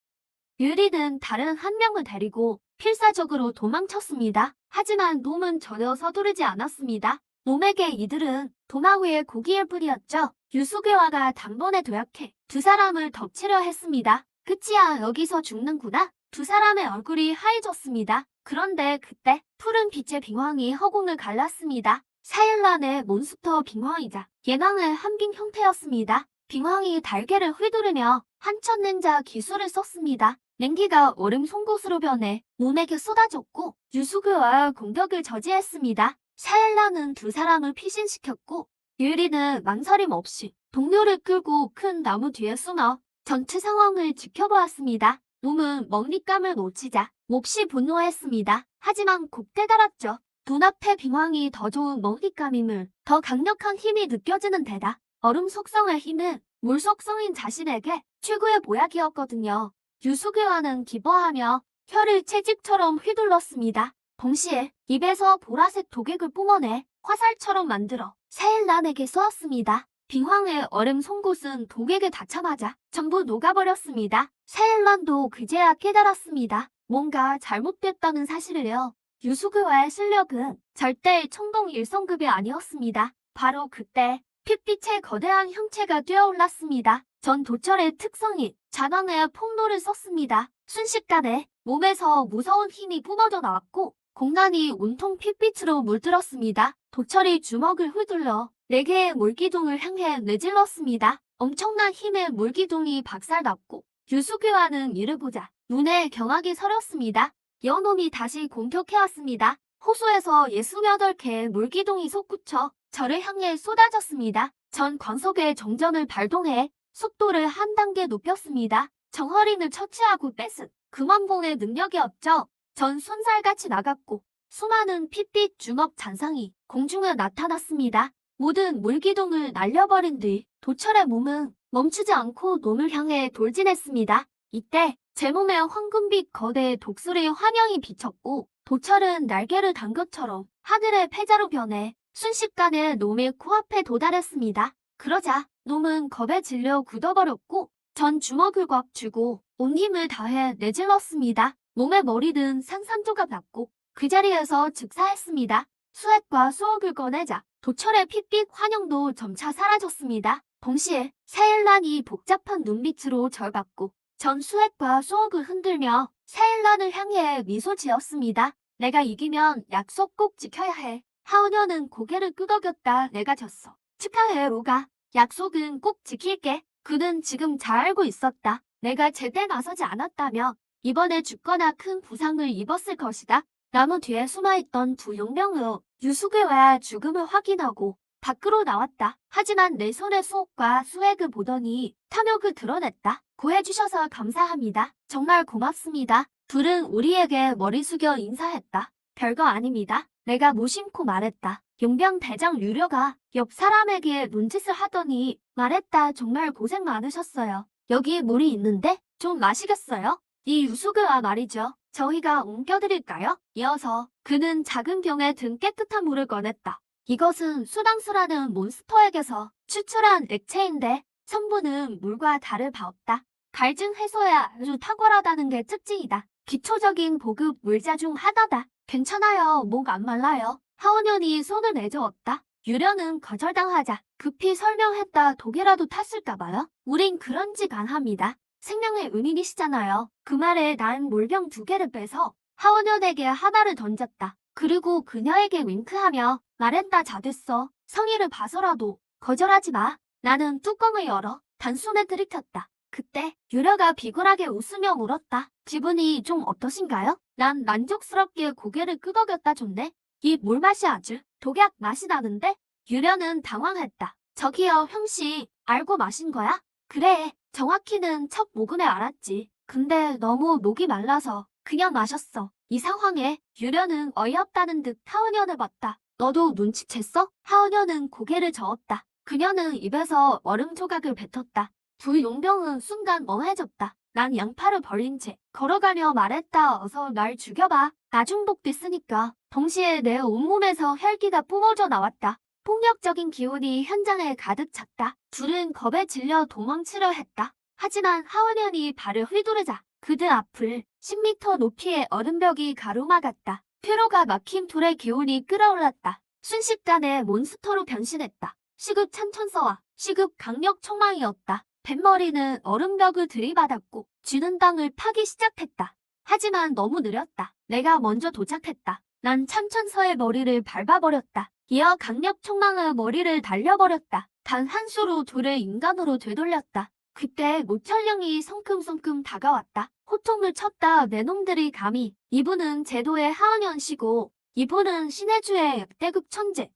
유리는 다른 한 명을 데리고 필사적으로 도망쳤습니다. 하지만 놈은 전혀 서두르지 않았습니다. 놈에게 이들은 도마 위의 고기일 뿐이었죠. 유수괴화가 단번에 도약해 두 사람을 덮치려 했습니다. 끝이야, 여기서 죽는구나. 두 사람의 얼굴이 하얘졌습니다. 그런데 그때 푸른 빛의 빙황이 허공을 갈랐습니다. 사일란의 몬스터 빙황이자 예강의 함긴 형태였습니다. 빙황이 날개를 휘두르며 한천냉자 기술을 썼습니다. 냉기가 얼음 송곳으로 변해 몸에게 쏟아졌고 유수그와 공격을 저지했습니다. 사일란은 두 사람을 피신시켰고 유리는 망설임 없이 동료를 끌고 큰 나무 뒤에 숨어 전투 상황을 지켜보았습니다. 놈은 먹잇감을 놓치자 몹시 분노했습니다. 하지만 곧 깨달았죠. 눈앞의 빙황이 더 좋은 먹잇감임을, 더 강력한 힘이 느껴지는 데다 얼음 속성의 힘은 물 속성인 자신에게 최고의 보약이었거든요. 유수괴와는 기뻐하며 혀를 채찍처럼 휘둘렀습니다. 동시에 입에서 보라색 독액을 뿜어내 화살처럼 만들어 사일란에게 쏘았습니다. 빙황의 얼음 송곳은 독액에 닿자마자 전부 녹아버렸습니다. 사일란도 그제야 깨달았습니다. 뭔가 잘못됐다는 사실을요. 유수그와의 실력은 절대 총동 일성급이 아니었습니다. 바로 그때 핏빛의 거대한 형체가 뛰어올랐습니다. 전 도철의 특성인 자강의 폭로를 썼습니다. 순식간에 몸에서 무서운 힘이 뿜어져 나왔고 공간이 온통 핏빛으로 물들었습니다. 도철이 주먹을 휘둘러 4개의 물기둥을 향해 내질렀습니다. 엄청난 힘의 물기둥이 박살났고 유수괴와는 이를 보자 눈에 경악이 서렸습니다. 여놈이 다시 공격해왔습니다. 호수에서 68개의 물기둥이 솟구쳐 저를 향해 쏟아졌습니다. 전 광석의 정전을 발동해 속도를 한 단계 높였습니다. 정허린을 처치하고 뺏은 금왕봉의 능력이었죠. 전 손살같이 나갔고 수많은 핏빛 주먹 잔상이 공중에 나타났습니다. 모든 물기둥을 날려버린 뒤 도철의 몸은 멈추지 않고 놈을 향해 돌진했습니다. 이때 제 몸에 황금빛 거대의 독수리의 화명이 비쳤고 도철은 날개를 단 것처럼 하늘의 패자로 변해 순식간에 놈의 코앞에 도달했습니다. 그러자 놈은 겁에 질려 굳어버렸고 전 주먹을 꽉 쥐고 온 힘을 다해 내질렀습니다. 몸의 머리는 산산조각 났고 그 자리에서 즉사했습니다. 수액과 수옥을 꺼내자 도철의 핏빛 환영도 점차 사라졌습니다. 동시에 사일란이 복잡한 눈빛으로 절 봤고 전 수액과 수옥을 흔들며 사일란을 향해 미소 지었습니다. 내가 이기면 약속 꼭 지켜야 해. 하은현은 고개를 끄덕였다. 내가 졌어. 축하해 로가. 약속은 꼭 지킬게. 그는 지금 잘 알고 있었다. 내가 제때 나서지 않았다며 이번에 죽거나 큰 부상을 입었을 것이다. 나무 뒤에 숨어있던 두 용병은 유수괴와 죽음을 확인하고 밖으로 나왔다. 하지만 내 손의 수옥과 수액을 보더니 탐욕을 드러냈다. 구해주셔서 감사합니다. 정말 고맙습니다. 둘은 우리에게 머리 숙여 인사했다. 별거 아닙니다. 내가 무심코 말했다. 용병 대장 유려가 옆 사람에게 눈짓을 하더니 말했다. 정말 고생 많으셨어요. 여기 물이 있는데 좀 마시겠어요? 이 유수괴와 말이죠. 저희가 옮겨드릴까요? 이어서 그는 작은 병에 든 깨끗한 물을 꺼냈다. 이것은 수당수라는 몬스터에게서 추출한 액체인데 성분은 물과 다를 바 없다. 갈증 해소에 아주 탁월하다는 게 특징이다. 기초적인 보급 물자 중 하나다. 괜찮아요. 목 안 말라요. 하원현이 손을 내저었다. 유려는 거절당하자 급히 설명했다. 독이라도 탔을까봐요. 우린 그런 짓 안 합니다. 생명의 은인이시잖아요. 그 말에 난 물병 2개를 빼서 하원현에게 하나를 던졌다. 그리고 그녀에게 윙크하며 말했다. 잘됐어. 성의를 봐서라도 거절하지 마. 나는 뚜껑을 열어 단숨에 들이켰다. 그때 유려가 비굴하게 웃으며 물었다. 기분이 좀 어떠신가요? 난 만족스럽게 고개를 끄덕였다. 좋네. 이 물맛이 아주 독약 맛이 나는데? 유려는 당황했다. 저기요 형씨, 알고 마신 거야? 그래, 정확히는 첫 모금에 알았지. 근데 너무 목이 말라서 그냥 마셨어. 이 상황에 유려는 어이없다는 듯 하은현을 봤다. 너도 눈치챘어? 하은현은 고개를 저었다. 그녀는 입에서 얼음 조각을 뱉었다. 두 용병은 순간 멍해졌다. 난 양팔을 벌린 채 걸어가며 말했다. 어서 날 죽여봐. 나중복 됐으니까. 동시에 내 온몸에서 혈기가 뿜어져 나왔다. 폭력적인 기운이 현장에 가득 찼다. 둘은 겁에 질려 도망치려 했다. 하지만 하은현이 발을 휘두르자 그들 앞을 10m 높이의 얼음벽이 가로막았다. 폐로가 막힌 불의 기운이 끌어올랐다. 순식간에 몬스터로 변신했다. 시급 찬천서와 시급 강력 청망이었다. 뱃머리는 얼음벽을 들이받았고 쥐는 땅을 파기 시작했다. 하지만 너무 느렸다. 내가 먼저 도착했다. 난 참천서의 머리를 밟아버렸다. 이어 강력 총망의 머리를 날려버렸다. 단 한 수로 둘을 인간으로 되돌렸다. 그때 모철령이 성큼성큼 다가왔다. 호통을 쳤다. 내 놈들이 감히. 이분은 제도의 하은현씨고 이분은 신해주의 역대급 천재.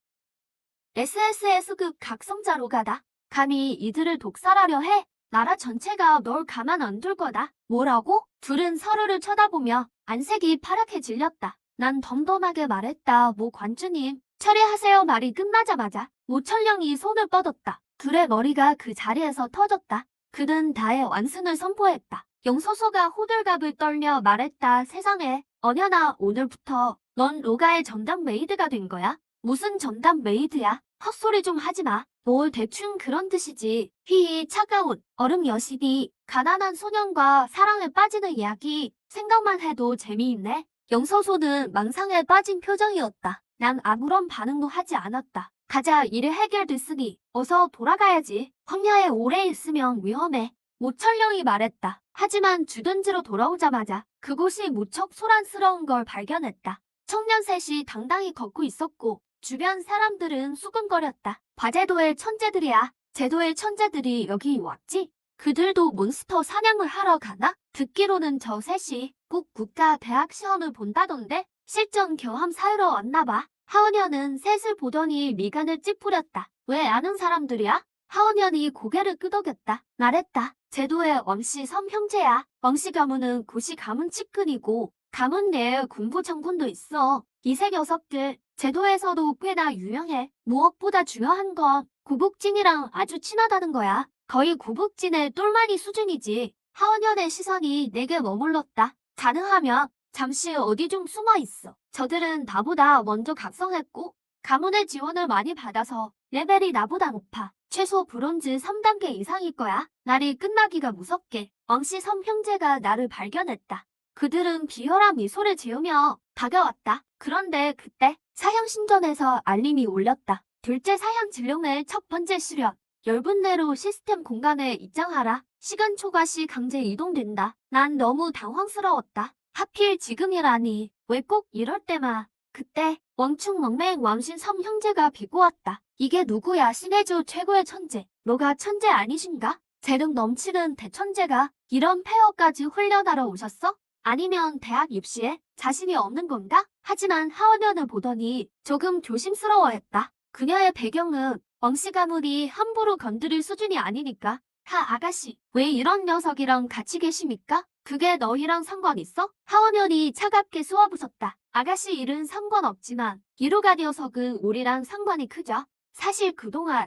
SSS급 각성자로가다. 감히 이들을 독살하려 해. 나라 전체가 널 가만 안 둘 거다. 뭐라고? 둘은 서로를 쳐다보며 안색이 파랗게 질렸다. 난 덤덤하게 말했다. 모 관주님, 처리하세요. 말이 끝나자마자 모철령이 손을 뻗었다. 둘의 머리가 그 자리에서 터졌다. 그는 다의 완승을 선포했다. 영소소가 호들갑을 떨며 말했다. 세상에, 언연아, 오늘부터 넌 로가의 전담 메이드가 된 거야. 무슨 전담 메이드야? 헛소리 좀 하지 마. 뭘 대충 그런 뜻이지. 히히 차가운 얼음 여신이 가난한 소년과 사랑에 빠지는 이야기 생각만 해도 재미있네. 영서소는 망상에 빠진 표정이었다. 난 아무런 반응도 하지 않았다. 가자, 일이 해결됐으니 어서 돌아가야지. 황야에 오래 있으면 위험해. 모철령이 말했다. 하지만 주둔지로 돌아오자마자 그곳이 무척 소란스러운 걸 발견했다. 청년 셋이 당당히 걷고 있었고 주변 사람들은 수근거렸다. 바제도의 천재들이야. 제도의 천재들이 여기 왔지? 그들도 몬스터 사냥을 하러 가나? 듣기로는 저 셋이 꼭 국가 대학 시험을 본다던데? 실전 경험 사유로 왔나 봐. 하은현은 셋을 보더니 미간을 찌푸렸다. 왜 아는 사람들이야? 하은현이 고개를 끄덕였다. 말했다. 제도의 왕씨 섬 형제야. 왕씨 가문은 고시 가문 측근이고 가문 내에 군부 장군도 있어. 이세 녀석들 제도에서도 꽤나 유명해. 무엇보다 중요한 건 구북진이랑 아주 친하다는 거야. 거의 구북진의 똘마니 수준이지. 하은현의 시선이 내게 머물렀다. 가능하면 잠시 어디 좀 숨어 있어. 저들은 나보다 먼저 각성했고 가문의 지원을 많이 받아서 레벨이 나보다 높아. 최소 브론즈 3단계 이상일 거야. 날이 끝나기가 무섭게 왕씨 섬 형제가 나를 발견했다. 그들은 비열한 미소를 지으며 다가왔다. 그런데 그때 사형신전에서 알림이 울렸다. 둘째 사형 진룡의 첫 번째 수련. 10분 내로 시스템 공간에 입장하라. 시간 초과 시 강제 이동된다. 난 너무 당황스러웠다. 하필 지금이라니. 왜 꼭 이럴 때만. 그때 왕충멍맹 왕신 섬 형제가 비고왔다. 이게 누구야? 신해주 최고의 천재. 너가 천재 아니신가? 재능 넘치는 대천재가 이런 폐허까지 훈련하러 오셨어? 아니면 대학 입시에 자신이 없는 건가? 하지만 하은현을 보더니 조금 조심스러워했다. 그녀의 배경은 왕씨 가문이 함부로 건드릴 수준이 아니니까. 아가씨, 왜 이런 녀석이랑 같이 계십니까? 그게 너희랑 상관 있어? 하은현이 차갑게 쏘아부쉈다. 아가씨 일은 상관없지만 이로가 녀석은 우리랑 상관이 크죠. 사실 그동안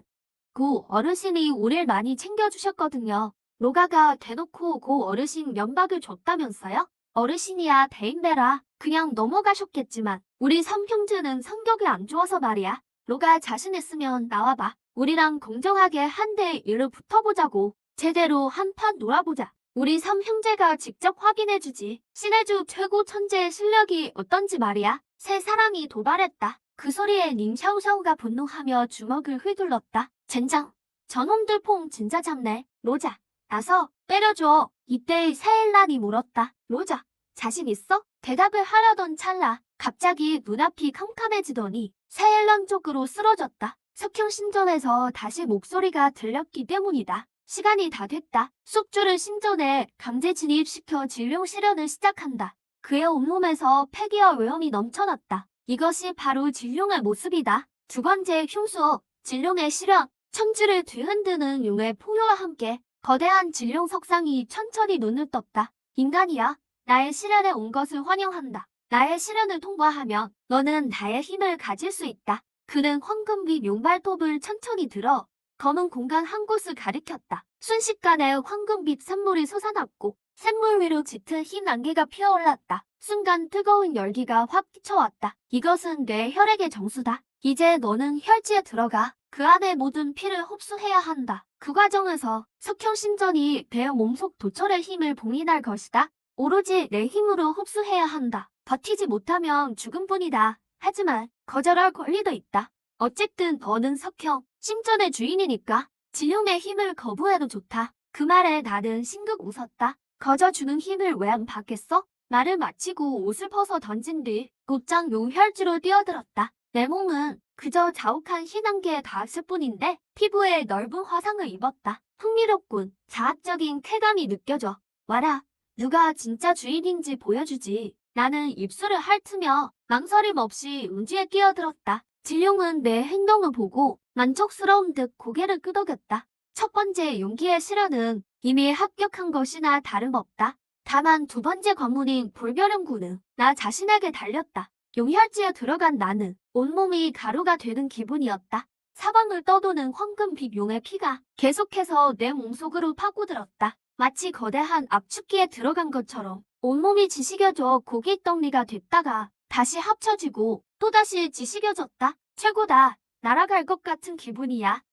고 어르신이 우릴 많이 챙겨주셨거든요. 로가가 대놓고 고 어르신 면박을 줬다면서요? 어르신이야 대인배라 그냥 넘어가셨겠지만 우리 섬 형제는 성격이 안 좋아서 말이야. 로가 자신 있으면 나와봐. 우리랑 공정하게 한 대 일로 붙어보자고. 제대로 한판 놀아보자. 우리 섬 형제가 직접 확인해주지. 신해주 최고 천재의 실력이 어떤지 말이야. 세 사람이 도발했다. 그 소리에 닝샤오샤오가 분노하며 주먹을 휘둘렀다. 젠장, 저놈들 폼 진짜 잡네. 로자, 나서 때려줘. 이때 세일란이 물었다. 로자, 자신 있어? 대답을 하려던 찰나 갑자기 눈앞이 캄캄해지더니 세일란 쪽으로 쓰러졌다. 석형신전에서 다시 목소리가 들렸기 때문이다. 시간이 다 됐다. 숙주를 신전에 강제 진입시켜 진룡 실현을 시작한다. 그의 온몸에서 패기와 외엄이 넘쳐났다. 이것이 바로 진룡의 모습이다. 두 번째 흉수, 진룡의 실현. 천지를 뒤흔드는 용의 포효와 함께 거대한 진룡 석상이 천천히 눈을 떴다. 인간이야. 나의 실현에 온 것을 환영한다. 나의 실현을 통과하면 너는 나의 힘을 가질 수 있다. 그는 황금빛 용발톱을 천천히 들어 검은 공간 한 곳을 가리켰다. 순식간에 황금빛 샘물이 솟아났고 샘물 위로 짙은 흰 안개가 피어올랐다. 순간 뜨거운 열기가 확 끼쳐왔다. 이것은 내 혈액의 정수다. 이제 너는 혈지에 들어가. 그 안의 모든 피를 흡수해야 한다. 그 과정에서 석형신전이 내 몸속 도철의 힘을 봉인할 것이다. 오로지 내 힘으로 흡수해야 한다. 버티지 못하면 죽음뿐이다. 하지만 거절할 권리도 있다. 어쨌든 너는 석형, 신전의 주인이니까 진룡의 힘을 거부해도 좋다. 그 말에 나는 싱긋 웃었다. 거저주는 힘을 왜 안 받겠어? 말을 마치고 옷을 벗어 던진 뒤 곧장 용혈지로 뛰어들었다. 내 몸은 그 그저 자욱한 흰 안개에 닿았을 뿐인데 피부에 넓은 화상을 입었다. 흥미롭군. 자학적인 쾌감이 느껴져. 와라. 누가 진짜 주인인지 보여주지. 나는 입술을 핥으며 망설임 없이 음주에 끼어들었다. 진룡은 내 행동을 보고 만족스러운 듯 고개를 끄덕였다. 첫 번째 용기의 실현은 이미 합격한 것이나 다름없다. 다만 두 번째 관문인 불멸현구는 나 자신에게 달렸다. 용혈지에 들어간 나는 온몸이 가루가 되는 기분이었다. 사방을 떠도는 황금빛 용의 피가 계속해서 내 몸속으로 파고들었다. 마치 거대한 압축기에 들어간 것처럼 온몸이 지식여져 고깃덩리가 됐다가 다시 합쳐지고 또다시 지식여졌다. 최고다. 날아갈 것 같은 기분이야.